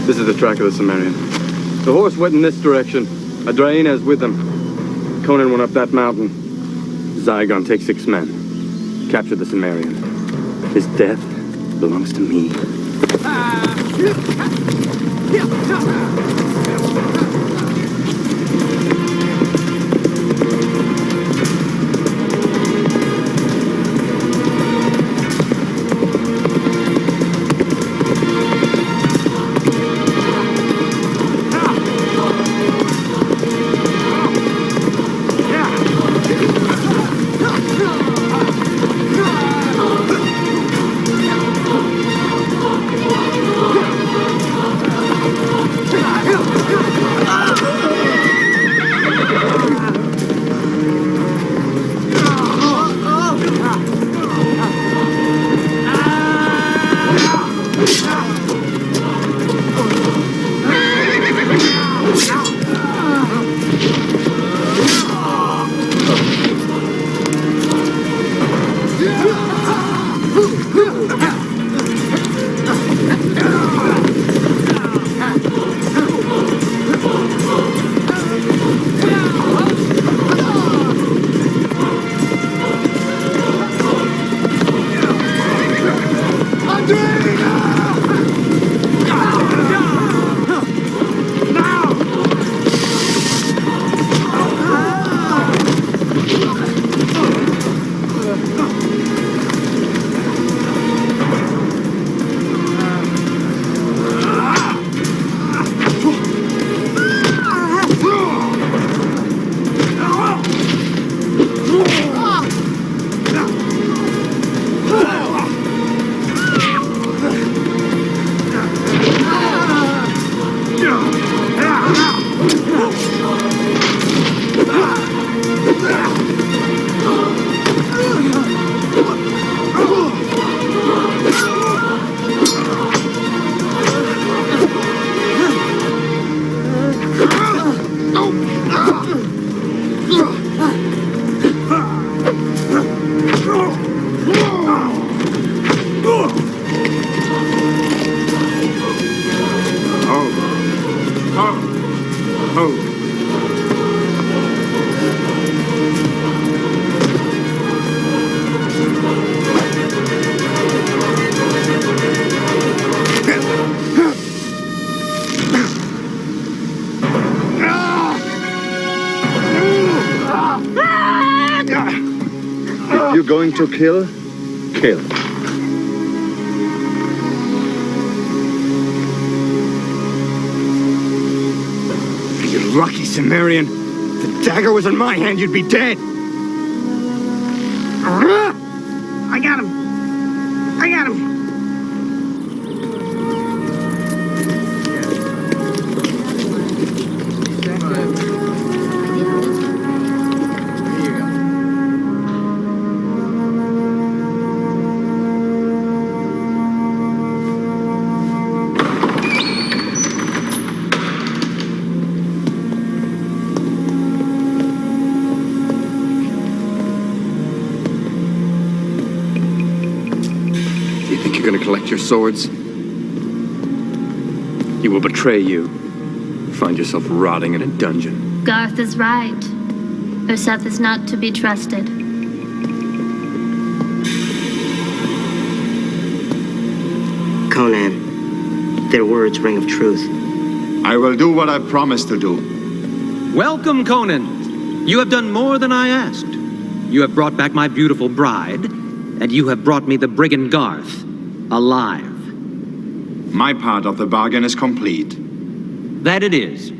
This is the track of the Cimmerian. The horse went in this direction. Adraina is with them. Conan went up that mountain. Zygon takes 6 men. Capture the Cimmerian. His death belongs to me. you're going to kill, kill. You're lucky, Cimmerian. If the dagger was in my hand, you'd be dead. I got him. I got him. You're gonna collect your swords? He will betray you. Find yourself rotting in a dungeon. Garth is right. Urseth is not to be trusted. Conan, their words ring of truth. I will do what I promised to do. Welcome, Conan. You have done more than I asked. You have brought back my beautiful bride, and you have brought me the brigand Garth, alive. My part of the bargain is complete. That it is.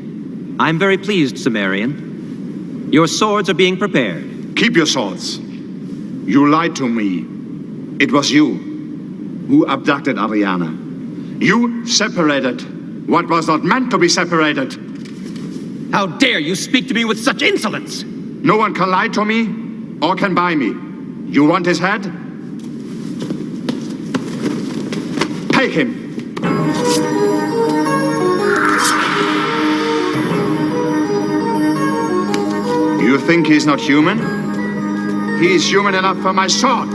I'm very pleased, Cimmerian. Your swords are being prepared. Keep your swords. You lied to me. It was you who abducted Ariana. You separated what was not meant to be separated. How dare you speak to me with such insolence? No one can lie to me or can buy me. You want his head? Take him. You think he's not human? He's human enough for my sword.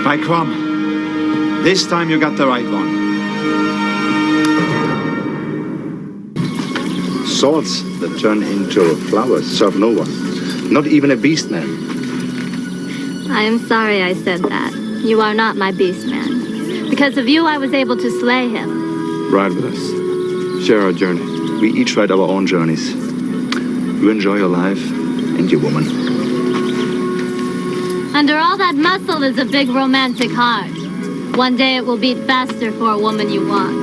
By Crom, this time you got the right one. Swords that turn into flowers serve no one, not even a beast man. I am sorry I said that. You are not my beast man. Because of you, I was able to slay him. Ride with us. Share our journey. We each ride our own journeys. You enjoy your life and your woman. Under all that muscle is a big romantic heart. One day it will beat faster for a woman you want.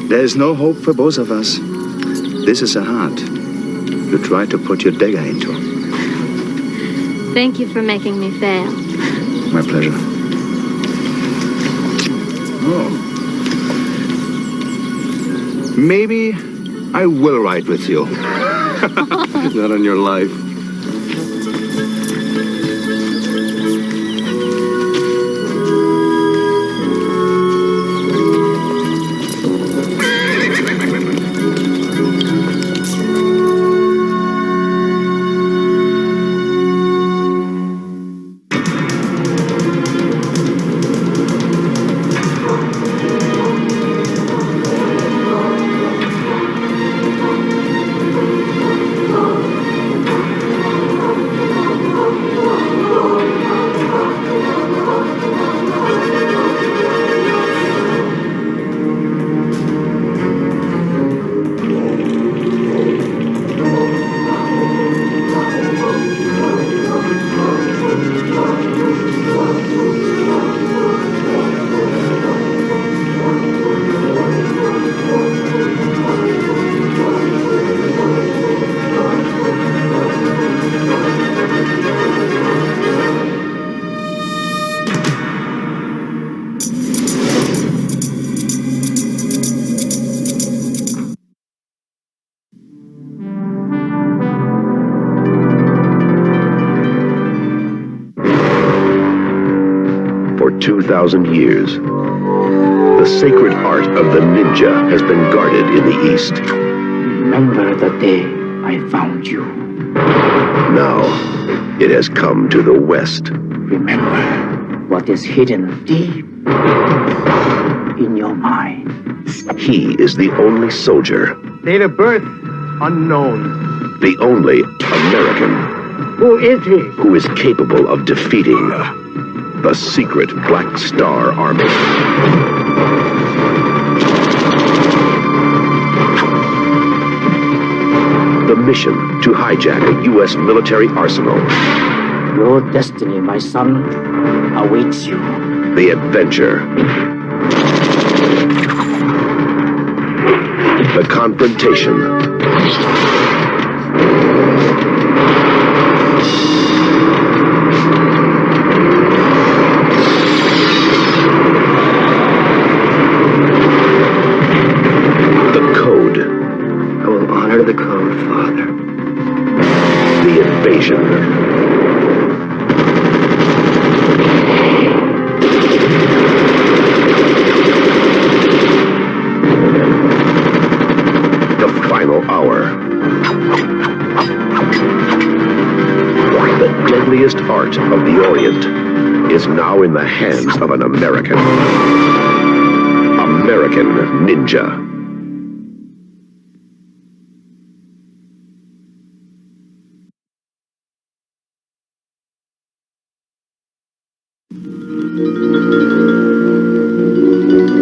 There is no hope for both of us. This is a heart you try to put your dagger into. Thank you for making me fail. My pleasure. Oh. Maybe I will ride with you. Not on your life. 2,000 years, the sacred art of the ninja has been guarded in the East. Remember the day I found you. Now, it has come to the West. Remember what is hidden deep in your mind. He is the only soldier, Date of birth, unknown. the only American, Who is he? who is capable of defeating the secret Black Star Army. The mission to hijack a U.S. military arsenal. Your destiny, my son, awaits you. The adventure. The confrontation. The code. I will honor the code, Father. The invasion. The final hour. The deadliest art of the Orient is now in the hands of an American. American Ninja.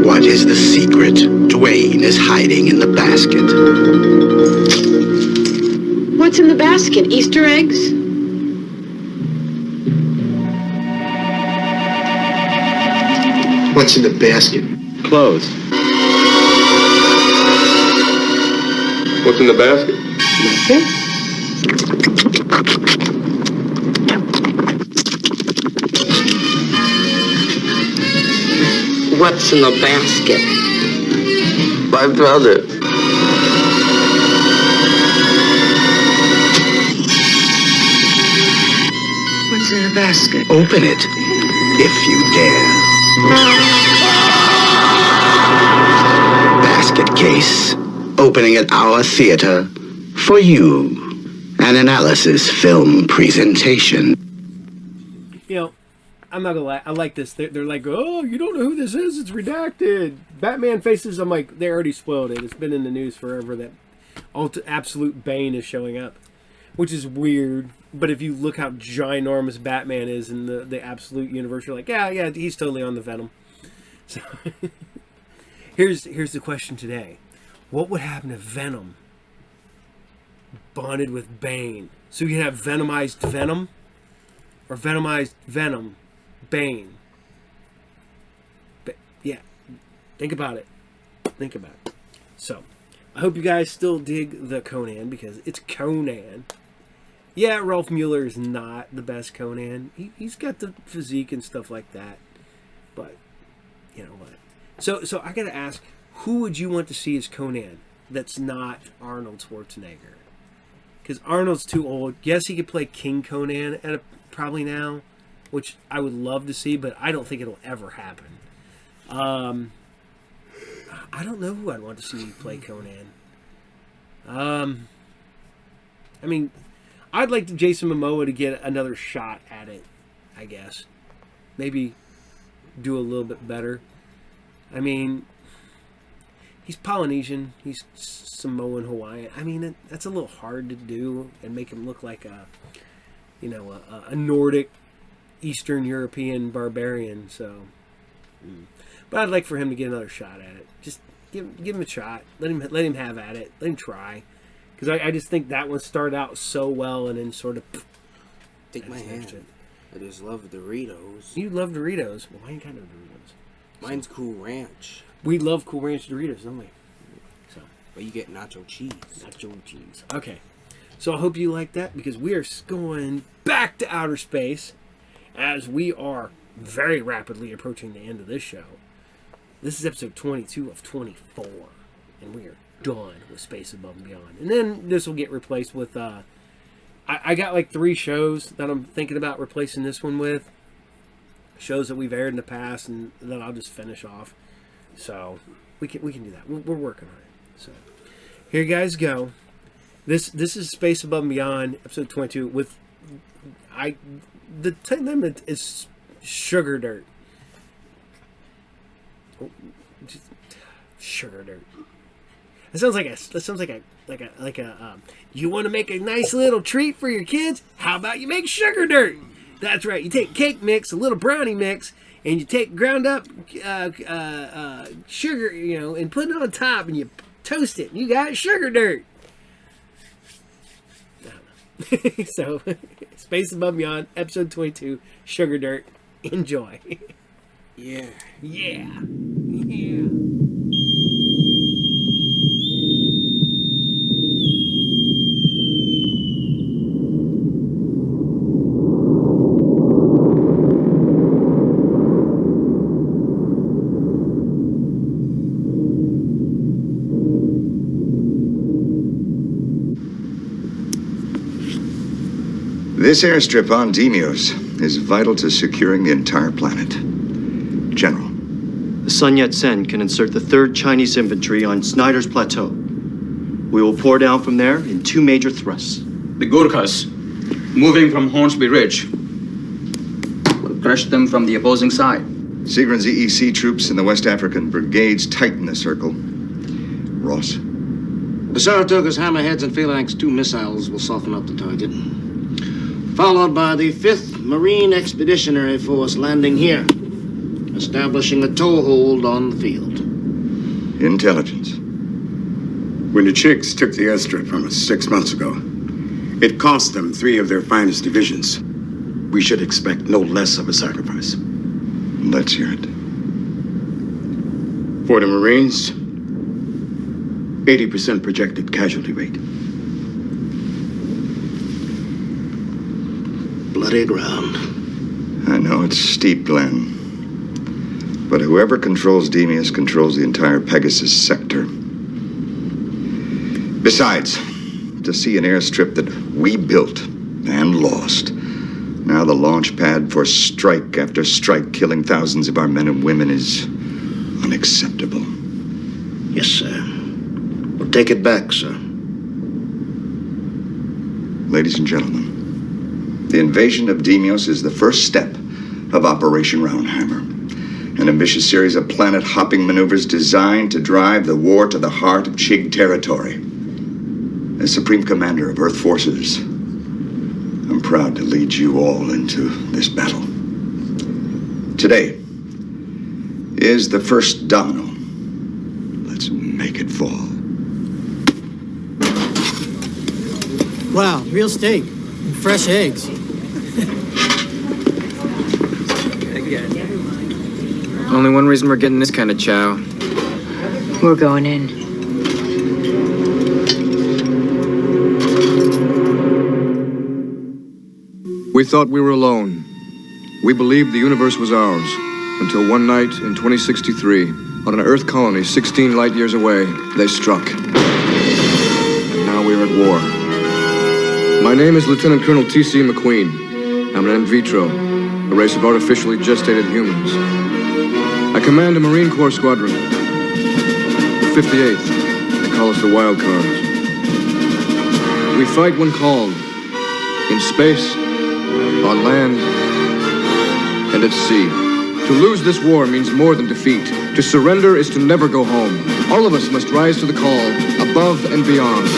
What is the secret Dwayne is hiding in the basket? What's in the basket? Easter eggs? What's in the basket? Clothes. What's in the basket? What's in the basket? My brother. What's in the basket? Open it, if you dare. Basket case, opening at our theater for you. An analysis film presentation. You know, I'm not gonna lie. I like this. They're like, oh, you don't know who this is? It's redacted. Batman faces. I'm like, they already spoiled it. It's been in the news forever that absolute Bane is showing up, which is weird. But if you look how ginormous Batman is in the absolute universe, you're like, yeah, he's totally on the Venom. So here's the question today: what would happen if Venom bonded with Bane? So you have Venomized Venom, or Venomized Venom. Bane. Yeah. Think about it. Think about it. So, I hope you guys still dig the Conan, because it's Conan. Yeah, Ralph Mueller is not the best Conan. He's got the physique and stuff like that. But, you know what. So I gotta ask, who would you want to see as Conan that's not Arnold Schwarzenegger? Because Arnold's too old. Yes, he could play King Conan probably now, which I would love to see, but I don't think it'll ever happen. I don't know who I'd want to see play Conan. I mean, I'd like Jason Momoa to get another shot at it, I guess. Maybe do a little bit better. I mean, he's Polynesian. He's Samoan, Hawaiian. I mean, that's a little hard to do and make him look like a Nordic Eastern European barbarian. So, but I'd like for him to get another shot at it. Just give him a shot. Let him have at it. Let him try. Because I just think that one started out so well and then sort of. Take my hand. I just love Doritos. You love Doritos. Well, mine kind of Doritos. Mine's Cool Ranch. We love Cool Ranch Doritos, don't we? So, but you get nacho cheese. Nacho cheese. Okay. So I hope you like that, because we are going back to outer space as we are very rapidly approaching the end of this show. This is episode 22 of 24, and we are done with Space Above and Beyond. And then this will get replaced with, I got like 3 shows that I'm thinking about replacing this one with. shows that we've aired in the past, and then I'll just finish off. So we can do that. We're working on it. So here you guys go. This is Space Above and Beyond, episode 22. With the time limit is sugar dirt. Oh, sugar dirt. That sounds like a you want to make a nice little treat for your kids? How about you make sugar dirt? That's right. You take cake mix, a little brownie mix, and you take ground up sugar, and put it on top, and you toast it. And you got sugar dirt. So, Space Above and Beyond, episode 22, Sugar Dirt. Enjoy. Yeah. Yeah. This airstrip on Deimos is vital to securing the entire planet. General. The Sun Yat-sen can insert the 3rd Chinese infantry on Snyder's Plateau. We will pour down from there in 2 major thrusts. The Gurkhas, moving from Hornsby Ridge, will crush them from the opposing side. Segrin's EEC troops in the West African brigades tighten the circle. Ross. The Saratoga's hammerheads and phalanx 2 missiles will soften up the target. Followed by the 5th Marine Expeditionary Force landing here, establishing a toehold on the field. Intelligence. When the Chicks took the airstrip from us 6 months ago, it cost them 3 of their finest divisions. We should expect no less of a sacrifice. Let's hear it. For the Marines, 80% projected casualty rate. Bloody ground. I know it's steep, Glenn. But whoever controls Deimos controls the entire Pegasus sector. Besides, to see an airstrip that we built and lost, now the launch pad for strike after strike killing thousands of our men and women is unacceptable. Yes, sir. We'll take it back, sir. Ladies and gentlemen, the invasion of Deimos is the first step of Operation Roundhammer, an ambitious series of planet-hopping maneuvers designed to drive the war to the heart of Chig territory. As Supreme Commander of Earth Forces, I'm proud to lead you all into this battle. Today is the first domino. Let's make it fall. Wow, real steak and fresh eggs. Only one reason we're getting this kind of chow. We're going in. We thought we were alone. We believed the universe was ours, until one night in 2063, on an Earth colony 16 light years away, they struck. And now we're at war. My name is Lieutenant Colonel T.C. McQueen. I'm an in vitro, a race of artificially gestated humans. I command a Marine Corps squadron. The 58th. They call us the Wild Cards. We fight when called. In space, on land, and at sea. To lose this war means more than defeat. To surrender is to never go home. All of us must rise to the call, above and beyond.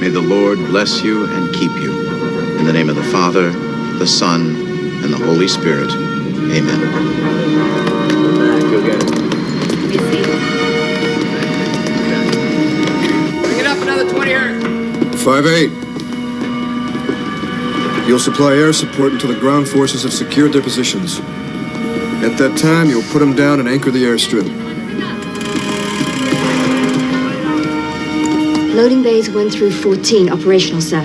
May the Lord bless you and keep you. In the name of the Father, the Son, and the Holy Spirit. Amen. Go get it. Bring it up another 20 hertz. 5-8. You'll supply air support until the ground forces have secured their positions. At that time, you'll put them down and anchor the airstrip. Loading bays 1 through 14 operational, sir.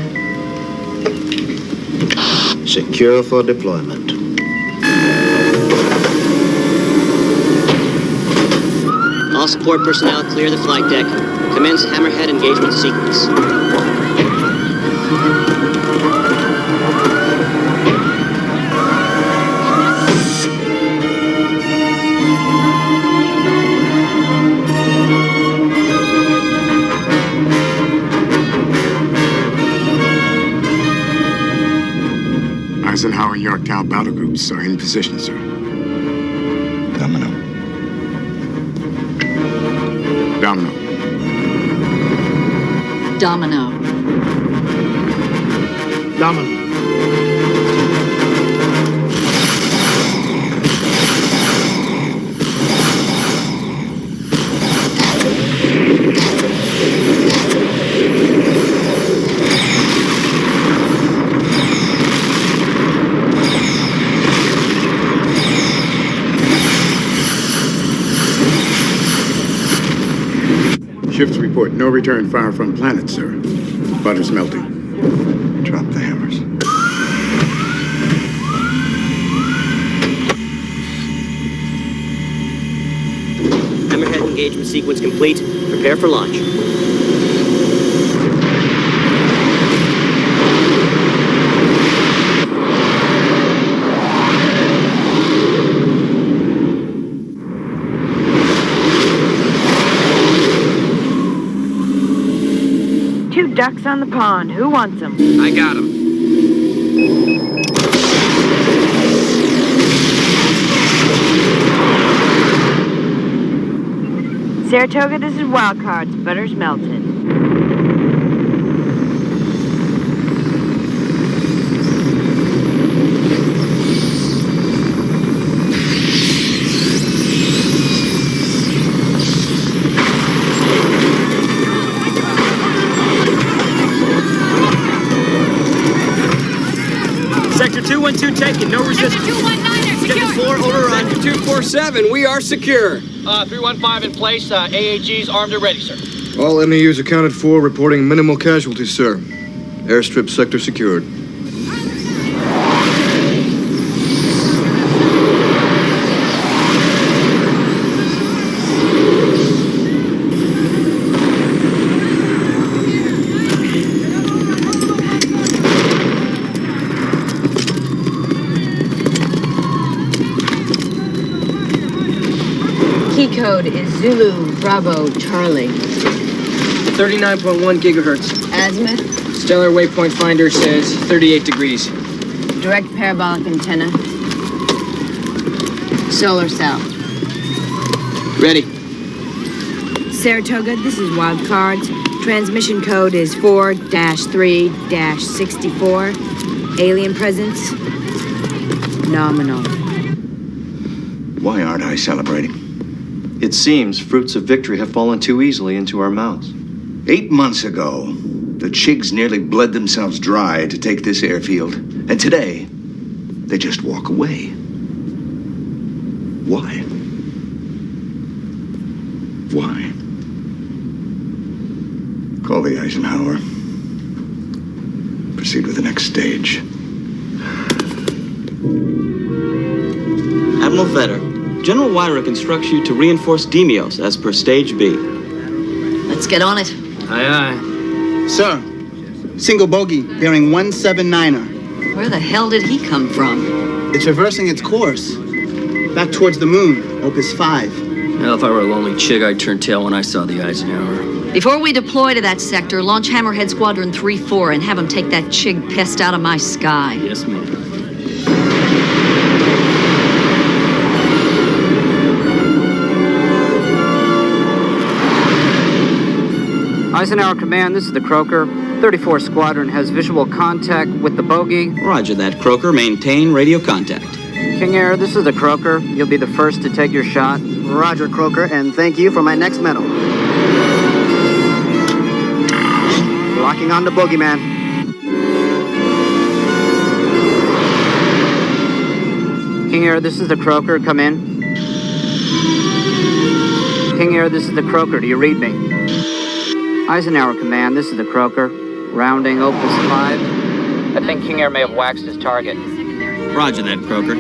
Secure for deployment. All support personnel clear the flight deck. Commence hammerhead engagement sequence. Eisenhower Yorktown battle groups are in position, sir. Domino. Domino. Domino. Domino. Shifts report no return fire from planet, sir. Butter's melting. Drop the hammers. Hammerhead engagement sequence complete. Prepare for launch. Two ducks on the pond. Who wants them? I got him. Saratoga, this is Wildcards. Butter's melted. Sector 212 taken, no resistance. Sector 219 secure. Sector 4 overrun. Sector 247, we are secure. 315 in place. AAG's armed and ready, sir. All MEUs accounted for, reporting minimal casualties, sir. Airstrip sector secured. Key code is Zulu Bravo Charlie. 39.1 gigahertz. Azimuth, Stellar waypoint finder says 38 degrees. direct parabolic antenna. Solar cell. Ready. Saratoga, this is Wildcards. Transmission code is 4-3-64. Alien presence, nominal. Why aren't I celebrating? It seems fruits of victory have fallen too easily into our mouths. 8 months ago, the Chigs nearly bled themselves dry to take this airfield. And today, they just walk away. Why? Why? Call the Eisenhower. Proceed with the next stage. Admiral Vetter, General Wyrick instructs you to reinforce Demios as per Stage B. Let's get on it. Aye, aye. Sir, single bogey bearing 179er. Where the hell did he come from? It's reversing its course. Back towards the moon, Opus 5. Well, if I were a lonely Chig, I'd turn tail when I saw the Eisenhower. Before we deploy to that sector, launch Hammerhead Squadron 3-4 and have them take that Chig pest out of my sky. Yes, ma'am. Eisenhower Command, this is the Croaker. 34 Squadron has visual contact with the bogey. Roger that, Croaker. Maintain radio contact. King Air, this is the Croaker. You'll be the first to take your shot. Roger, Croaker, and thank you for my next medal. Locking on to Bogeyman. King Air, this is the Croaker. Come in. King Air, this is the Croaker. Do you read me? Eisenhower Command, this is the Croaker. Rounding Opus 5. I think King Air may have waxed his target. Roger that, Croaker.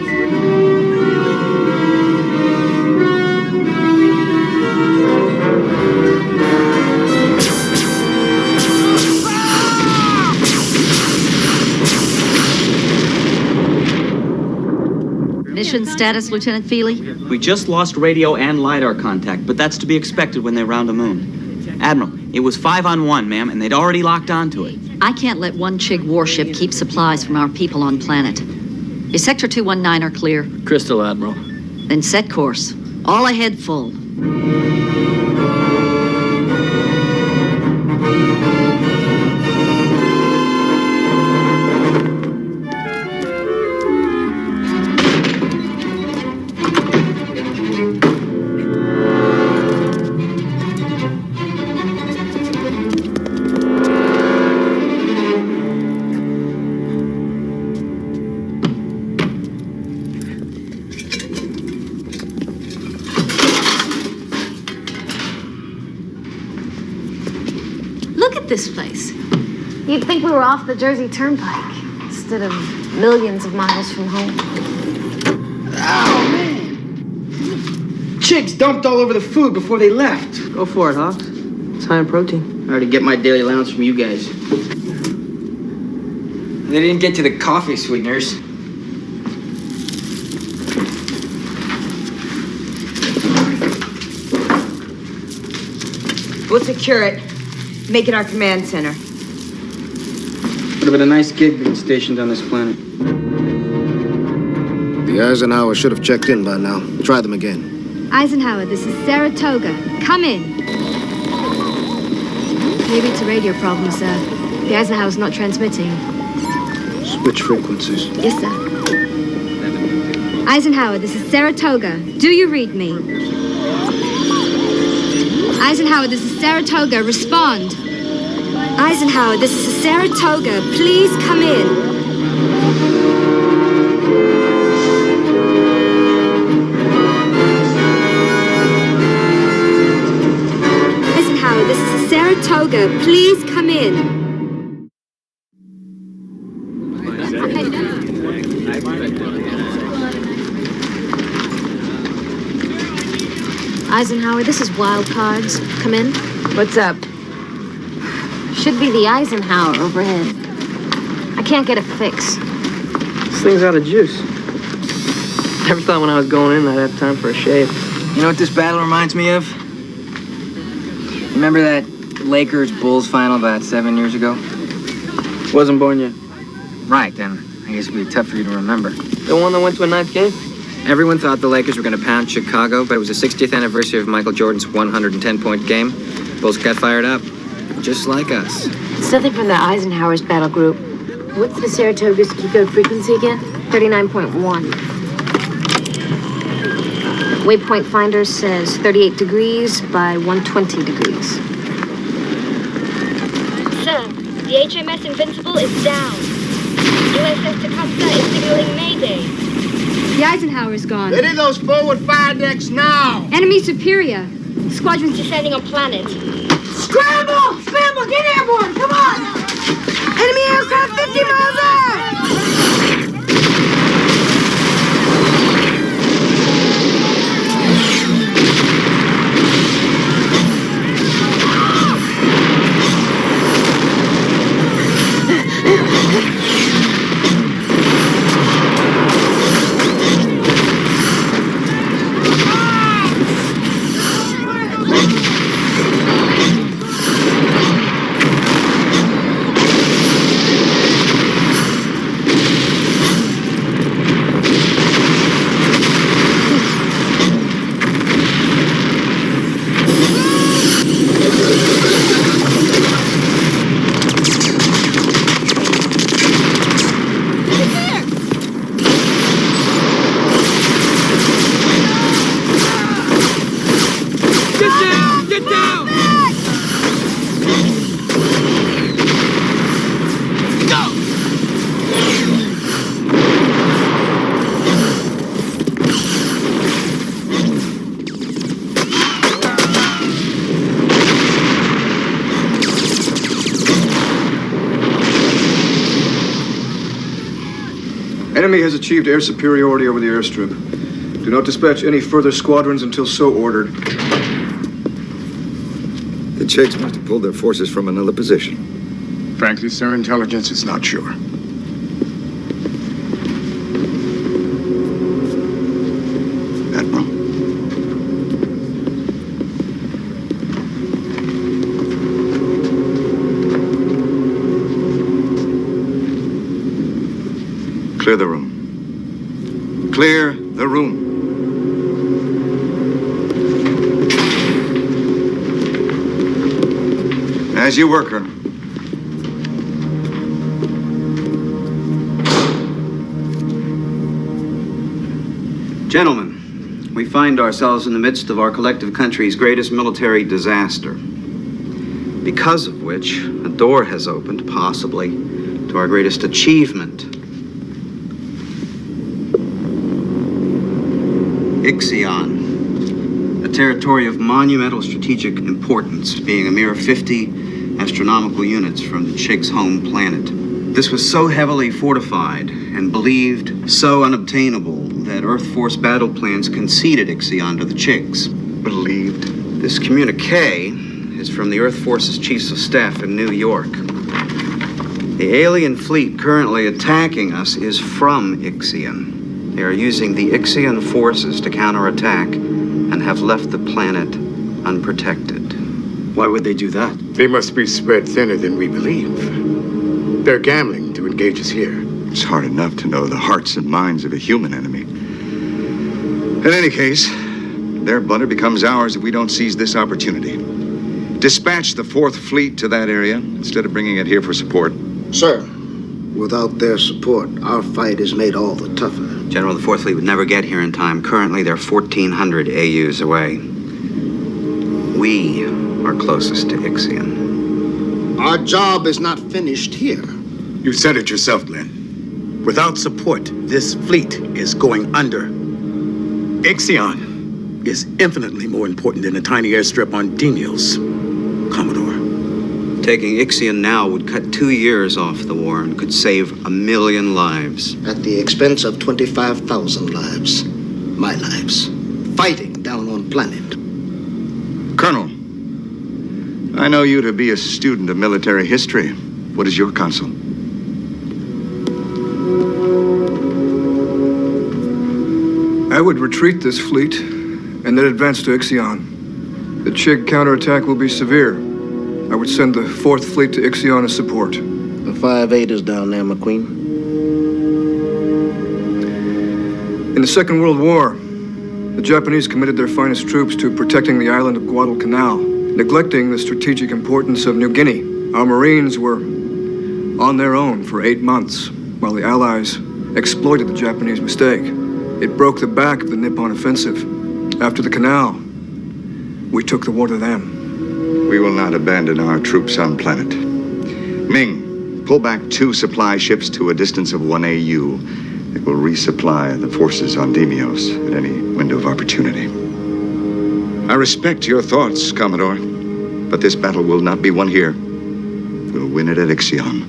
Mission status, Lieutenant Feely? We just lost radio and LiDAR contact, but that's to be expected when they round a moon. Admiral, it was 5-on-1, ma'am, and they'd already locked onto it. I can't let one Chig warship keep supplies from our people on planet. Is Sector 219 are clear? Crystal, Admiral. Then set course. All ahead full. This place. You'd think we were off the Jersey Turnpike instead of millions of miles from home. Oh, man! Chicks dumped all over the food before they left. Go for it, Hawks. It's high in protein. I already get my daily allowance from you guys. They didn't get to the coffee sweeteners. We'll secure it. Make it our command center. Would have been a nice gig being stationed on this planet. The Eisenhower should have checked in by now. Try them again. Eisenhower, this is Saratoga. Come in. Maybe it's a radio problem, sir. The Eisenhower's not transmitting. Switch frequencies. Yes, sir. Eisenhower, this is Saratoga. Do you read me? Eisenhower, this is Saratoga. Respond. Eisenhower, this is Saratoga. Please come in. Eisenhower, this is Saratoga. Please come in. Eisenhower, this is Wild Cards. Come in. What's up? Should be the Eisenhower overhead. I can't get a fix. This thing's out of juice. Never thought when I was going in I'd have time for a shave. You know what this battle reminds me of? Remember that Lakers-Bulls final about 7 years ago? Wasn't born yet. Right, then I guess it'd be tough for you to remember. The one that went to a ninth game? Everyone thought the Lakers were going to pound Chicago, but it was the 60th anniversary of Michael Jordan's 110-point game. Bulls got fired up, just like us. It's nothing from the Eisenhower's battle group. What's the Saratoga's keycode frequency again? 39.1. Waypoint finder says 38 degrees by 120 degrees. Sir, the HMS Invincible is down. USS Tecumseh is signaling Mayday. The Eisenhower's gone. Ready those forward fire decks now! Enemy superior. Squadron's descending on planet. Scramble! Scramble! Get airborne! Come on! Enemy aircraft 50 miles out! Enemy has achieved air superiority over the airstrip. Do not dispatch any further squadrons until so ordered. The Chigs must have pulled their forces from another position. Frankly, sir, intelligence is not sure. Clear the room. As you were, Colonel. Gentlemen, we find ourselves in the midst of our collective country's greatest military disaster, because of which a door has opened, possibly, to our greatest achievement. Ixion, a territory of monumental strategic importance, being a mere 50 astronomical units from the Chig's home planet. This was so heavily fortified and believed so unobtainable that Earth Force battle plans conceded Ixion to the Chigs. Believed? This communique is from the Earth Force's Chiefs of Staff in New York. The alien fleet currently attacking us is from Ixion. They are using the Ixion forces to counterattack and have left the planet unprotected. Why would they do that? They must be spread thinner than we believe. They're gambling to engage us here. It's hard enough to know the hearts and minds of a human enemy. In any case, their blunder becomes ours if we don't seize this opportunity. Dispatch the 4th Fleet to that area instead of bringing it here for support. Sir, without their support, our fight is made all the tougher. General, the 4th Fleet would never get here in time. Currently, they're 1,400 AUs away. We are closest to Ixion. Our job is not finished here. You said it yourself, Glenn. Without support, this fleet is going under. Ixion is infinitely more important than a tiny airstrip on Demios, Commodore. Taking Ixion now would cut 2 years off the war and could save 1 million lives. At the expense of 25,000 lives. My lives. Fighting down on planet. Colonel, I know you to be a student of military history. What is your counsel? I would retreat this fleet and then advance to Ixion. The Chig counterattack will be severe. I would send the 4th Fleet to Ixion as support. The 5/8 is down there, McQueen. In the Second World War, the Japanese committed their finest troops to protecting the island of Guadalcanal, neglecting the strategic importance of New Guinea. Our Marines were on their own for 8 months, while the Allies exploited the Japanese mistake. It broke the back of the Nippon offensive. After the canal, we took the war to them. We will not abandon our troops on planet. Ming, pull back 2 supply ships to a distance of 1 AU. It will resupply the forces on Demios at any window of opportunity. I respect your thoughts, Commodore, but this battle will not be won here. We'll win it at Ixion.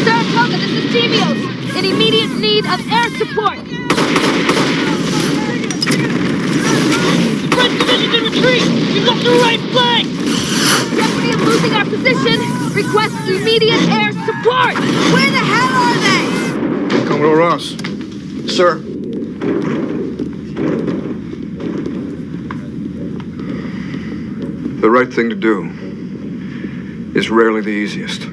Saratoga, this is Demios. In immediate need of air support. Red division to retreat. You've got the right flank. Jeopardy of losing our position. Request immediate air support. Where the hell are they? Commodore Ross. Sir. The right thing to do is rarely the easiest.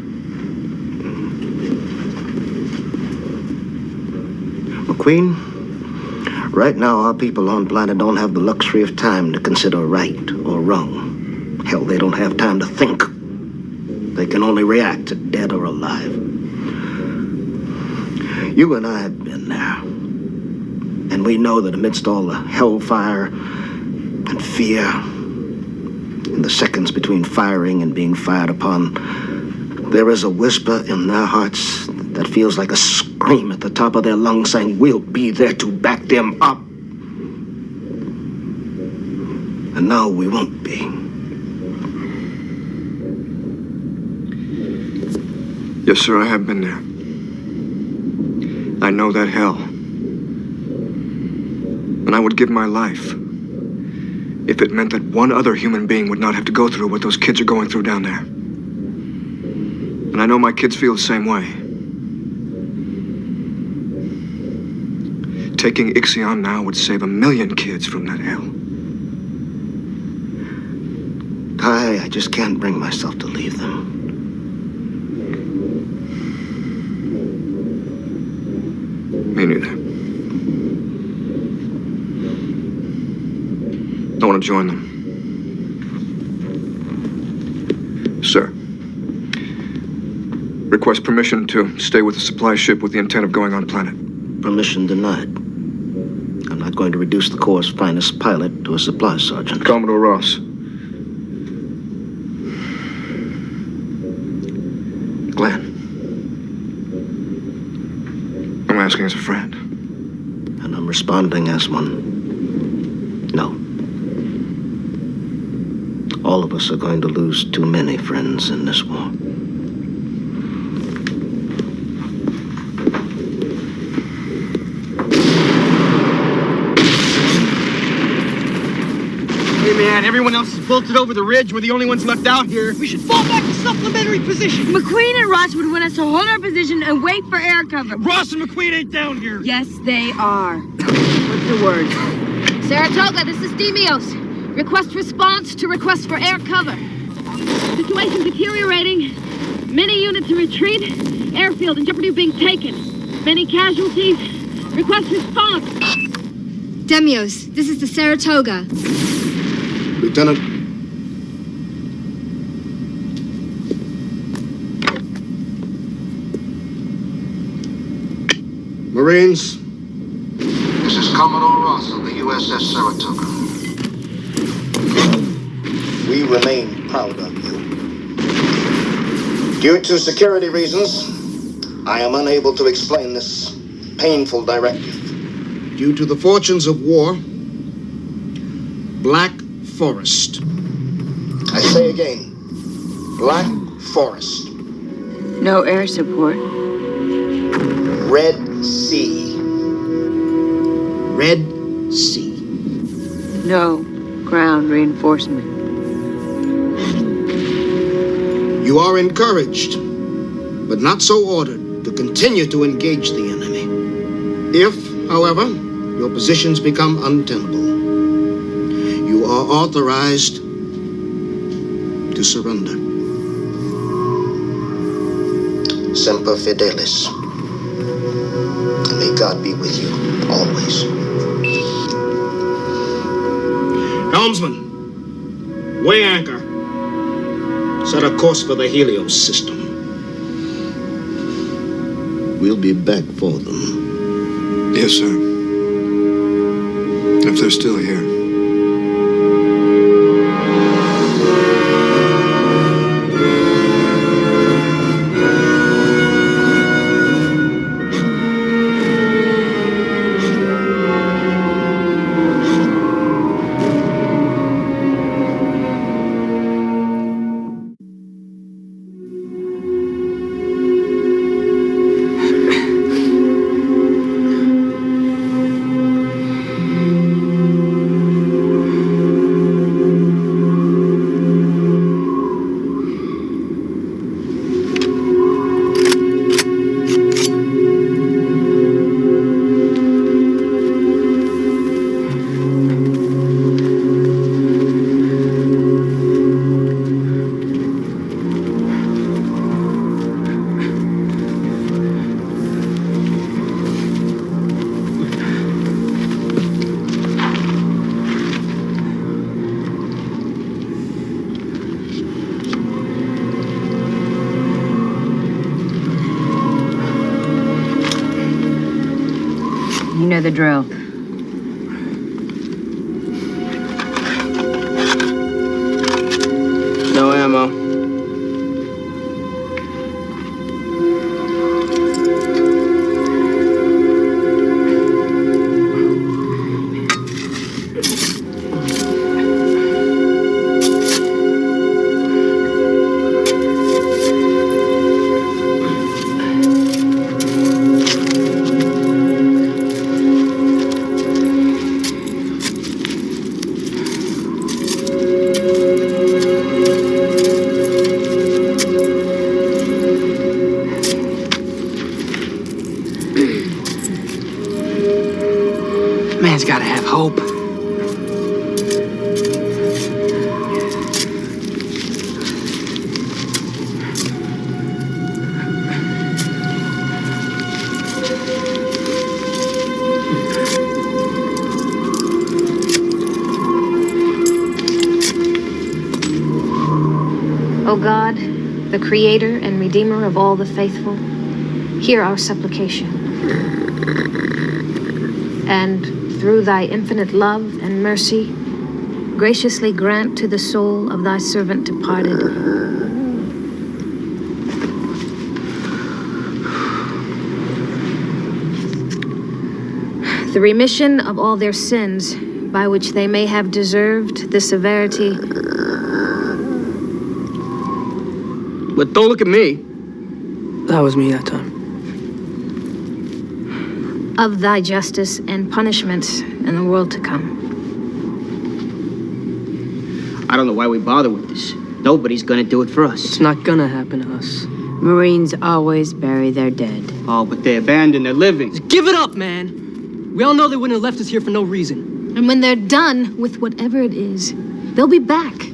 McQueen, right now our people on planet don't have the luxury of time to consider right or wrong. Hell, they don't have time to think. They can only react to dead or alive. You and I have been there. And we know that amidst all the hellfire and fear, in the seconds between firing and being fired upon, there is a whisper in their hearts that feels like a scream at the top of their lungs saying, we'll be there to back them up. And now we won't be. Yes, sir, I have been there. I know that hell. And I would give my life if it meant that one other human being would not have to go through what those kids are going through down there. And I know my kids feel the same way. Taking Ixion now would save 1 million kids from that hell. I just can't bring myself to leave them. Me neither. I want to join them. Sir. Request permission to stay with the supply ship with the intent of going on planet. Permission denied. I'm not going to reduce the Corps' finest pilot to a supply sergeant. Commodore Ross. Glenn. I'm asking as a friend. And I'm responding as one. No. All of us are going to lose too many friends in this war. Hey, man, everyone else is bolted over the ridge. We're the only ones left out here. We should fall back to supplementary position. McQueen and Ross would want us to hold our position and wait for air cover. Ross and McQueen ain't down here. Yes, they are. What's the word? Saratoga, this is Demios. Request response to request for air cover. Situation deteriorating. Many units in retreat. Airfield in jeopardy of being taken. Many casualties. Request response. Demios, this is the Saratoga. Lieutenant. Marines. This is Commodore Ross of the USS Saratoga. We remain proud of you. Due to security reasons, I am unable to explain this painful directive. Due to the fortunes of war, Black Forest. I say again, Black Forest. No air support. Red Sea. Red Sea. No ground reinforcement. You are encouraged, but not so ordered, to continue to engage the enemy. If, however, your positions become untenable, you are authorized to surrender. Semper Fidelis. And may God be with you always. Helmsman, weigh anchor. Set a course for the Helios system. We'll be back for them. Yes, sir. If they're still here. You know the drill. No ammo. Man's gotta have hope. O God, the Creator and Redeemer of all the faithful, hear our supplication. And through thy infinite love and mercy, graciously grant to the soul of thy servant departed the remission of all their sins, by which they may have deserved the severity. But don't look at me. That was me that time. Of thy justice and punishment in the world to come. I don't know why we bother with this. Nobody's gonna do it for us. It's not gonna happen to us. Marines always bury their dead. Oh, but they abandon their living. Just give it up, man. We all know they wouldn't have left us here for no reason. And when they're done with whatever it is, they'll be back.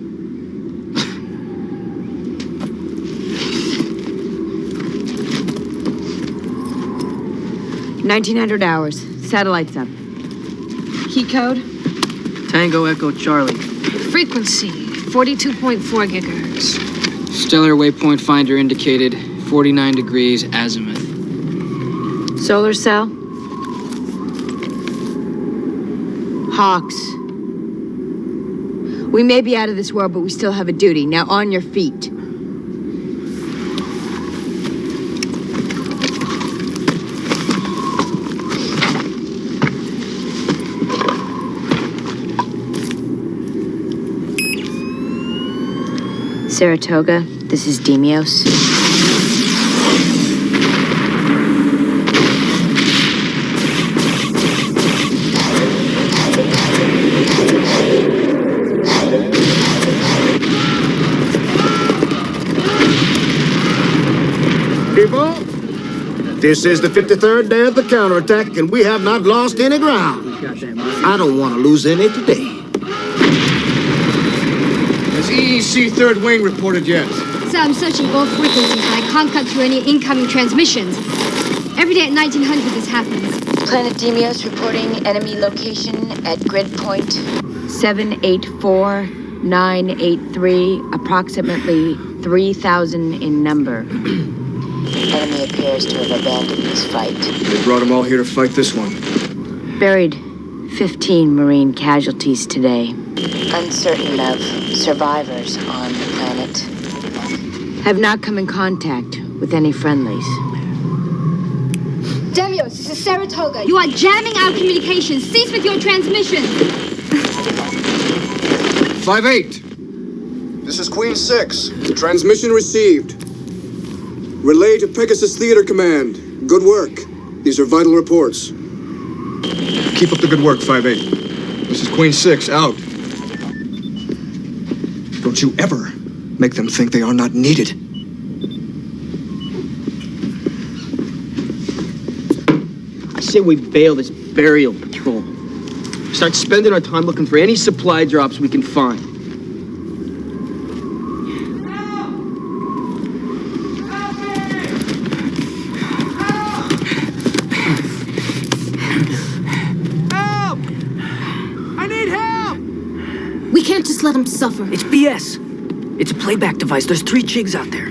$1,900. Satellites up. Key code? Tango Echo Charlie. Frequency, 42.4 gigahertz. Stellar waypoint finder indicated 49 degrees azimuth. Solar cell? Hawks. We may be out of this world, but we still have a duty. Now on your feet. Saratoga, this is Demios. People, this is the 53rd day of the counterattack, and we have not lost any ground. I don't want to lose any today. Has EEC 3rd Wing reported yet? Sir, I'm searching all frequencies, but I can't cut through any incoming transmissions. Every day at 1900 this happens. Planet Demios reporting enemy location at grid point 784983, approximately 3,000 in number. Enemy appears to have abandoned this fight. They brought them all here to fight this one. Buried 15 Marine casualties today. Uncertain of survivors on the planet. Have not come in contact with any friendlies. Demios, this is Saratoga. You are jamming our communications. Cease with your transmission. 5-8. This is Queen 6. Transmission received. Relay to Pegasus Theater Command. Good work. These are vital reports. Keep up the good work, 5-8. This is Queen 6, out. Don't you ever make them think they are not needed. I say we bail this burial patrol. Start spending our time looking for any supply drops we can find. We can't just let them suffer. It's BS. It's a playback device. There's 3 chigs out there.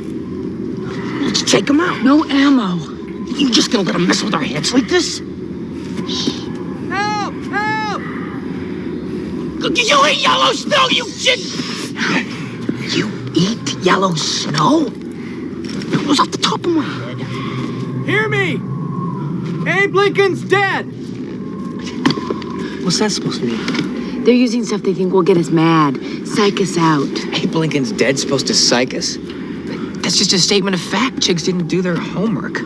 Let's take them out. No ammo. You just gonna let them mess with our heads like this? Help! Help! You eat yellow snow, you shit! You eat yellow snow? It was off the top of my head. Hear me! Abe Lincoln's dead! What's that supposed to mean? They're using stuff they think will get us mad. Psych us out. Abe Lincoln's dead supposed to psych us? That's just a statement of fact. Chicks didn't do their homework.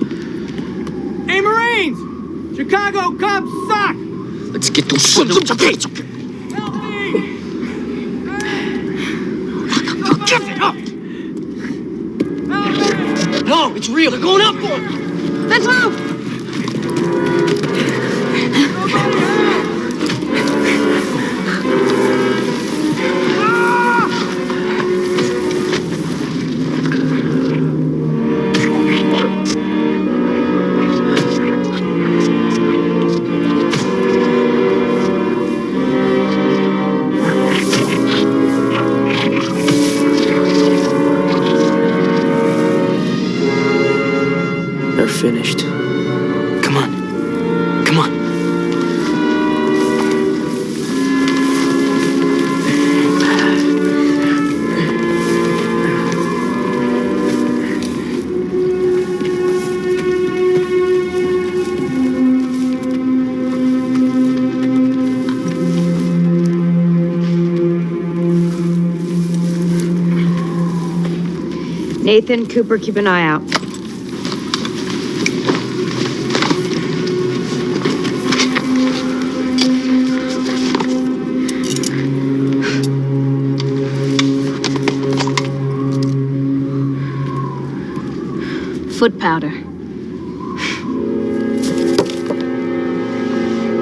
Hey, Marines! Chicago Cubs suck! Let's get those sons of bitches. Help me! Give it up! No, it's real. They're going up for it. Let's move! Nathan, Cooper, keep an eye out. Foot powder.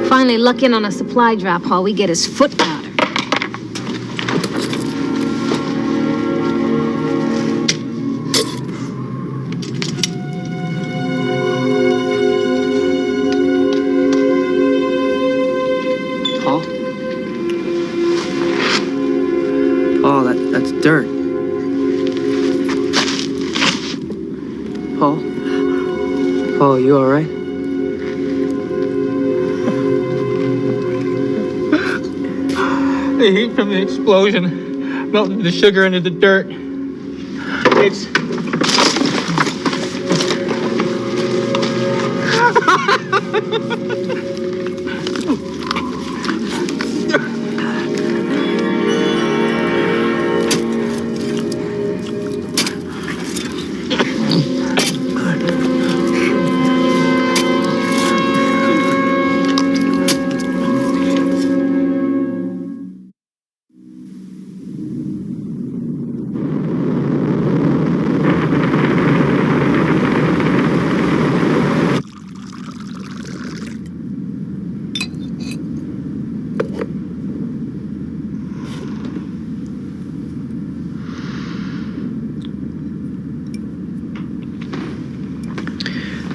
Finally luck in on a supply drop. All we get is foot powder. Paul? Paul, that's dirt. Paul? Paul, you alright? The heat from the explosion melted the sugar into the dirt. It's...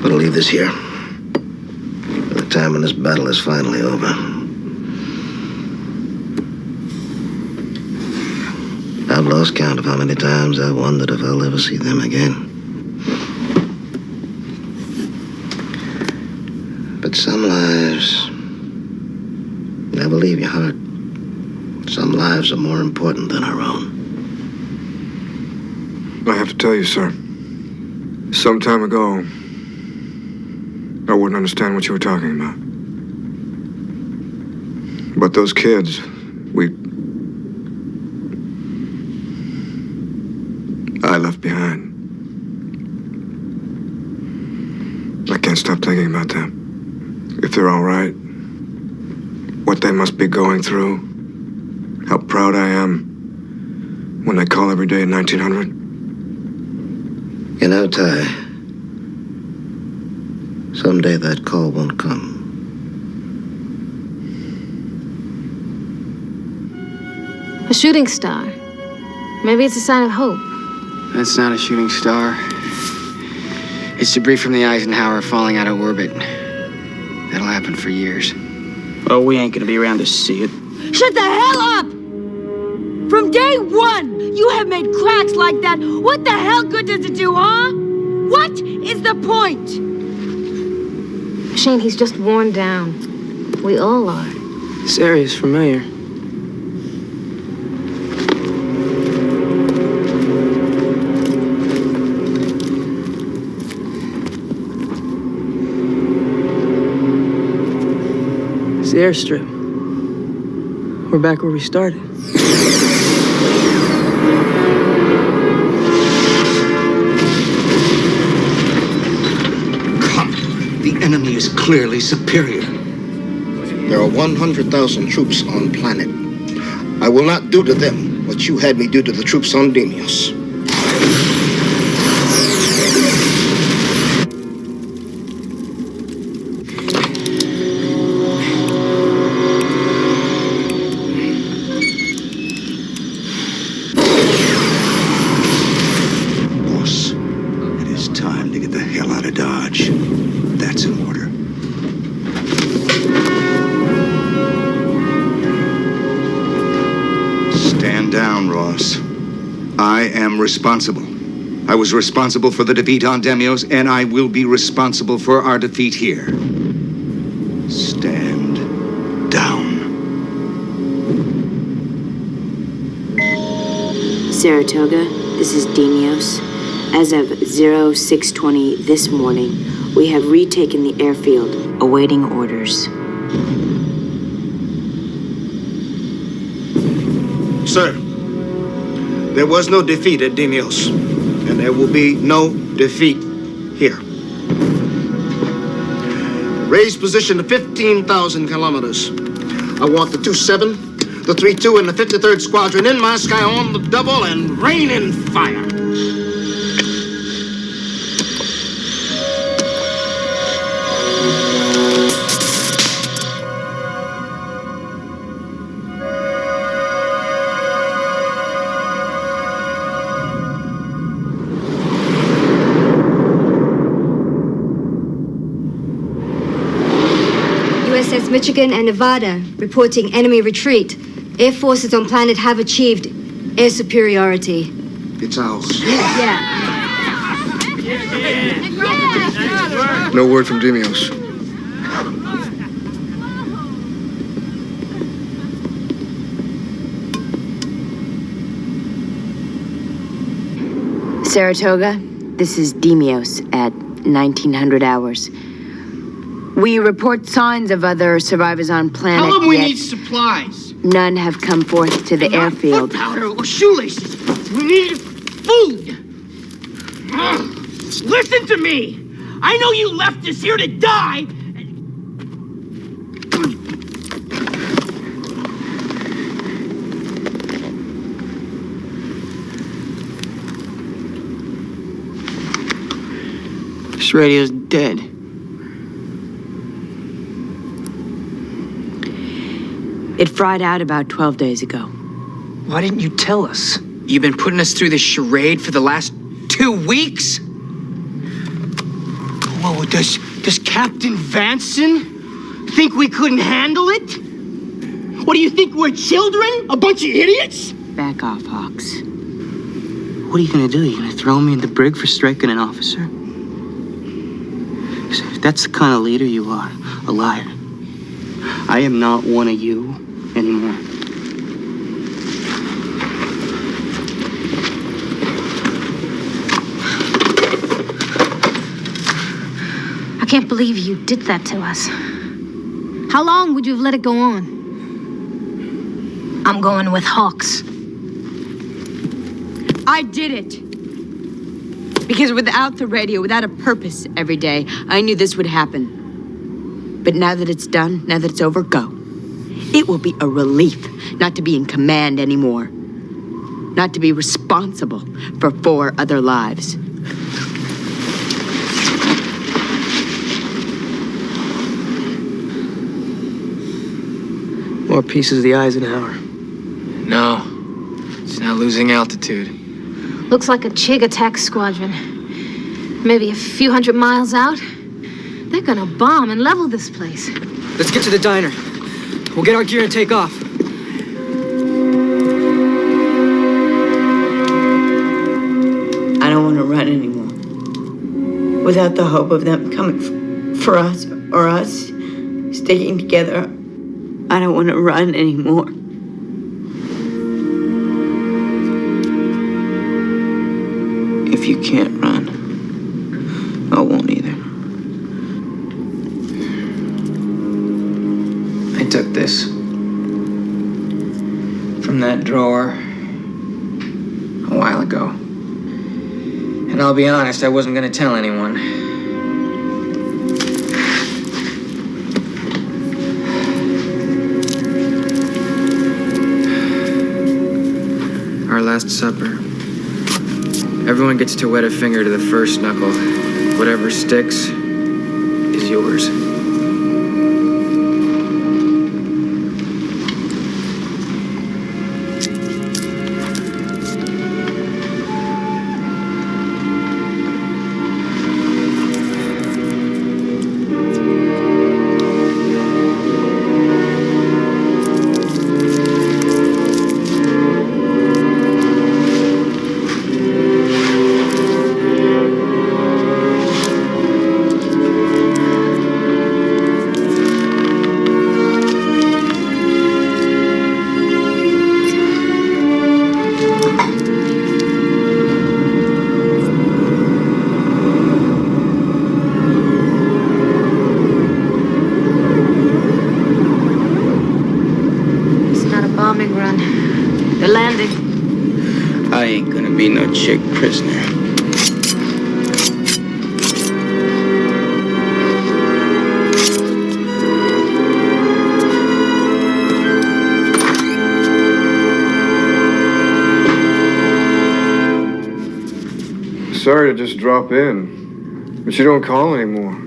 We'll leave this here. By the time when this battle is finally over. I've lost count of how many times I wondered if I'll ever see them again. But some lives never leave your heart. Some lives are more important than our own. I have to tell you, sir. Some time ago, I wouldn't understand what you were talking about. But those kids, I left behind. I can't stop thinking about them. If they're all right, what they must be going through, how proud I am when they call every day at 1900. You know, Ty, someday that call won't come. A shooting star. Maybe it's a sign of hope. That's not a shooting star. It's debris from the Eisenhower falling out of orbit. That'll happen for years. Oh, we ain't gonna be around to see it. Shut the hell up! From day one, you have made cracks like that. What the hell good does it do, huh? What is the point? Shane, he's just worn down. We all are. This area is familiar. It's the airstrip. We're back where we started. The enemy is clearly superior. There are 100,000 troops on planet. I will not do to them what you had me do to the troops on Deimos. Boss, it is time to get the hell out of Dodge. That's in order. Stand down, Ross. I am responsible. I was responsible for the defeat on Deimos, and I will be responsible for our defeat here. Stand down. Saratoga, this is Deimos. As of 0620 this morning, we have retaken the airfield, awaiting orders. Sir, there was no defeat at Deimos. and there will be no defeat here. Raise position to 15,000 kilometers. I want the 2-7, the 3-2, and the 53rd Squadron in my sky on the double and rain in fire. USS Michigan and Nevada reporting enemy retreat. Air forces on planet have achieved air superiority. It's ours. Yeah. No word from Demios. Saratoga, this is Demios at 1900 hours. We report signs of other survivors on planet. Tell them we yet need supplies. none have come forth to the airfield. Foot powder or shoelaces. We need food. Listen to me. I know you left us here to die. This radio's dead. It fried out about 12 days ago. Why didn't you tell us? You've been putting us through this charade for the last 2 weeks? Whoa, does Captain Vanson think we couldn't handle it? What do you think, we're children? A bunch of idiots? Back off, Hawks. What are you gonna do? You gonna throw me in the brig for striking an officer? If that's the kind of leader you are, a liar. I am not one of you anymore. I can't believe you did that to us. How long would you have let it go on? I'm going with Hawks. I did it. Because without the radio, without a purpose every day, I knew this would happen. But now that it's done, now that it's over, go. It will be a relief not to be in command anymore. Not to be responsible for 4 other lives. More pieces of the Eisenhower. No, it's not losing altitude. Looks like a Chig attack squadron. Maybe a few hundred miles out. They're gonna bomb and level this place. Let's get to the diner. We'll get our gear and take off. I don't want to run anymore. Without the hope of them coming for us or us sticking together, I don't want to run anymore. If you can't run, I won't either. I took this from that drawer a while ago. And I'll be honest, I wasn't going to tell anyone. Our last supper. Everyone gets to wet a finger to the first knuckle. Whatever sticks is yours. They're landing. I ain't gonna be no chick prisoner. sorry to just drop in, but you don't call anymore.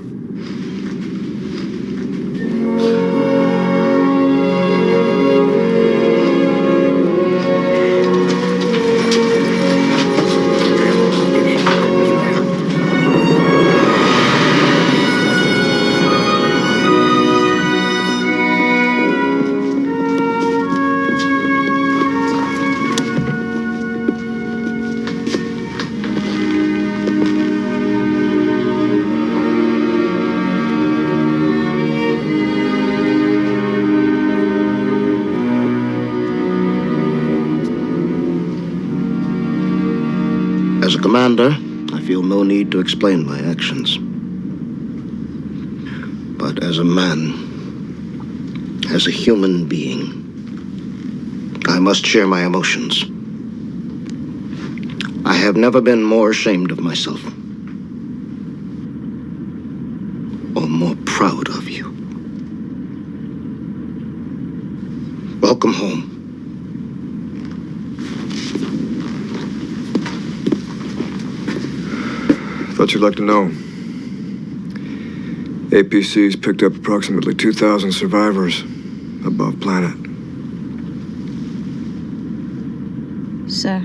As a commander, I feel no need to explain my actions. But as a man, as a human being, I must share my emotions. I have never been more ashamed of myself, or more proud of you. Welcome home. Thought you'd like to know. APC's picked up approximately 2,000 survivors above planet. Sir.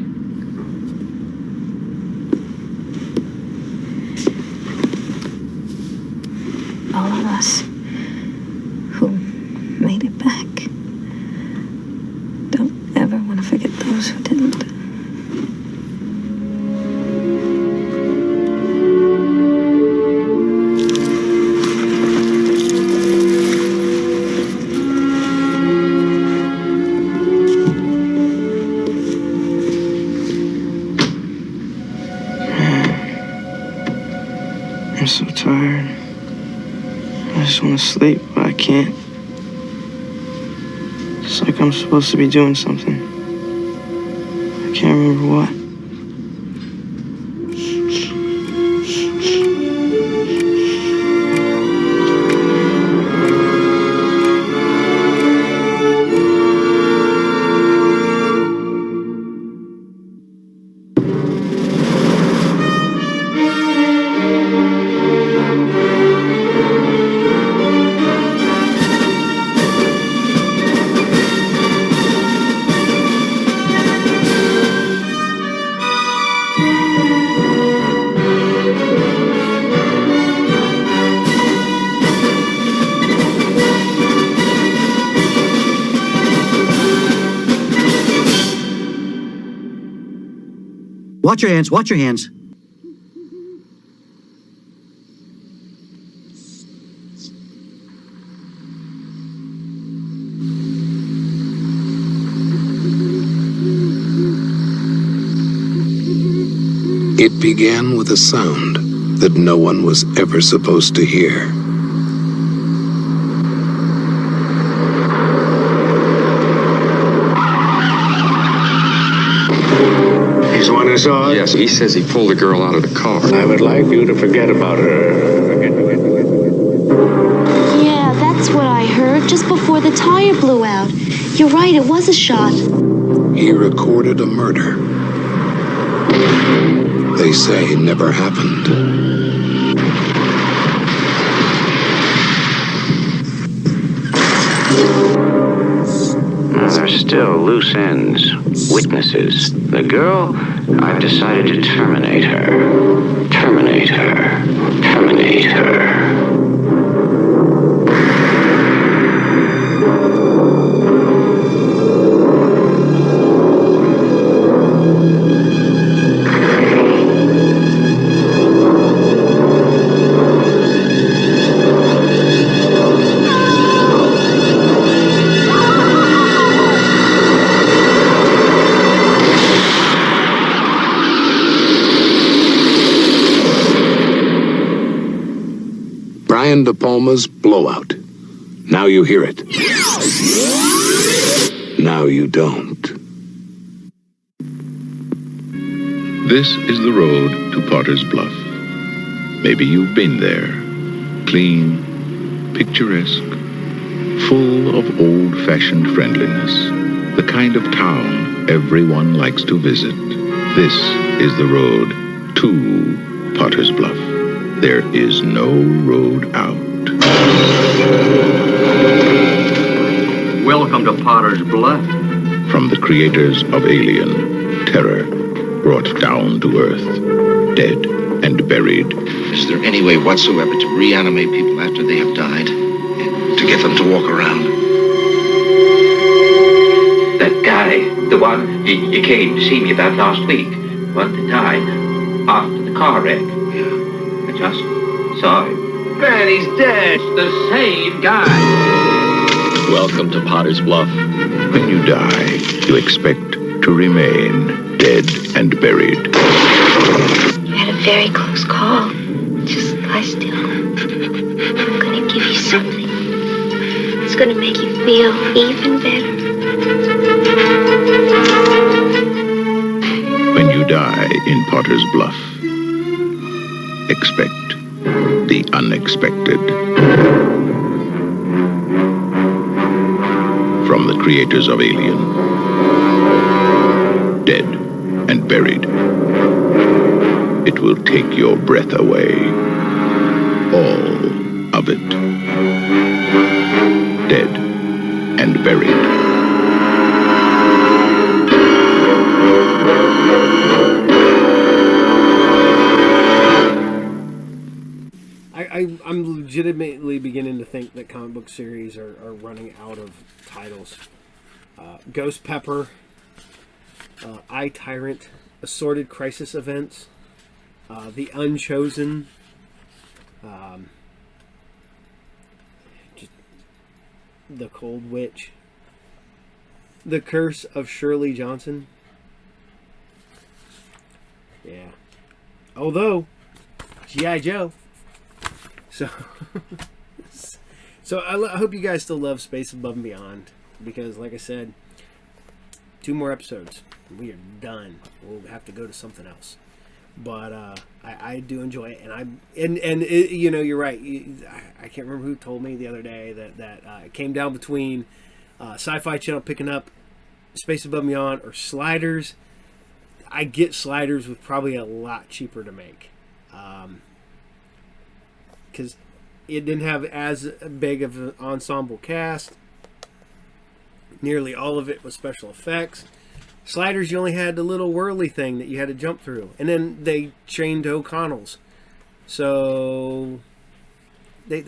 All of us who made it back don't ever want to forget those who didn't. I'm so tired. I just want to sleep, but I can't. It's like I'm supposed to be doing something. I can't remember what. Watch your hands, watch your hands. It began with a sound that no one was ever supposed to hear. He's the one who saw it? Yes, he says he pulled a girl out of the car. I would like you to forget about her. Yeah, that's what I heard just before the tire blew out. You're right, it was a shot. He recorded a murder. They say it never happened. There's still loose ends, witnesses. The girl, I've decided to terminate her. Terminate her. Terminate her. Brian De Palma's Blowout. Now you hear it. Now you don't. This is the road to Potter's Bluff. Maybe you've been there. Clean, picturesque, full of old-fashioned friendliness. The kind of town everyone likes to visit. This is the road to Potter's Bluff. There is no road out. Welcome to Potter's Bluff. From the creators of Alien, terror brought down to Earth, dead and buried. Is there any way whatsoever to reanimate people after they have died? To get them to walk around? That guy, the one you came to see me about last week, what died after the car wreck. Yeah. I just saw him. Man, he's dead. The same guy. Welcome to Potter's Bluff. When you die, you expect to remain dead and buried. You had a very close call. Just lie still. I'm gonna give you something. It's gonna make you feel even better. When you die in Potter's Bluff, expect the unexpected. From the creators of Alien, dead and buried. It will take your breath away. All of it. Dead and buried. I'm legitimately beginning to think that comic book series are running out of titles. Ghost Pepper, I Tyrant, Assorted Crisis Events, The Unchosen, The Cold Witch, The Curse of Shirley Johnson. Yeah. Although, G.I. Joe. So I hope you guys still love Space Above and Beyond, because like I said, 2 more episodes, we are done. We'll have to go to something else. But I do enjoy it, and it, you know, you're right. I can't remember who told me the other day that it came down between Sci-Fi Channel picking up Space Above and Beyond or Sliders. I get Sliders was probably a lot cheaper to make. Because it didn't have as big of an ensemble cast. Nearly all of it was special effects. Sliders, you only had the little whirly thing that you had to jump through. And then they chained O'Connell's. So they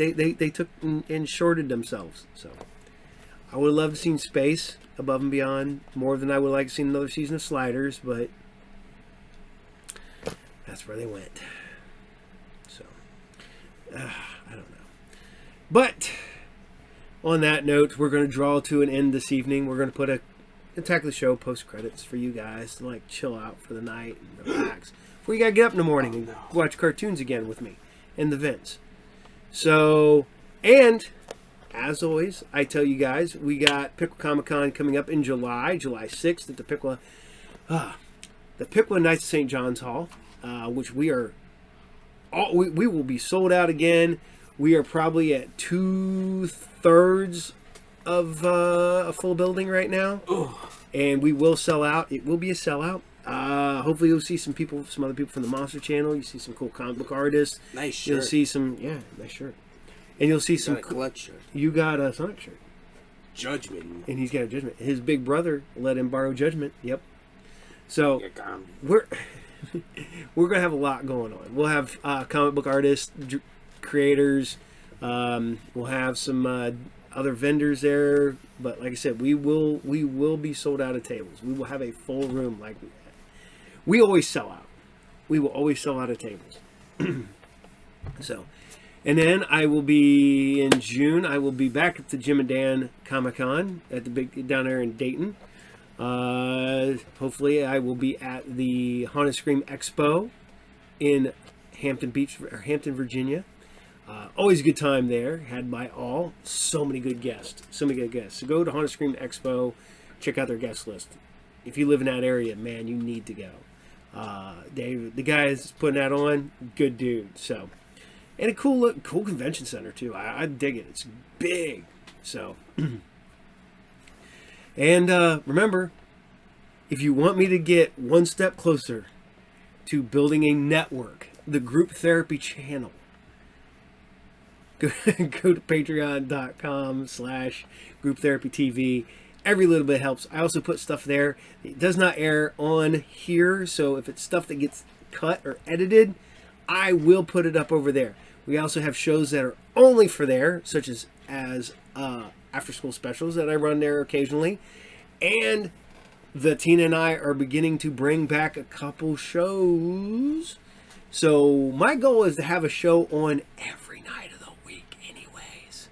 took and shorted themselves. So I would have loved to seen Space Above and Beyond more than I would like to see another season of Sliders, but that's where they went. I don't know. But on that note, we're going to draw to an end this evening. We're going to put a Attack of the Show post-credits for you guys to like chill out for the night and relax. Before you got to get up in the morning and watch cartoons again with me and the Vince. So, and as always, I tell you guys, we got Pickle Comic Con coming up in July 6th at the Pickwa Knights of St. John's Hall, which we are... we will be sold out again. We are probably at 2/3 of a full building right now. And we will sell out. It will be a sellout. Hopefully you'll see some other people from the Monster Channel. You see some cool comic book artists. Nice shirt. You'll see some, nice shirt. And you'll see some... got a Clutch shirt. You got a Sonic shirt. Judgment. And he's got a Judgment. His big brother let him borrow Judgment. Yep. So, we're going to have a lot going on. We'll have comic book artists, creators. We'll have some other vendors there. But like I said, we will be sold out of tables. We will have a full room. Like we always sell out. We will always sell out of tables. So, and then I will be in June. I will be back at the Jim and Dan Comic Con at the big down there in Dayton. Hopefully I will be at the Haunted Scream Expo in Hampton, Virginia. Always a good time there, had by all. So many good guests. So go to Haunted Scream Expo, check out their guest list. If you live in that area, man, you need to go. The guys putting that on, good dude. So, and a cool convention center too. I dig it. It's big. So, and remember, if you want me to get one step closer to building a network, the Group Therapy channel. Go to patreon.com/grouptherapytv. Every little bit helps. I also put stuff there. It does not air on here, so if it's stuff that gets cut or edited, I will put it up over there. We also have shows that are only for there, such as after school specials that I run there occasionally. And the Tina and I are beginning to bring back a couple shows. So my goal is to have a show on every night of the week anyways.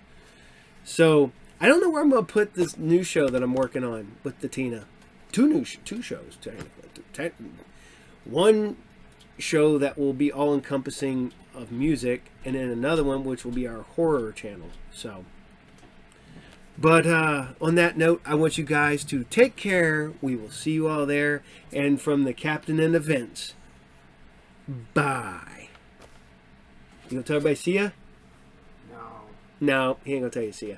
So I don't know where I'm going to put this new show that I'm working on with the Tina. Two shows, technically. One show that will be all-encompassing of music, and then another one which will be our horror channel. So, but on that note, I want you guys to take care. We will see you all there. And from the Captain and Events, bye. You gonna tell everybody see ya? No, he ain't gonna tell you see ya.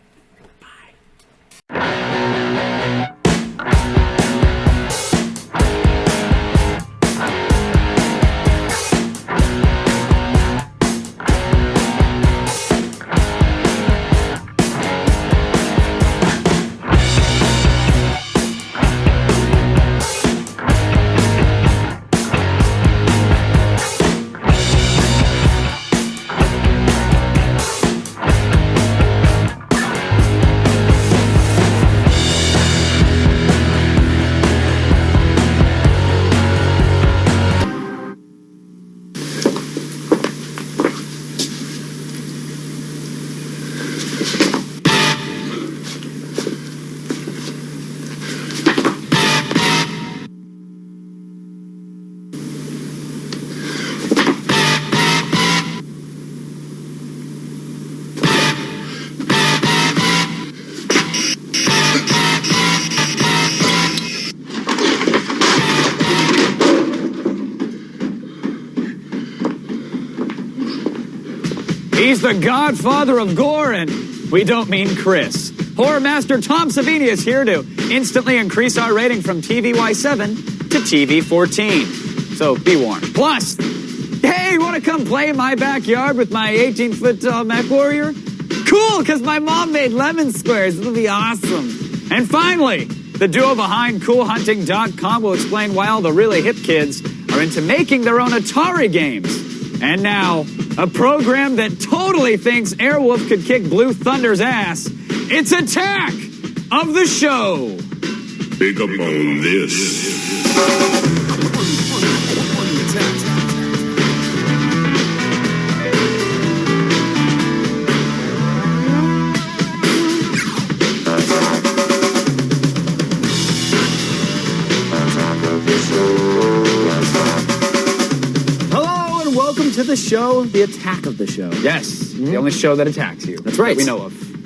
He's the godfather of gore, and we don't mean Chris. Horror master Tom Savini is here to instantly increase our rating from TVY7 to TV14. So be warned. Plus, hey, want to come play in my backyard with my 18-foot tall mech warrior? Cool, because my mom made lemon squares. It'll be awesome. And finally, the duo behind CoolHunting.com will explain why all the really hip kids are into making their own Atari games. And now, a program that totally thinks Airwolf could kick Blue Thunder's ass. It's Attack of the Show. Pick up on this. To the show, the Attack of the Show. Yes, the only show that attacks you. That's right. That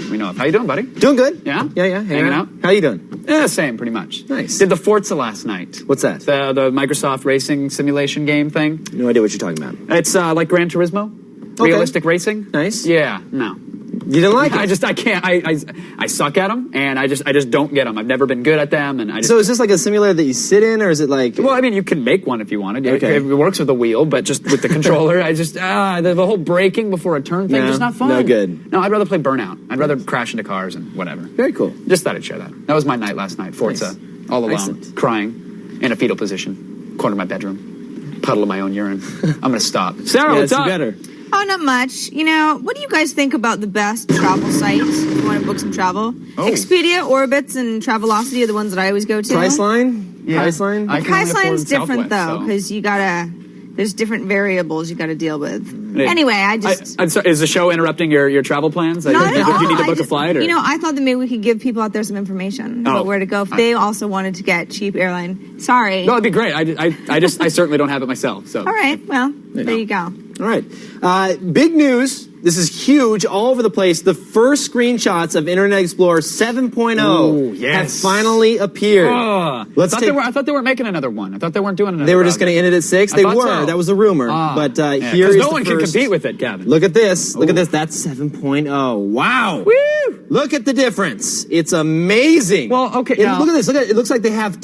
we know of. How you doing, buddy? Doing good. Yeah? Yeah. Hanging out? How you doing? Yeah, same, pretty much. Nice. Did the Forza last night. What's that? The Microsoft racing simulation game thing. No idea what you're talking about. It's like Gran Turismo. Okay. Realistic racing. Nice. Yeah, no. You didn't like it? I can't. I suck at them, and I just don't get them. I've never been good at them, and So is this like a simulator that you sit in, or is it like? Well, I mean, you can make one if you wanted. Okay. It works with the wheel, but just with the controller, the whole braking before a turn thing, just not fun. No good. No, I'd rather play Burnout. I'd rather crash into cars and whatever. Very cool. Just thought I'd share that. That was my night last night. Forza, all alone, Excellent. crying in a fetal position, corner of my bedroom, puddle of my own urine. I'm gonna stop. Sarah, what's up? Better. Oh, not much. You know, what do you guys think about the best travel sites if you want to book some travel? Expedia, Orbitz, and Travelocity are the ones that I always go to. Priceline? Yeah. Priceline? Priceline's different, though, because there's different variables you gotta deal with. Anyway, I'm sorry, is the show interrupting your travel plans? Not at all. Do you need to book a flight? Or? You know, I thought that maybe we could give people out there some information about where to go if they also wanted to get cheap airline. Sorry. No, it'd be great. I certainly don't have it myself. So. All right. Well, there you go. All right. Big news. This is huge, all over the place. The first screenshots of Internet Explorer 7.0 have finally appeared. I thought they were making another one. I thought they weren't doing another. They were just going to end it at 6. They were. So. That was a rumor. But here is no one can compete with it, Gavin. Look at this. Look at this. That's 7.0. Wow. Woo! Look at the difference. It's amazing. Well, okay. Look at this. Look at it. It looks like they have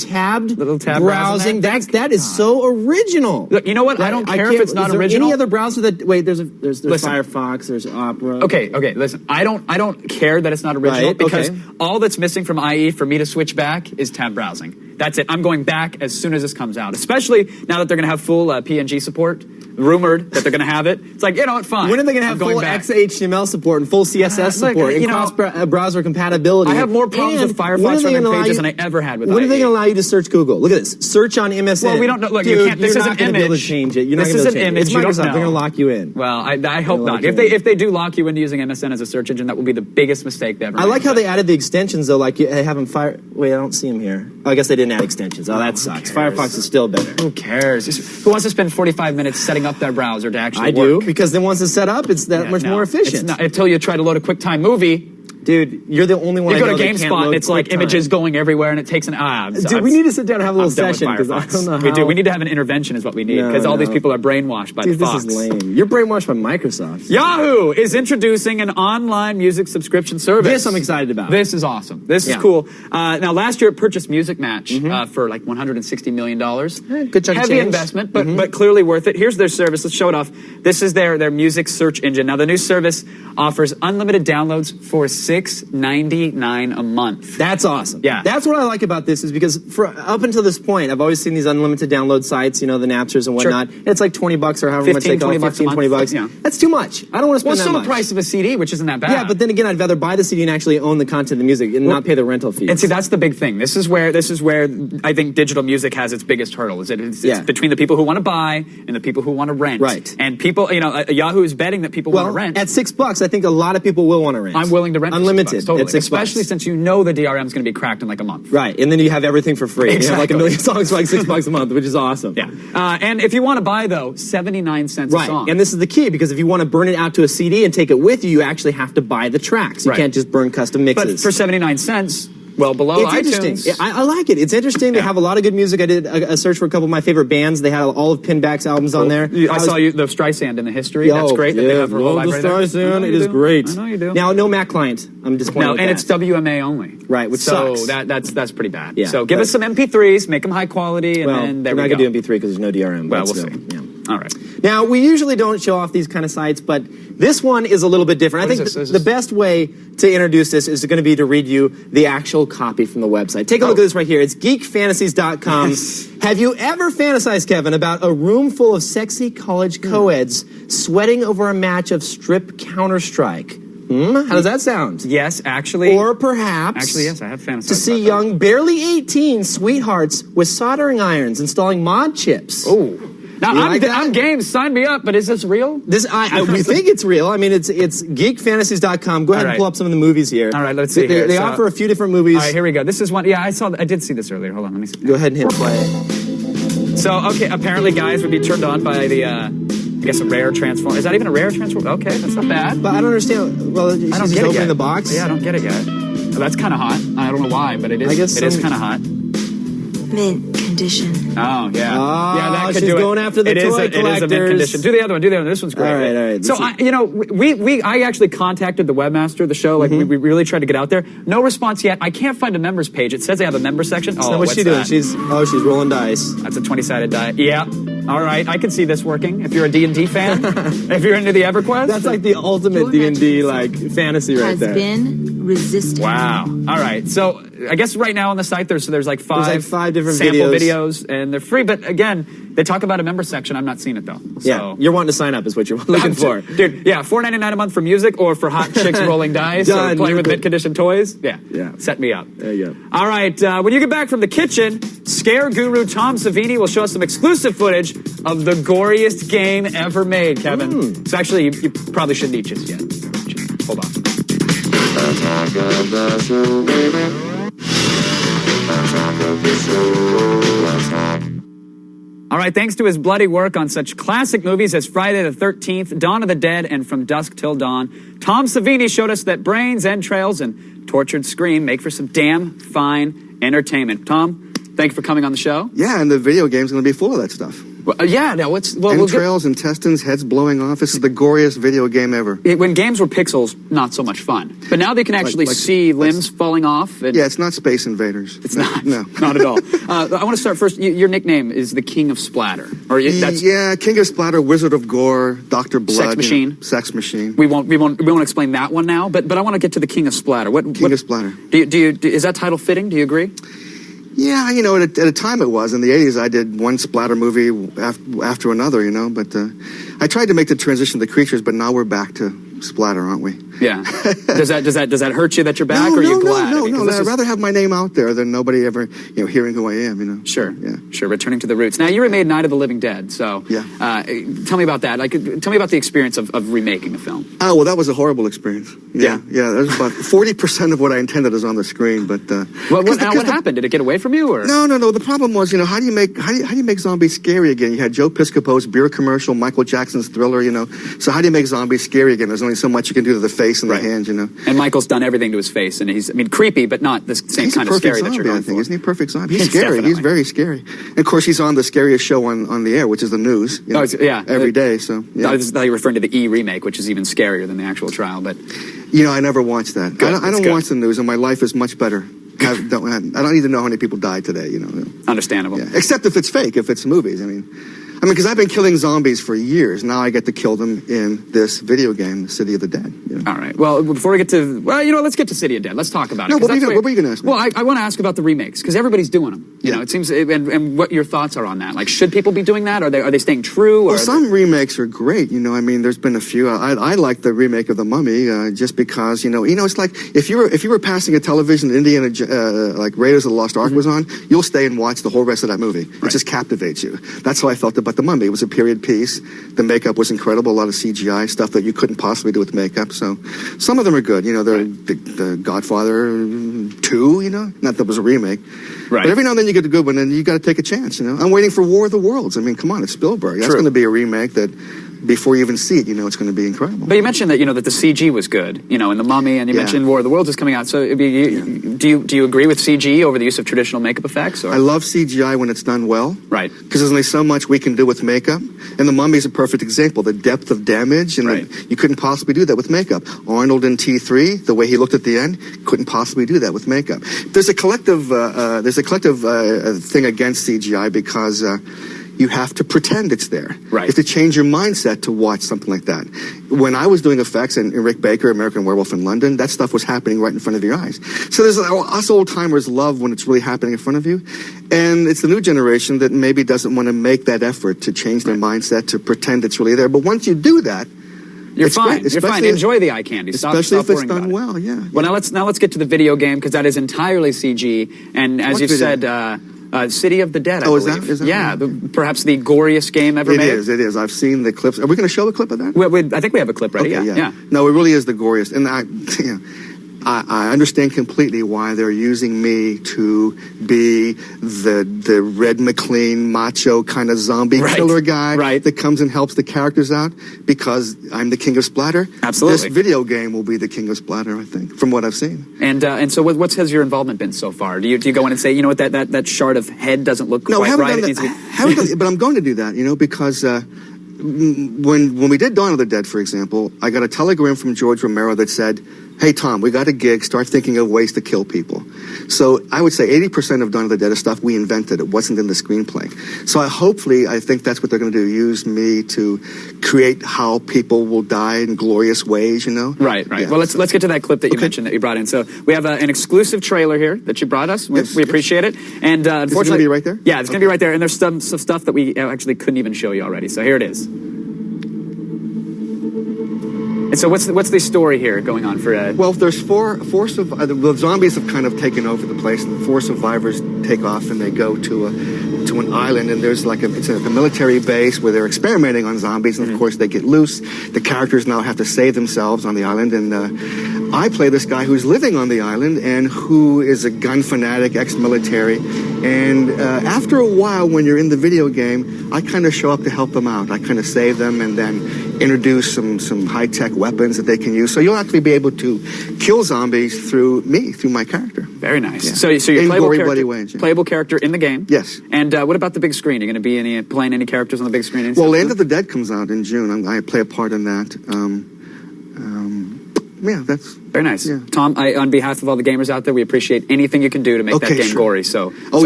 little tab browsing. That is so original. Look, you know what? I don't care if it's not original. Any other browser that? Wait, there's Firefox. There's Opera. Okay. Listen, I don't care that it's not original because all that's missing from IE for me to switch back is tab browsing. That's it. I'm going back as soon as this comes out, especially now that they're going to have full PNG support. Rumored that they're going to have it. It's like, you know what, fine. When are they going to have full XHTML support and full CSS support and cross-browser compatibility? I have more problems with Firefox running pages than I ever had with IE. When are they going to allow you to search Google? Look at this. Search on MSN. Well, we don't know. Look, Dude, you can't. This is an image. You're not going to be able to change it. You're not going to be able to change it. It's Microsoft. They're going to lock you in. Well, I hope not. If they do lock you into using MSN as a search engine, that will be the biggest mistake they ever made. I like how they added the extensions, though. Like, they have them Wait, I don't see them here. Oh, I guess they didn't add extensions. Oh, that sucks. Firefox is still better. Who cares? Who wants to spend 45 minutes setting up their browser to actually work? I do, because then once it's set up, it's that much more efficient. It's not, until you try to load a QuickTime movie. Dude, you're the only one. You go to GameSpot and it's like images going everywhere and it takes an Dude, we need to sit down and have a little session because I don't know how. We do. We need to have an intervention is what we need because all these people are brainwashed by Fox. This is lame. You're brainwashed by Microsoft. Yahoo is introducing an online music subscription service. This I'm excited about. This is awesome. This is cool. Now, last year it purchased Music Match for like $160 million. Good chunk of Heavy change. investment, but clearly worth it. Here's their service. Let's show it off. This is their music search engine. Now, the new service offers unlimited downloads for $6.99 a month. That's awesome. Yeah. That's what I like about this is because up until this point, I've always seen these unlimited download sites, you know, the Napsters and whatnot. Sure. It's like $20 or however much they call it, 15, $20. Yeah. That's too much. I don't want to spend that much. Well, still the price of a CD, which isn't that bad. Yeah, but then again, I'd rather buy the CD and actually own the content of the music and not pay the rental fees. And see, that's the big thing. This is where I think digital music has its biggest hurdle. It's between the people who want to buy and the people who want to rent. Right. And people, Yahoo is betting that people want to rent. At $6, I think a lot of people will want to rent. I'm willing to rent unlimited. $6, totally. At $6. Especially since you know the DRM is going to be cracked in like a month. Right, and then you have everything for free. Exactly. You have like 1 million songs for like $6 a month, which is awesome. Yeah. And if you want to buy, though, 79 cents a song. And this is the key, because if you want to burn it out to a CD and take it with you, you actually have to buy the tracks. You can't just burn custom mixes. But for 79 cents... well below it's iTunes. Interesting. I like it. It's interesting. They have a lot of good music. I did a search for a couple of my favorite bands. They had all of Pinback's albums on there. I saw the Streisand in the history. That's great. Yeah, that they have her whole library the Streisand. It is great. I know you do. Now, no Mac client. I'm disappointed. No, and it's WMA only. Right, which sucks. That's pretty bad. Yeah, so give us some MP3s, make them high quality, and then there we go. We're not going to do MP3 because there's no DRM. Well, we'll see. Yeah. All right. Now, we usually don't show off these kind of sites, but this one is a little bit different. I think the best way to introduce this is going to be to read you the actual copy from the website. Take a look at this right here. It's geekfantasies.com. Yes. Have you ever fantasized, Kevin, about a room full of sexy college co-eds sweating over a match of strip Counter-Strike? How does that sound? Yes, actually. Or perhaps... actually, yes, I have fantasized to see young, barely 18 sweethearts with soldering irons installing mod chips. Oh. Now, I'm game. Sign me up. But is this real? We think it's real. I mean, it's geekfantasies.com. Go ahead and pull up some of the movies here. All right, let's see. They offer a few different movies. All right, here we go. This is one. Yeah, I did see this earlier. Hold on, let me see. Go ahead and hit play. So, okay, apparently guys would be turned on by the, I guess, a rare transform. Is that even a rare transform? Okay, that's not bad. But I don't understand. Well, I don't get opening the box. Yeah, I don't get it yet. Well, that's kind of hot. I don't know why, but it is. I guess it is kind of hot. Mint condition. Oh, yeah. Oh, yeah, that could she's do going after the toy collectors. It is a mint condition. Do the other one. This one's great. All right. So, I actually contacted the webmaster of the show. Like, we really tried to get out there. No response yet. I can't find a members page. It says they have a member section. So what's she doing? She's rolling dice. That's a 20-sided die. Yeah. All right. I can see this working. If you're a D&D fan, if you're into the EverQuest. That's like the ultimate D&D fantasy right there. Has been resisted. Wow. All right. So I guess right now on the site there's like five different sample videos, and they're free. But again, they talk about a member section. I'm not seeing it though. So. Yeah, you're wanting to sign up is what you're looking for, dude. Yeah, $4.99 a month for music, or for hot chicks rolling dice, or playing with mint condition toys. Yeah. Set me up. There you go. All right. When you get back from the kitchen, scare guru Tom Savini will show us some exclusive footage of the goriest game ever made. Kevin. So actually, you probably shouldn't eat just yet. Hold on. All right. right, thanks to his bloody work on such classic movies as Friday the 13th, Dawn of the Dead, and From Dusk Till Dawn, Tom Savini showed us that brains, entrails, and tortured scream make for some damn fine entertainment. Tom, thank you for coming on the show. Yeah, and the video game's going to be full of that stuff. Entrails, intestines, heads blowing off. This is the goriest video game ever. When games were pixels, not so much fun. But now they can actually see limbs falling off. Yeah, it's not Space Invaders. It's not. No. Not at all. I want to start first. Your nickname is the King of Splatter. Yeah, King of Splatter, Wizard of Gore, Dr. Blood. Sex Machine. Sex Machine. We won't explain that one now, but I want to get to the King of Splatter. King of Splatter. Is that title fitting? Do you agree? Yeah, at a time it was. In the 80s, I did one splatter movie after another, but I tried to make the transition to creatures, but now we're back to splatter, aren't we? Yeah. Does that hurt you that you're back, or are you glad? No. I'd rather have my name out there than nobody ever, hearing who I am, Sure. Yeah. Sure, returning to the roots. Now, you remade Night of the Living Dead, so yeah. Tell me about that. Tell me about the experience of remaking the film. Oh, well, that was a horrible experience. Yeah. There's about 40% of what I intended is on the screen, but... what happened? Did it get away from you, or...? No. The problem was, how do you make zombies scary again? You had Joe Piscopo's beer commercial, Michael Jackson's Thriller, So how do you make zombies scary again? There's only so much you can do to the face and the hands, And Michael's done everything to his face, and he's, creepy, but not the same kind of scary that you're going for. Isn't he a perfect zombie? He's scary. He's very scary. And of course, he's on the scariest show on the air, which is the news. Every day. So yeah. I thought you were referring to the E remake, which is even scarier than the actual trial. But I never watched that. I don't watch the news, and my life is much better. I don't even know how many people died today. Understandable. Yeah. Except if it's fake, if it's movies. Because I've been killing zombies for years. Now I get to kill them in this video game, The City of the Dead. All right. Well, before we get to... let's get to City of Dead. Let's talk about it. What were you going to ask me? Well, I want to ask about the remakes, because everybody's doing them. It seems... And what your thoughts are on that. Should people be doing that? Are they staying true? Well, some remakes are great. There's been a few. I like the remake of The Mummy, just because, it's like, if you were passing a television, Indiana, like Raiders of the Lost Ark was on, you'll stay and watch the whole rest of that movie. It just captivates you. That's how I felt about The Mummy. It was a period piece. The makeup was incredible. A lot of CGI stuff that you couldn't possibly do with makeup. So some of them are good. The Godfather 2, not that it was a remake. Right. But every now and then you get a good one, and you got to take a chance, I'm waiting for War of the Worlds. Come on, it's Spielberg. That's going to be a remake that, before you even see it, it's going to be incredible. But you mentioned that, that the CG was good, in The Mummy, and you mentioned War of the Worlds is coming out. So do you agree with CG over the use of traditional makeup effects? Or? I love CGI when it's done well. Right. Because there's only so much we can do with makeup. And The Mummy is a perfect example. The depth of damage, and you couldn't possibly do that with makeup. Arnold in T3, the way he looked at the end, couldn't possibly do that with makeup. There's a collective thing against CGI because you have to pretend it's there. Right. You have to change your mindset to watch something like that. When I was doing effects in Rick Baker, American Werewolf in London, that stuff was happening right in front of your eyes. So us old timers love when it's really happening in front of you. And it's the new generation that maybe doesn't want to make that effort to change their mindset to pretend it's really there. But once you do that, you're fine. You're fine. Enjoy the eye candy. Especially if it's done well, yeah. Well, now let's get to the video game, because that is entirely CG. And as you said, City of the Dead, I believe. Is that? Yeah, perhaps the goriest game ever made. It is. I've seen the clips. Are we going to show the clip of that? I think we have a clip ready. Okay, yeah. No, it really is the goriest. And I understand completely why they're using me to be the Red McLean macho kind of zombie killer guy that comes and helps the characters out, because I'm the King of Splatter. Absolutely. This video game will be the King of Splatter, I think, from what I've seen. And so what has your involvement been so far? Do you go in and say, that shard of head doesn't look quite right? Haven't done that, but I'm going to do that, because when we did Dawn of the Dead, for example, I got a telegram from George Romero that said, "Hey, Tom, we got a gig. Start thinking of ways to kill people." So I would say 80% of Dawn of the Dead is stuff we invented. It wasn't in the screenplay. So I think that's what they're going to do, use me to create how people will die in glorious ways, Right. Yeah, well, let's get to that clip that you mentioned that you brought in. So we have an exclusive trailer here that you brought us. We appreciate it. And unfortunately... Is it going to be right there? Yeah, it's going to be right there. And there's some stuff that we actually couldn't even show you already. So here it is. And so what's the story here going on for... Well, there's the zombies have kind of taken over the place, and 4 survivors take off and they go to an island, and there's it's a military base where they're experimenting on zombies, and of course they get loose. The characters now have to save themselves on the island, and I play this guy who's living on the island and who is a gun fanatic, ex-military. And after a while, when you're in the video game, I kind of show up to help them out. I kind of save them and then introduce some high-tech weapons that they can use. So you'll actually be able to kill zombies through me, through my character. Very nice. Yeah. So you're in playable gory, character, bloody ways, yeah. playable character in the game. Yes. And what about the big screen? Are you going to be playing any characters on the big screen? Well, Land of the Dead comes out in June. I play a part in that. Yeah, that's... Very nice. Yeah. Tom, on behalf of all the gamers out there, we appreciate anything you can do to make that game gory. So, it will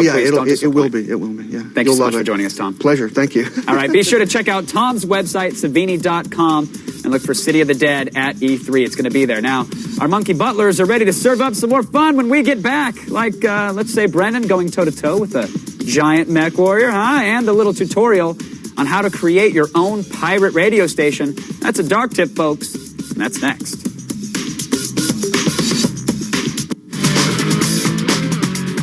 be. Yeah. Thank you so much for joining us, Tom. Pleasure. Thank you. All right. Be sure to check out Tom's website, Savini.com, and look for City of the Dead at E3. It's going to be there. Now, our monkey butlers are ready to serve up some more fun when we get back. Like, let's say, Brennan going toe-to-toe with a giant mech warrior, and a little tutorial on how to create your own pirate radio station. That's a dark tip, folks. And that's next.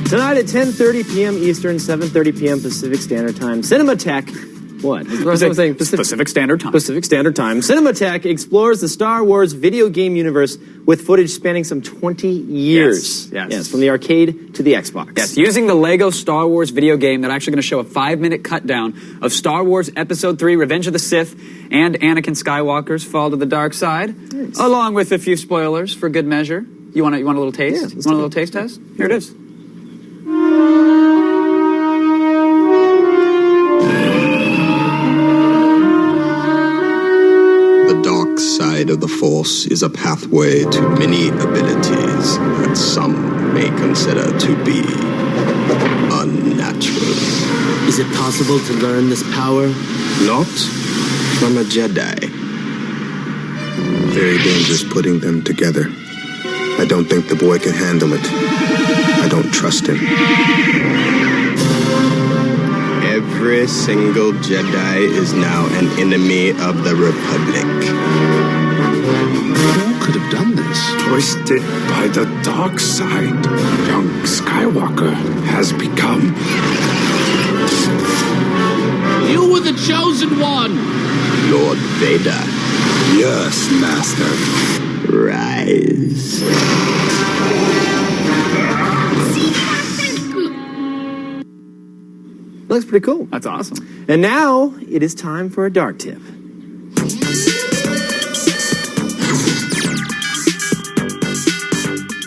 Tonight at 10:30 p.m. Eastern, 7:30 p.m. Pacific Standard Time, Cinematech. What? Pacific Standard Time. Pacific Standard Time. Cinematech explores the Star Wars video game universe with footage spanning some 20 years. Yes, from the arcade to the Xbox. Yes, using the Lego Star Wars video game, they're actually going to show a 5-minute cut down of Star Wars Episode 3, Revenge of the Sith, and Anakin Skywalker's Fall to the Dark Side, along with a few spoilers for good measure. You want a little taste? Yeah, you want a little taste test? Here it is. The dark side of the Force is a pathway to many abilities that some may consider to be unnatural. Is it possible to learn this power? Not from a Jedi. Very dangerous putting them together. I don't think the boy can handle it. I don't trust him. Every single Jedi is now an enemy of the Republic. Who could have done this? Twisted by the dark side, young Skywalker has become. You were the chosen one! Lord Vader. Yes, Master. Rise. Looks pretty cool. That's awesome. And now it is time for a dark tip.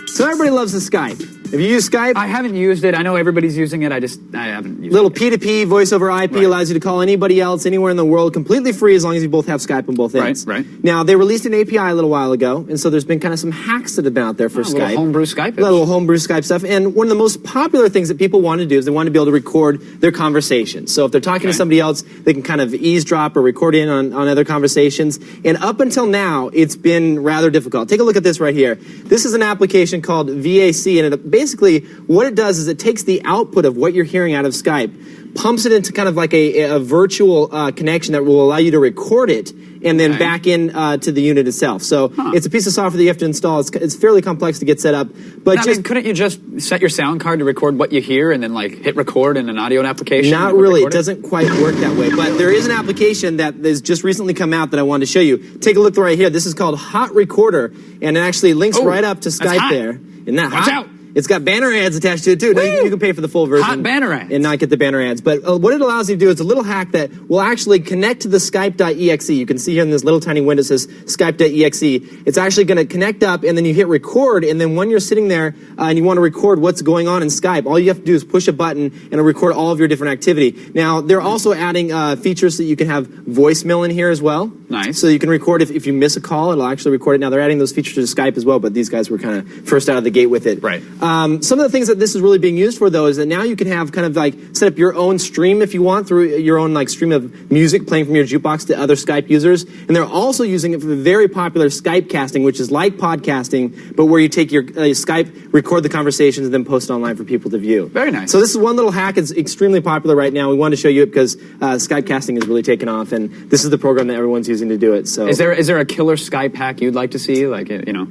So everybody loves the Skype. Have you used Skype? I haven't used it. I know everybody's using it. I haven't used Little it. P2P, voice over IP allows you to call anybody else anywhere in the world completely free as long as you both have Skype on both ends. Right. Now, they released an API a little while ago, and so there's been kind of some hacks that have been out there for Skype. Little homebrew Skype. Little homebrew Skype stuff. And one of the most popular things that people want to do is they want to be able to record their conversations. So if they're talking to somebody else, they can kind of eavesdrop or record in on other conversations. And up until now, it's been rather difficult. Take a look at this right here. This is an application called VAC, and it basically what it does is it takes the output of what you're hearing out of Skype, pumps it into kind of like a virtual connection that will allow you to record it and then back in to the unit itself. So it's a piece of software that you have to install. It's fairly complex to get set up. But couldn't you just set your sound card to record what you hear and then like hit record in an audio application? Not really. It doesn't quite work that way. But there is an application that has just recently come out that I wanted to show you. Take a look right here. This is called Hot Recorder, and it actually links right up to Skype there. Isn't that hot? Watch out. It's got banner ads attached to it, too. Now, you can pay for the full version. Hot banner ads. And not get the banner ads. But what it allows you to do is a little hack that will actually connect to the Skype.exe. You can see here in this little tiny window it says Skype.exe. It's actually going to connect up, and then you hit record, and then when you're sitting there and you want to record what's going on in Skype, all you have to do is push a button, and it'll record all of your different activity. Now, they're also adding features so that you can have voicemail in here as well. Nice. So you can record if you miss a call, it'll actually record it. Now, they're adding those features to Skype as well, but these guys were kind of first out of the gate with it. Right. Some of the things that this is really being used for, though, is that now you can have kind of like set up your own stream if you want through your own like stream of music playing from your jukebox to other Skype users. And they're also using it for the very popular Skype casting, which is like podcasting, but where you take your Skype, record the conversations, and then post it online for people to view. Very nice. So this is one little hack. It's extremely popular right now. We wanted to show you it because Skype casting has really taken off, and this is the program that everyone's using to do it. So is there a killer Skype hack you'd like to see? Like, you know.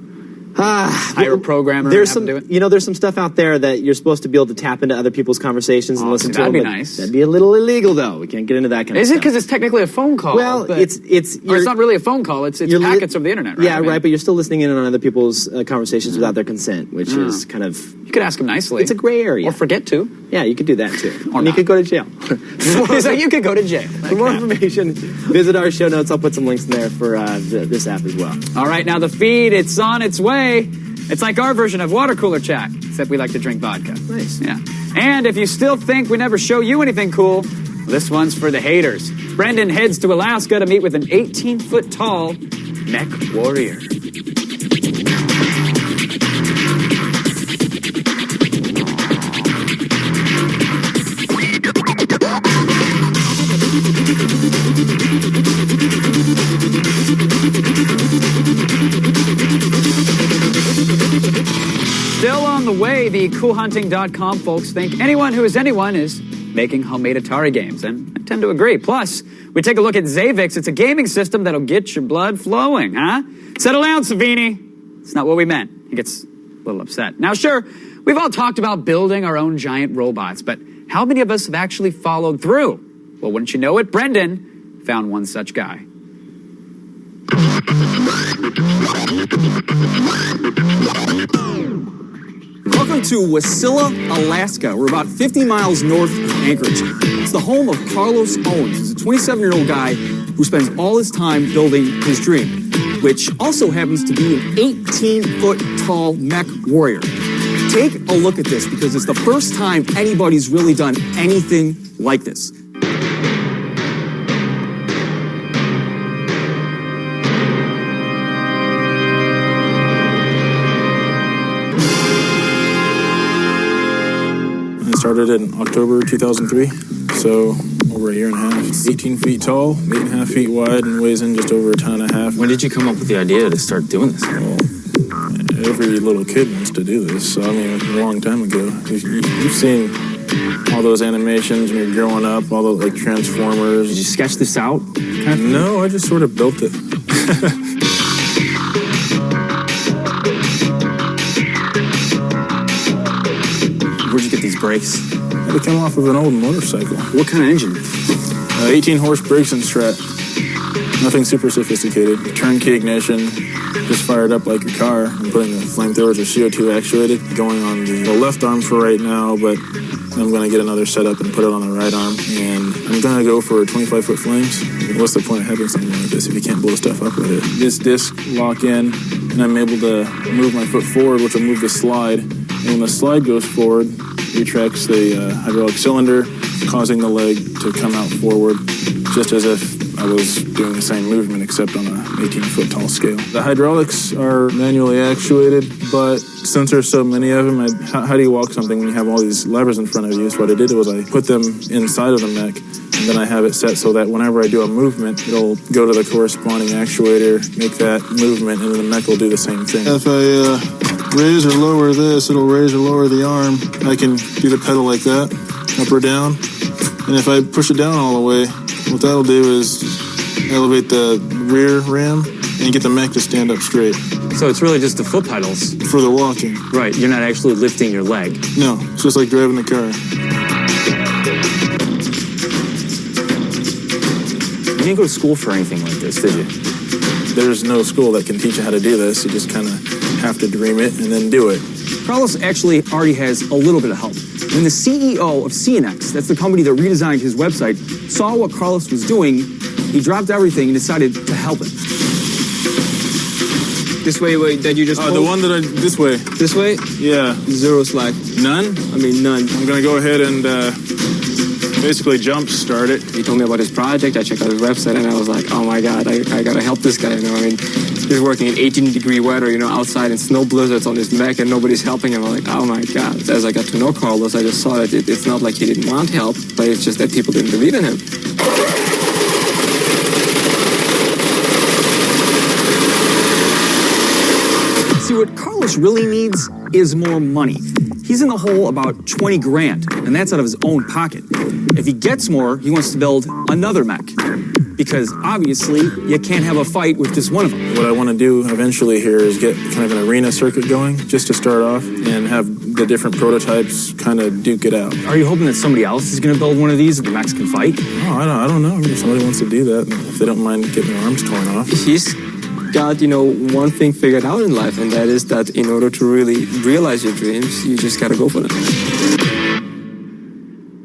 Hire a programmer. There's and have some, him do it. you know, there's some stuff out there that you're supposed to be able to tap into other people's conversations and listen to. That'd them, be but nice. That'd be a little illegal, though. We can't get into that kind of Is stuff. it because it's technically a phone call? Well, but- it's or it's not really a phone call. It's packets of the internet, right? Yeah, I mean, right. But you're still listening in on other people's conversations without their consent, which is kind of. You could ask them nicely. It's a gray area. Or forget to. Yeah, you could do that too. Or and you could go to jail. He's like, you could go to jail. For more information, visit our show notes. I'll put some links in there for this app as well. All right, now the feed, it's on its way. It's like our version of water cooler chat, except we like to drink vodka. Nice. Yeah. And if you still think we never show you anything cool, this one's for the haters. Brendan heads to Alaska to meet with an 18-foot tall mech warrior. Still on the way, the coolhunting.com folks think anyone who is anyone is making homemade Atari games, and I tend to agree. Plus, we take a look at Zavix. It's a gaming system that'll get your blood flowing, huh? Settle down, Savini. It's not what we meant. He gets a little upset. Now, sure, we've all talked about building our own giant robots, but how many of us have actually followed through? Well, wouldn't you know it, Brendan found one such guy. Welcome to Wasilla, Alaska. We're about 50 miles north of Anchorage. It's the home of Carlos Owens. He's a 27-year-old guy who spends all his time building his dream, which also happens to be an 18-foot tall mech warrior. Take a look at this because it's the first time anybody's really done anything like this. Started in October 2003, so over a year and a half. It's 18 feet tall, 8.5 feet wide, and weighs in just over a ton and a half. When did you come up with the idea to start doing this? Well, every little kid wants to do this, so I mean, a long time ago. You've seen all those animations when you're growing up, all those like Transformers. Did you sketch this out? No, I just sort of built it. Where'd you get these brakes? They come off of an old motorcycle. What kind of engine? 18-horse brakes and strap. Nothing super sophisticated. Turnkey ignition, just fired up like a car. I'm putting the flamethrowers are CO2 actuated, going on the left arm for right now, but I'm going to get another setup and put it on the right arm. And I'm going to go for 25-foot flames. What's the point of having something like this if you can't blow stuff up with it? This disc lock in, and I'm able to move my foot forward, which will move the slide. And when the slide goes forward, retracts the hydraulic cylinder, causing the leg to come out forward, just as if I was doing the same movement except on a 18-foot tall scale. The hydraulics are manually actuated, but since there's so many of them, how do you walk something when you have all these levers in front of you? So what I did was I put them inside of the mech, and then I have it set so that whenever I do a movement, it'll go to the corresponding actuator, make that movement, and then the mech will do the same thing. If I raise or lower this, it'll raise or lower the arm. I can do the pedal like that, up or down. And if I push it down all the way, what that'll do is elevate the rear ram and get the mech to stand up straight. So it's really just the foot pedals? For the walking. Right, you're not actually lifting your leg. No, it's just like driving a car. You didn't go to school for anything like this, did you? There's no school that can teach you how to do this. You just kind of have to dream it and then do it. Carlos actually already has a little bit of help. When the CEO of CNX, that's the company that redesigned his website, saw what Carlos was doing, he dropped everything and decided to help him. This way that you just the one that this way. This way? Yeah. Zero slack. None? I mean, none. I'm going to go ahead and basically jump start it. He told me about his project. I checked out his website, and I was like, oh my God, I got to help this guy. You know, I mean, he's working in 18-degree weather, you know, outside in snow blizzards on his mech, and nobody's helping him. I'm like, oh my God. As I got to know Carlos, I just saw that it's not like he didn't want help, but it's just that people didn't believe in him. See, what Carlos really needs is more money. He's in the hole about 20 grand, and that's out of his own pocket. If he gets more, he wants to build another mech. because obviously you can't have a fight with just one of them. What I want to do eventually here is get kind of an arena circuit going, just to start off, and have the different prototypes kind of duke it out. Are you hoping that somebody else is going to build one of these that the mechs can fight? Oh, I don't know. If somebody wants to do that, if they don't mind getting their arms torn off. He's got, one thing figured out in life, and that is that in order to really realize your dreams, you just got to go for them.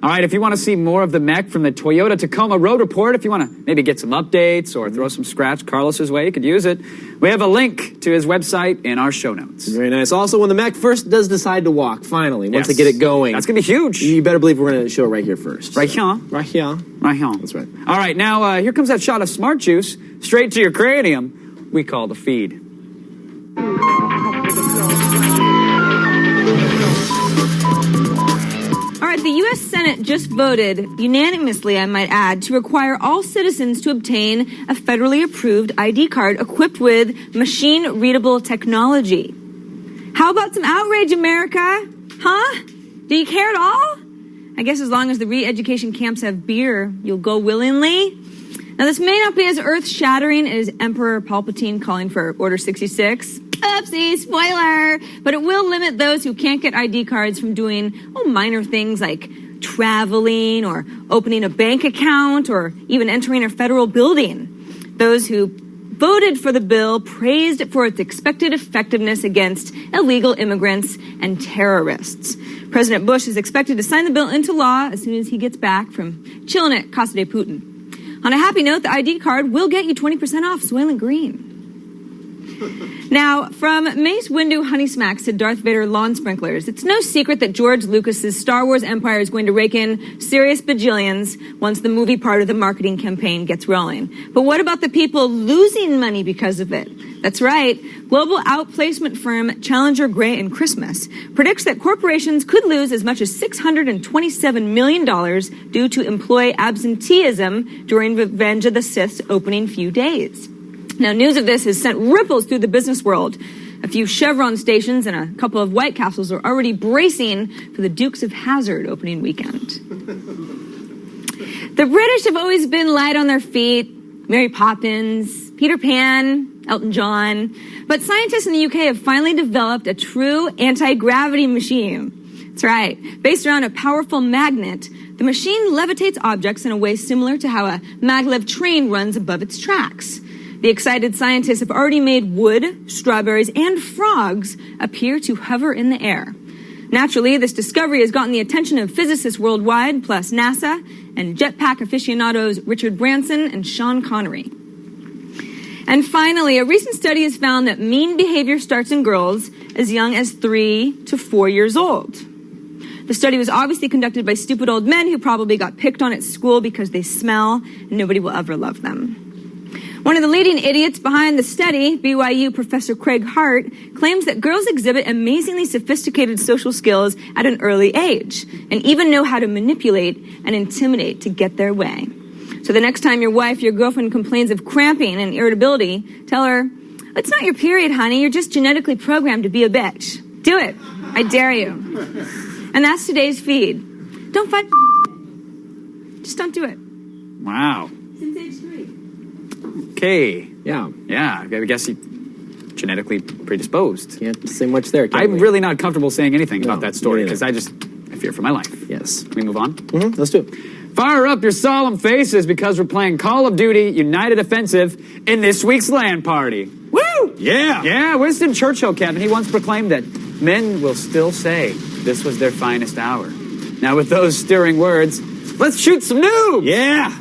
All right, if you want to see more of the mech from the Toyota Tacoma Road Report, if you want to maybe get some updates or throw some scratch Carlos's way, you could use it. We have a link to his website in our show notes. Very nice. Also, when the mech first does decide to walk, finally, once they get it going. That's going to be huge. You better believe we're going to show it right here first. Right here? Right here. Right here. That's right. All right, now here comes that shot of smart juice straight to your cranium we call the feed. All right, the U.S. Senate just voted, unanimously I might add, to require all citizens to obtain a federally approved ID card equipped with machine-readable technology. How about some outrage, America? Huh? Do you care at all? I guess as long as the re-education camps have beer, you'll go willingly. Now, this may not be as earth-shattering as Emperor Palpatine calling for Order 66. Oopsie, spoiler! But it will limit those who can't get ID cards from doing, minor things like traveling or opening a bank account or even entering a federal building. Those who voted for the bill praised it for its expected effectiveness against illegal immigrants and terrorists. President Bush is expected to sign the bill into law as soon as he gets back from chilling at Casa de Putin. On a happy note, the ID card will get you 20% off Soylent Green. Now, from Mace Windu honey smacks to Darth Vader lawn sprinklers, it's no secret that George Lucas's Star Wars empire is going to rake in serious bajillions once the movie part of the marketing campaign gets rolling. But what about the people losing money because of it? That's right. Global outplacement firm Challenger Gray and Christmas predicts that corporations could lose as much as $627 million due to employee absenteeism during Revenge of the Sith's opening few days. Now, news of this has sent ripples through the business world. A few Chevron stations and a couple of White Castles are already bracing for the Dukes of Hazzard opening weekend. The British have always been light on their feet. Mary Poppins, Peter Pan, Elton John. But scientists in the UK have finally developed a true anti-gravity machine. That's right. Based around a powerful magnet, the machine levitates objects in a way similar to how a maglev train runs above its tracks. The excited scientists have already made wood, strawberries, and frogs appear to hover in the air. Naturally, this discovery has gotten the attention of physicists worldwide, plus NASA, and jetpack aficionados Richard Branson and Sean Connery. And finally, a recent study has found that mean behavior starts in girls as young as 3 to 4 years old. The study was obviously conducted by stupid old men who probably got picked on at school because they smell and nobody will ever love them. One of the leading idiots behind the study, BYU Professor Craig Hart, claims that girls exhibit amazingly sophisticated social skills at an early age and even know how to manipulate and intimidate to get their way. So the next time your wife, your girlfriend complains of cramping and irritability, tell her, "It's not your period, honey. You're just genetically programmed to be a bitch." Do it. I dare you. And that's today's feed. Don't fight. Just don't do it. Wow. Since age 3. Okay. Yeah. Yeah, I guess he genetically predisposed. Can't say much there, can I'm we? really not comfortable saying anything about that story because I fear for my life. Yes. Can we move on? Mm-hmm. Let's do it. Fire up your solemn faces because we're playing Call of Duty United Offensive in this week's LAN party. Woo! Yeah. Yeah, Winston Churchill, Kevin, he once proclaimed that men will still say this was their finest hour. Now, with those stirring words, let's shoot some noobs! Yeah.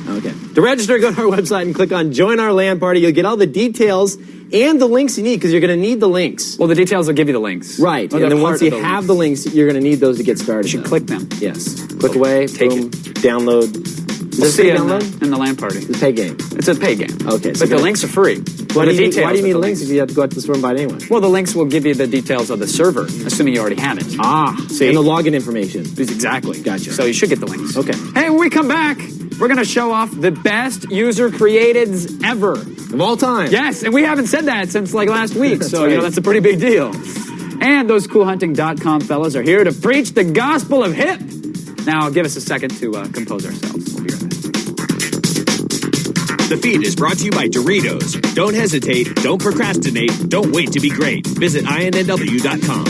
Okay. To register, go to our website and click on Join Our LAN Party. You'll get all the details and the links you need because you're going to need the links. Well, the details will give you the links. Right. Well, and then they're once part you of the have links. the links, you're going to need those to get started. You should click them. Yes. Click away, Take boom, it. download. We'll Does it see say you download? in the LAN party. It's a pay game. It's a pay game. Okay. But the links are free. Why do you details need of the links if you have to go out to the store and buy it anyway? Well, the links will give you the details of the server, assuming you already have it. Ah, see? And the login information. Exactly. Gotcha. So you should get the links. Okay. Hey, when we come back, we're going to show off the best user-createds ever. Of all time. Yes, and we haven't said that since like last week, That's so right. that's a pretty big deal. And those coolhunting.com fellas are here to preach the gospel of hip. Now, give us a second to compose ourselves. We'll be right back. The feed is brought to you by Doritos. Don't hesitate, don't procrastinate, don't wait to be great. Visit INNW.com.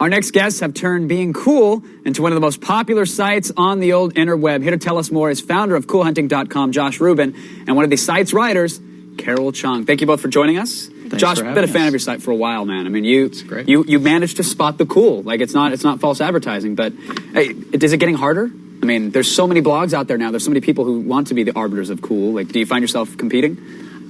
Our next guests have turned being cool into one of the most popular sites on the old interweb. Here to tell us more is founder of CoolHunting.com, Josh Rubin, and one of the site's writers, Carol Chung. Thank you both for joining us. Josh, I've been a fan of your site for a while, man. I mean, you managed to spot the cool. Like, it's not false advertising, but hey, is it getting harder? I mean, there's so many blogs out there now. There's so many people who want to be the arbiters of cool. Like, do you find yourself competing?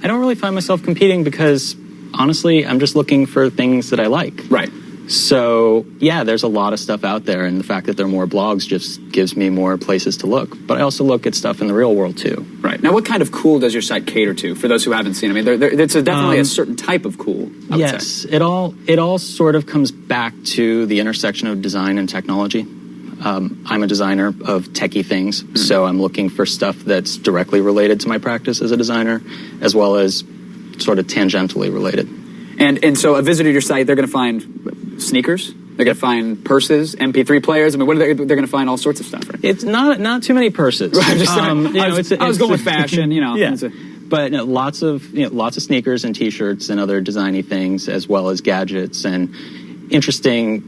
I don't really find myself competing because, honestly, I'm just looking for things that I like. Right. So, yeah, there's a lot of stuff out there, and the fact that there are more blogs just gives me more places to look. But I also look at stuff in the real world, too. Right. Now, what kind of cool does your site cater to, for those who haven't seen? I mean, it's definitely a certain type of cool, I would say. It all sort of comes back to the intersection of design and technology. I'm a designer of techie things, so I'm looking for stuff that's directly related to my practice as a designer, as well as sort of tangentially related. And so a visitor to your site, they're going to find sneakers, they're going to find purses, MP3 players. I mean, they're going to find all sorts of stuff, right? It's not too many purses. Right, I was going with fashion, you know. Yeah. But lots of sneakers and T-shirts and other designy things, as well as gadgets and interesting,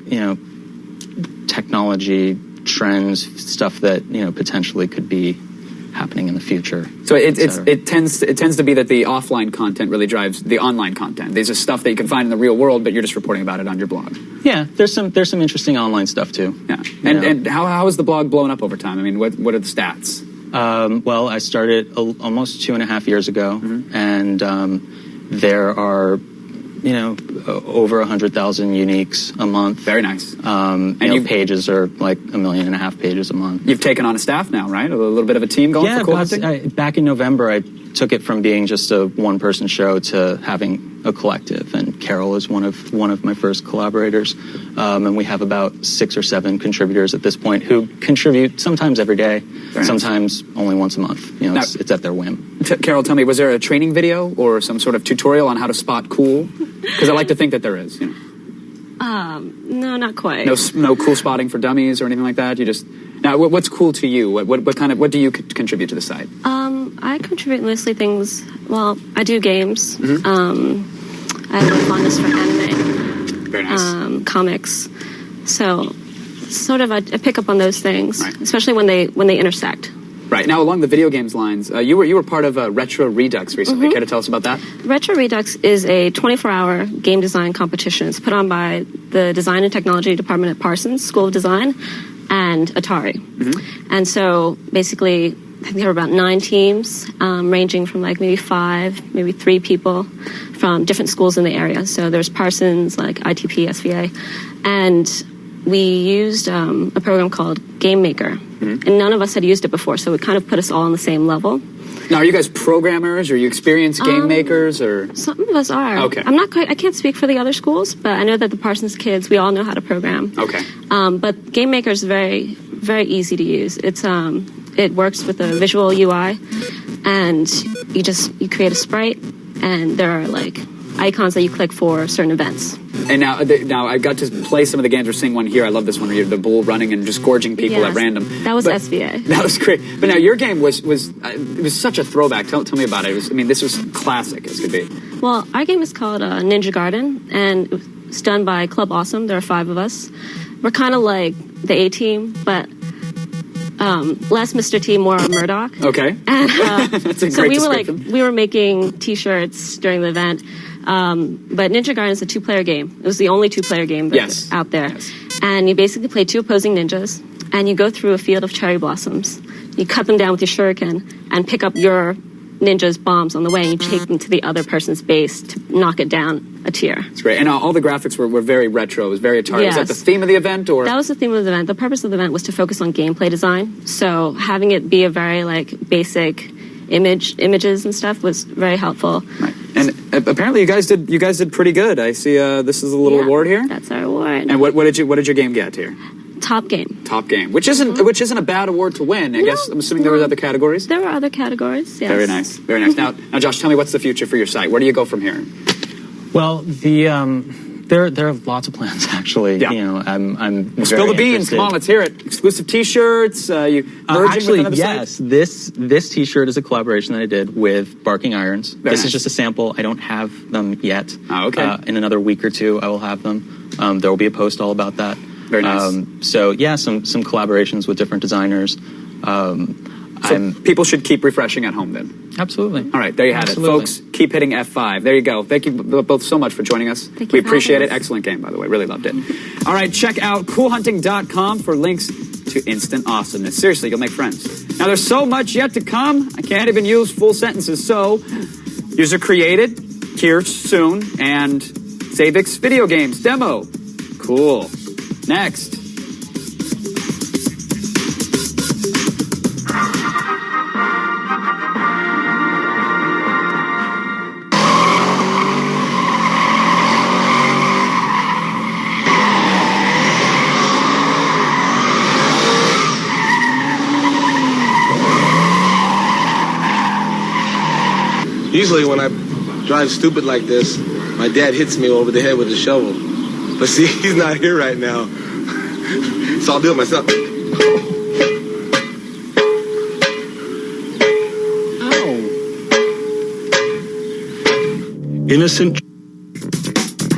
technology trends, stuff that potentially could be happening in the future. So it tends to be that the offline content really drives the online content. There's just stuff that you can find in the real world, but you're just reporting about it on your blog. Yeah, there's some interesting online stuff too. Yeah, and how has the blog blown up over time? I mean, what are the stats? Well, I started almost 2.5 years ago, and there are over 100,000 uniques a month. Very nice. And pages are like 1.5 million pages a month. You've taken on a staff now, right? A little bit of a team going for Cool Hunting? Back in November, I took it from being just a one-person show to having a collective, and Carol is one of my first collaborators. And we have about 6 or 7 contributors at this point who contribute sometimes every day, sometimes only once a month. It's at their whim. Carol, tell me, was there a training video or some sort of tutorial on how to spot cool? Because I like to think that there is. No, not quite. No cool spotting for dummies or anything like that. Now, what's cool to you? What do you contribute to the site? I contribute mostly things. Well, I do games. Mm-hmm. I have a fondness for anime. Very nice. Comics. So, sort of, I pick up on those things, especially when they intersect. Right. Now, along the video games lines, you were part of Retro Redux recently. Care to tell us about that? Retro Redux is a 24-hour game design competition. It's put on by the Design and Technology Department at Parsons School of Design and Atari. And so, basically, I think there were about 9 teams, ranging from like maybe 5, maybe 3 people from different schools in the area. So there's Parsons, like ITP, SVA, and we used a program called Game Maker. And none of us had used it before, so it kind of put us all on the same level. Now, are you guys programmers, or are you experienced game makers, or? Some of us are. Okay. I can't speak for the other schools, but I know that the Parsons kids, we all know how to program. Okay. But Game Maker is very, very easy to use. It works with a visual UI, and you create a sprite, and there are like icons that you click for certain events. And now I got to play some of the games. We're seeing one here. I love this one where you're the bull running and just gorging people at random. That was SVA. That was great. But now your game was such a throwback. Tell me about it. This was classic as could be. Well, our game is called Ninja Garden, and it's done by Club Awesome. There are 5 of us. We're kind of like the A-Team, but less Mr. T, more Murdoch. Okay. And, that's a so great description. we were making T-shirts during the event. But Ninja Garden is a 2-player game. It was the only 2-player game that's out there. Yes. And you basically play 2 opposing ninjas, and you go through a field of cherry blossoms. You cut them down with your shuriken and pick up your ninja's bombs on the way, and you take them to the other person's base to knock it down a tier. That's great. And all the graphics were very retro. It was very Atari. Yes. Was that the theme of the event? Or? That was the theme of the event. The purpose of the event was to focus on gameplay design. So having it be a very basic images and stuff was very helpful. Right. And apparently you guys did pretty good. I see this is a little award here. That's our award. And what did your game get here? Top game. Top game, which isn't a bad award to win. I guess I'm assuming there were other categories. There were other categories. Yes. Very nice, very nice. Now, Josh, tell me what's the future for your site? Where do you go from here? Well, the There are lots of plans, actually. Yeah. You know, I'm Well, spill very the beans. interested. Come on, let's hear it. Exclusive T-shirts. You merging Actually, with another yes. site? This T-shirt is a collaboration that I did with Barking Irons. Very This nice. is just a sample. I don't have them yet. Oh, okay. In another week or two, I will have them. There will be a post all about that. Very nice. So yeah, some collaborations with different designers. So people should keep refreshing at home then. Absolutely. All right, there you have Absolutely. it, folks. Keep hitting F5. There you go. Thank you both so much for joining us. Thank We you for appreciate having it. us. Excellent game, by the way. Really loved it. All right, check out coolhunting.com for links to instant awesomeness. Seriously, you'll make friends. Now, there's so much yet to come. I can't even use full sentences. So, user created, here soon, and Zavix video games demo. Cool. Next. Usually when I drive stupid like this, my dad hits me over the head with a shovel. But see, he's not here right now. So I'll do it myself. Innocent.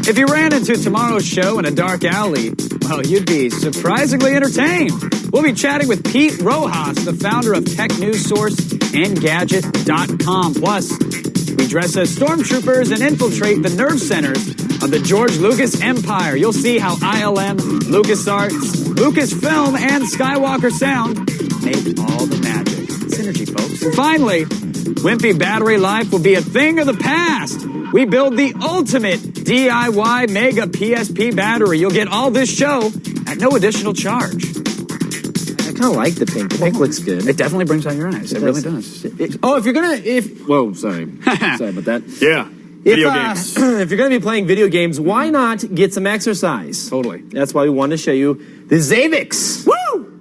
If you ran into tomorrow's show in a dark alley, well, you'd be surprisingly entertained. We'll be chatting with Pete Rojas, the founder of tech news source Engadget.com. Plus, we dress as stormtroopers and infiltrate the nerve centers of the George Lucas Empire. You'll see how ILM, LucasArts, Lucasfilm, and Skywalker Sound make all the magic. Synergy, folks. And finally, wimpy battery life will be a thing of the past. We build the ultimate DIY mega PSP battery. You'll get all this show at no additional charge. I kind of like the pink. The pink looks good. It definitely brings out your eyes. It really does. If you're gonna, whoa, sorry, sorry about that. Yeah. Video games. If you're gonna be playing video games, why not get some exercise? Totally. That's why we wanted to show you the Zavix. Woo!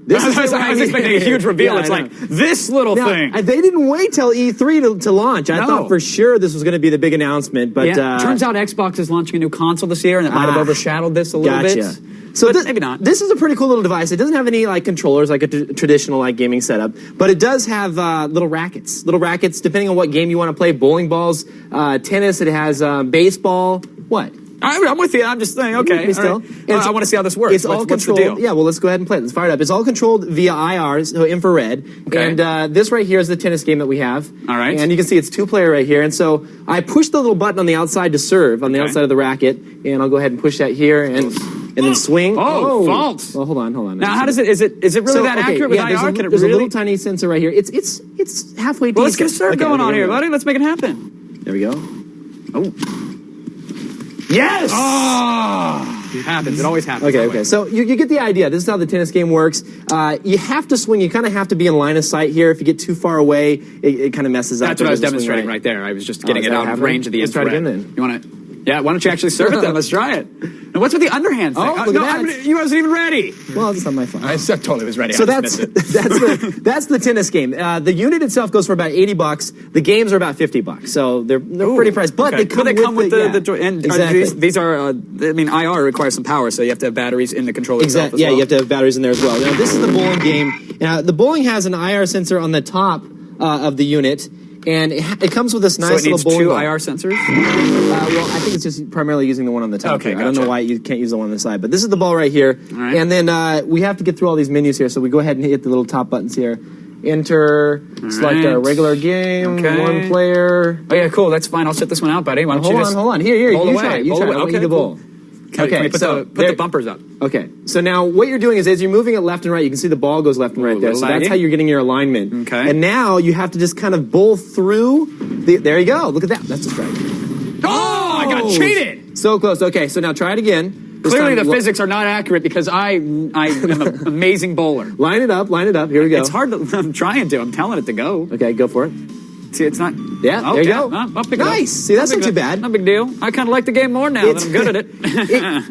I was expecting a huge reveal. Yeah, it's I like know. this little Now, thing. They didn't wait till E3 to launch. I No. thought for sure this was going to be the big announcement, but yeah, turns out Xbox is launching a new console this year, and it might have overshadowed this a little gotcha. bit. So maybe not. This is a pretty cool little device. It doesn't have any like controllers like a traditional like gaming setup, but it does have little rackets. Little rackets, depending on what game you want to play. Bowling balls, tennis. It has baseball. What? I'm with you. I'm just saying, okay. Still. All right. I want to see how this works. It's all What's the controlled. deal? Yeah, well, let's go ahead and play it. Let's fire it up. It's all controlled via IR, so infrared. Okay. And this right here is the tennis game that we have. All right. And you can see it's two-player right here. And so I push the little button on the outside to serve on the outside of the racket, and I'll go ahead and push that here and then swing. Oh, fault. Well, hold on. Now, how does it? Is it really that accurate with IR? Can it There's a really? little tiny sensor right here. It's halfway decent. Well, let's get a serve Okay, going on here here, we go. buddy. Let's make it happen. There we go. Oh. Yes! Oh! It happens. It always happens. Okay. So you get the idea. This is how the tennis game works. You have to swing. You kind of have to be in line of sight here. If you get too far away, it kind of messes up. That's what I was demonstrating right there. I was just getting it out of range of the Let's try it infrared. again then. You want to? Yeah, why don't you actually serve it then? Let's try it. And what's with the underhand thing? Oh, look at that. You wasn't even ready. Well, it's not my fault. I totally was ready. So I just missed it. that's the tennis game. The unit itself goes for about $80. The games are about $50. So they're pretty priced, but they come with the and exactly. These are. I mean, IR requires some power, so you have to have batteries in the controller itself. Exactly. Yeah, you have to have batteries in there as well. Now, this is the bowling game. The bowling has an IR sensor on the top of the unit. And it comes with this nice little bowling ball. So it needs two IR sensors? Well, I think it's just primarily using the one on the top. Okay, here. I don't know why you can't use the one on the side. But this is the ball right here. All right. And then we have to get through all these menus here. So we go ahead and hit the little top buttons here. Enter, select our regular game, one player. Oh, yeah, cool. That's fine. I'll set this one out, buddy. Why don't you just... Hold on. Here, bowl you away. try it. You Bowl try it. away. I want you Okay, to bowl. Can we put the bumpers up? Okay, so now what you're doing is as you're moving it left and right, you can see the ball goes left and right there. So that's how you're getting your alignment. Okay. And now you have to just kind of bowl through. There you go. Look at that. That's a strike. Oh, I got cheated. So close. Okay, so now try it again. Clearly the physics are not accurate because I am an amazing bowler. Line it up. Here we go. It's hard to, I'm trying to. I'm telling it to go. Okay, go for it. See, it's not. Yeah, there you go. I'll pick it up. Nice. See, that's not too bad. No big deal. I kind of like the game more now that I'm good at it.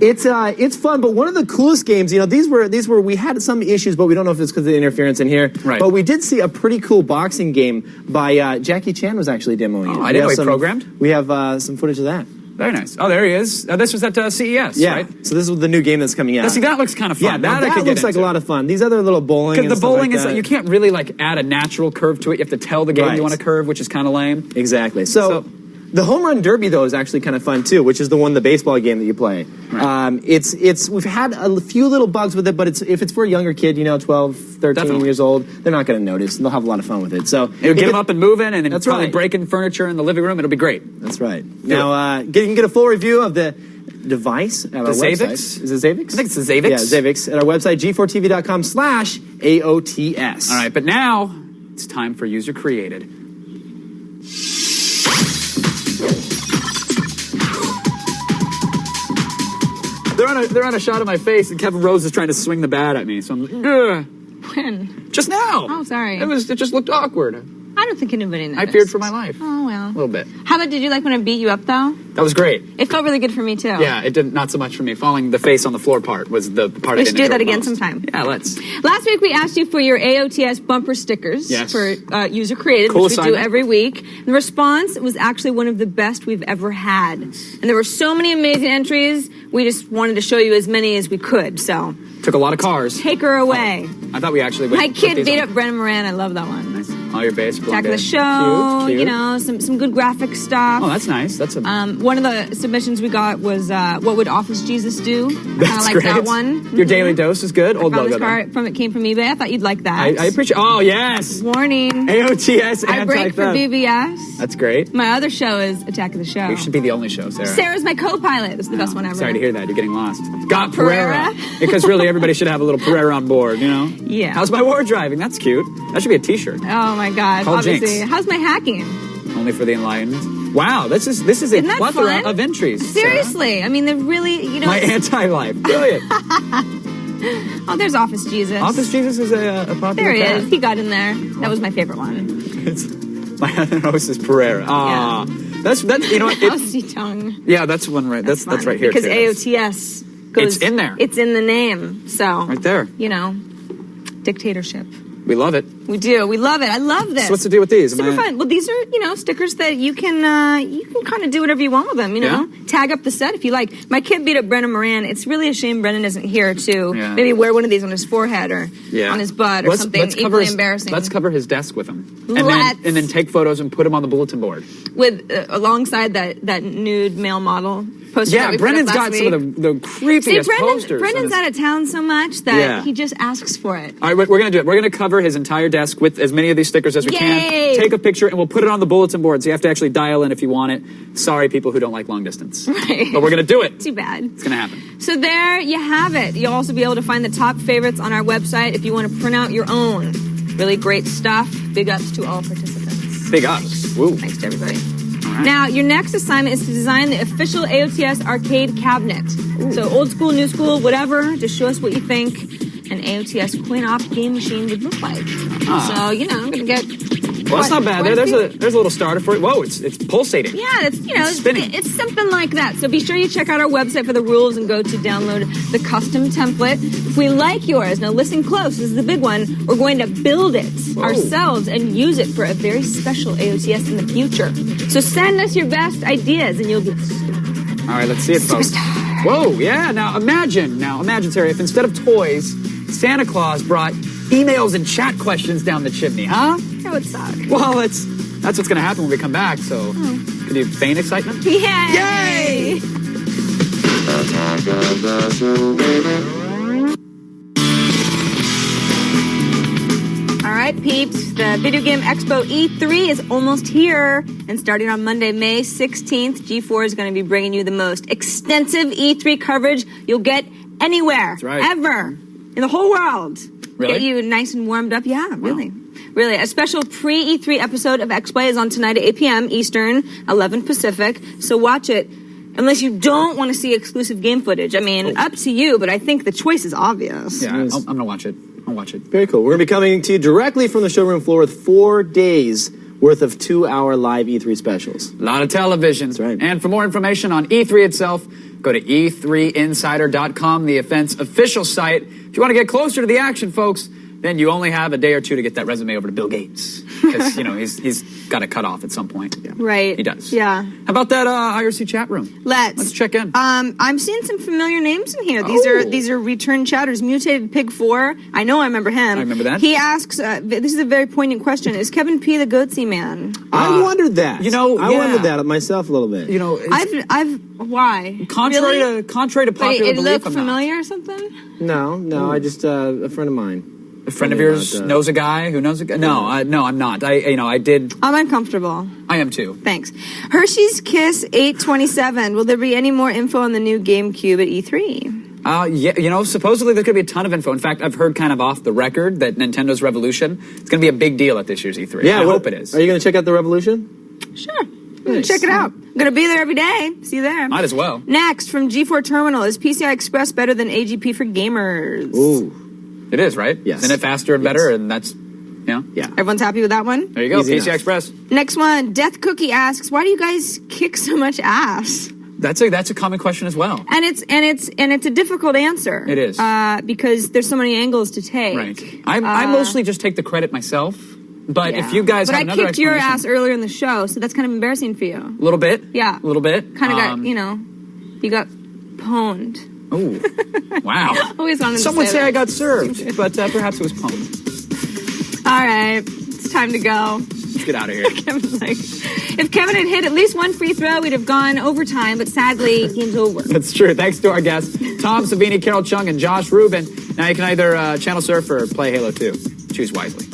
It's fun, but one of the coolest games. These were we had some issues, but we don't know if it's because of the interference in here. Right. But we did see a pretty cool boxing game by Jackie Chan was actually demoing it. I didn't know he programmed. We have some footage of that. Very nice. Oh, there he is. This was at CES, yeah. right? So this is the new game that's coming out. See, that looks kind of fun. Yeah, that looks like a lot of fun. These other little bowling. Because the bowling is like, you can't really like add a natural curve to it. You have to tell the game you want a curve, which is kind of lame. Exactly. So the home run derby though is actually kind of fun too, which is the baseball game that you play. Right. We've had a few little bugs with it, but if it's for a younger kid, 12, 13 years old, they're not going to notice. They'll have a lot of fun with it. So it'll get them up and moving, and that's probably breaking furniture in the living room. It'll be great. That's right. Now you can get a full review of the device at our website. Zavix? Is it Zavix? I think it's the Zavix. Yeah, Zavix at our website, g4tv.com/AOTS. All right, but now it's time for User Created. They're on a shot of my face, and Kevin Rose is trying to swing the bat at me. So I'm like, ugh. When? Just now. Oh, sorry. It just looked awkward. I don't think anybody noticed. I feared for my life. Oh, well. A little bit. How about, did you like when I beat you up, though? That was great. It felt really good for me, too. Yeah, it did not so much for me. Falling the face on the floor part was the part I We didn't should do that enjoy again most. sometime. Yeah, let's. Last week, we asked you for your AOTS bumper stickers for User Created, Cool which we do assignment. every week. The response was actually one of the best we've ever had. And there were so many amazing entries, we just wanted to show you as many as we could, so. Took a lot of cars. Take her away. I thought we actually My kid beat up Brennan Moran. I love that one. Nice. Oh, your base. Attack of the Show, Cute. some good graphic stuff. Oh, that's nice. That's a... one of the submissions we got was, what would Office Jesus do? I kind of like great. that one. Your daily dose is good. Old I found logo, this card it came from eBay. I thought you'd like that. I appreciate... Oh, yes. Warning. AOTS I break for anti-theft. BBS. That's great. My other show is Attack of the Show. You should be the only show, Sarah. Sarah's my co-pilot. This is the best one ever. Sorry to hear that. You're getting lost. Got Pereira. Because really, everybody should have a little Pereira on board, Yeah. How's my war driving? That's cute. That should be a t-shirt. Oh, my God. Call Obviously. Jinx. How's my hacking? Only for the enlightened. Wow, this is a Isn't that plethora fun? of entries. Seriously. I mean, they're really, My anti-life. Brilliant. Oh, there's Office Jesus. Office Jesus is a popular There he cat. is. He got in there. That was my favorite one. My other host is Pereira. Ah, that's you know what? Housey tongue. Yeah, that's one right. That's right here Because too. AOTS goes. It's in there. It's in the name. So Right there. Dictatorship. We love it. We do. We love it. I love this. So what's the deal with these? Super fun. Well, these are stickers that you can kind of do whatever you want with them. Tag up the set if you like. My kid beat up Brennan Moran. It's really a shame Brennan isn't here to maybe wear one of these on his forehead or on his butt or something equally embarrassing. Let's cover his desk with him, Let's. and then take photos and put him on the bulletin board with alongside that nude male model poster. Yeah, that we Brennan's put up got last some of week. the creepiest posters. Brennan's out of town so much that he just asks for it. All right, we're going to do it. We're going to cover his entire desk with as many of these stickers as we can. Take a picture, and we'll put it on the bulletin board, so you have to actually dial in if you want it. Sorry, people who don't like long distance. Right. But we're going to do it. Too bad. It's going to happen. So there you have it. You'll also be able to find the top favorites on our website if you want to print out your own. Really great stuff. Big ups to all participants. Big ups. Woo. Thanks to everybody. Now, your next assignment is to design the official AOTS arcade cabinet. So old school, new school, whatever. Just show us what you think an AOTS coin-op game machine would look like. So, I'm going to get... Well, that's not bad. There's a little starter for it. Whoa, it's pulsating. Yeah, it's spinning. It's something like that. So be sure you check out our website for the rules and go to download the custom template. If we like yours, now listen close, this is the big one, we're going to build it ourselves and use it for a very special AOTS in the future. So send us your best ideas and you'll be... All right, let's see it, folks. Whoa, yeah. Now imagine, Sarah, if instead of toys, Santa Claus brought emails and chat questions down the chimney, huh? That would suck. Well, that's what's going to happen when we come back, so can you feign excitement? Yay! All right, peeps, the Video Game Expo E3 is almost here, and starting on Monday, May 16th, G4 is going to be bringing you the most extensive E3 coverage you'll get anywhere, ever, in the whole world. Really? Get you nice and warmed up. Yeah, really. Really. A special pre-E3 episode of X-Play is on tonight at 8 p.m. Eastern, 11 Pacific, so watch it. Unless you don't want to see exclusive game footage. I mean, up to you, but I think the choice is obvious. Yeah, I'm going to watch it. I'll watch it. Very cool. We're going to be coming to you directly from the showroom floor with 4 days worth of 2-hour live E3 specials. A lot of television. That's right. And for more information on E3 itself, go to E3insider.com, the event's official site. If you want to get closer to the action, folks, then you only have a day or two to get that resume over to Bill Gates. Because, he's got to cut off at some point. Yeah. Right. He does. Yeah. How about that IRC chat room? Let's check in. I'm seeing some familiar names in here. These are return chatters. Mutated Pig 4. I know I remember him. I remember that. He asks, this is a very poignant question. Is Kevin P. the Goatsy Man? I wondered that. I wondered that myself a little bit. Why? Contrary Really? to popular it belief, looked I'm not. familiar or something? No, I just a friend of mine. A friend of yours knows a guy who knows a guy? No, I'm not. I did. I'm uncomfortable. I am too. Thanks. Hershey's Kiss 827. Will there be any more info on the new GameCube at E3? Yeah, supposedly there could be a ton of info. In fact, I've heard kind of off the record that Nintendo's Revolution is going to be a big deal at this year's E3. Yeah, I hope it is. Are you going to check out the Revolution? Sure. Check it out. I'm going to be there every day. See you there. Might as well. Next, from G4 Terminal, is PCI Express better than AGP for gamers? Ooh. It is, right? Yes. Isn't it faster and better? And that's, Yeah. Everyone's happy with that one? There you go, Easy PCI enough. Express. Next one, Death Cookie asks, why do you guys kick so much ass? That's a common question as well. And it's a difficult answer. It is. Because there's so many angles to take. Right. I mostly just take the credit myself. But if you guys have another I kicked your explanation- ass earlier in the show, so that's kind of embarrassing for you. A little bit? Yeah. A little bit. Kind of got, you got pwned. Oh, wow. Always wanted Some to would say say that. I got served, but perhaps it was pwned. All right, it's time to go. Let's get out of here. Kevin's like, if Kevin had hit at least one free throw, we'd have gone overtime, but sadly, game's over. That's true. Thanks to our guests, Tom Savini, Carol Chung, and Josh Rubin. Now you can either channel surf or play Halo 2. Choose wisely.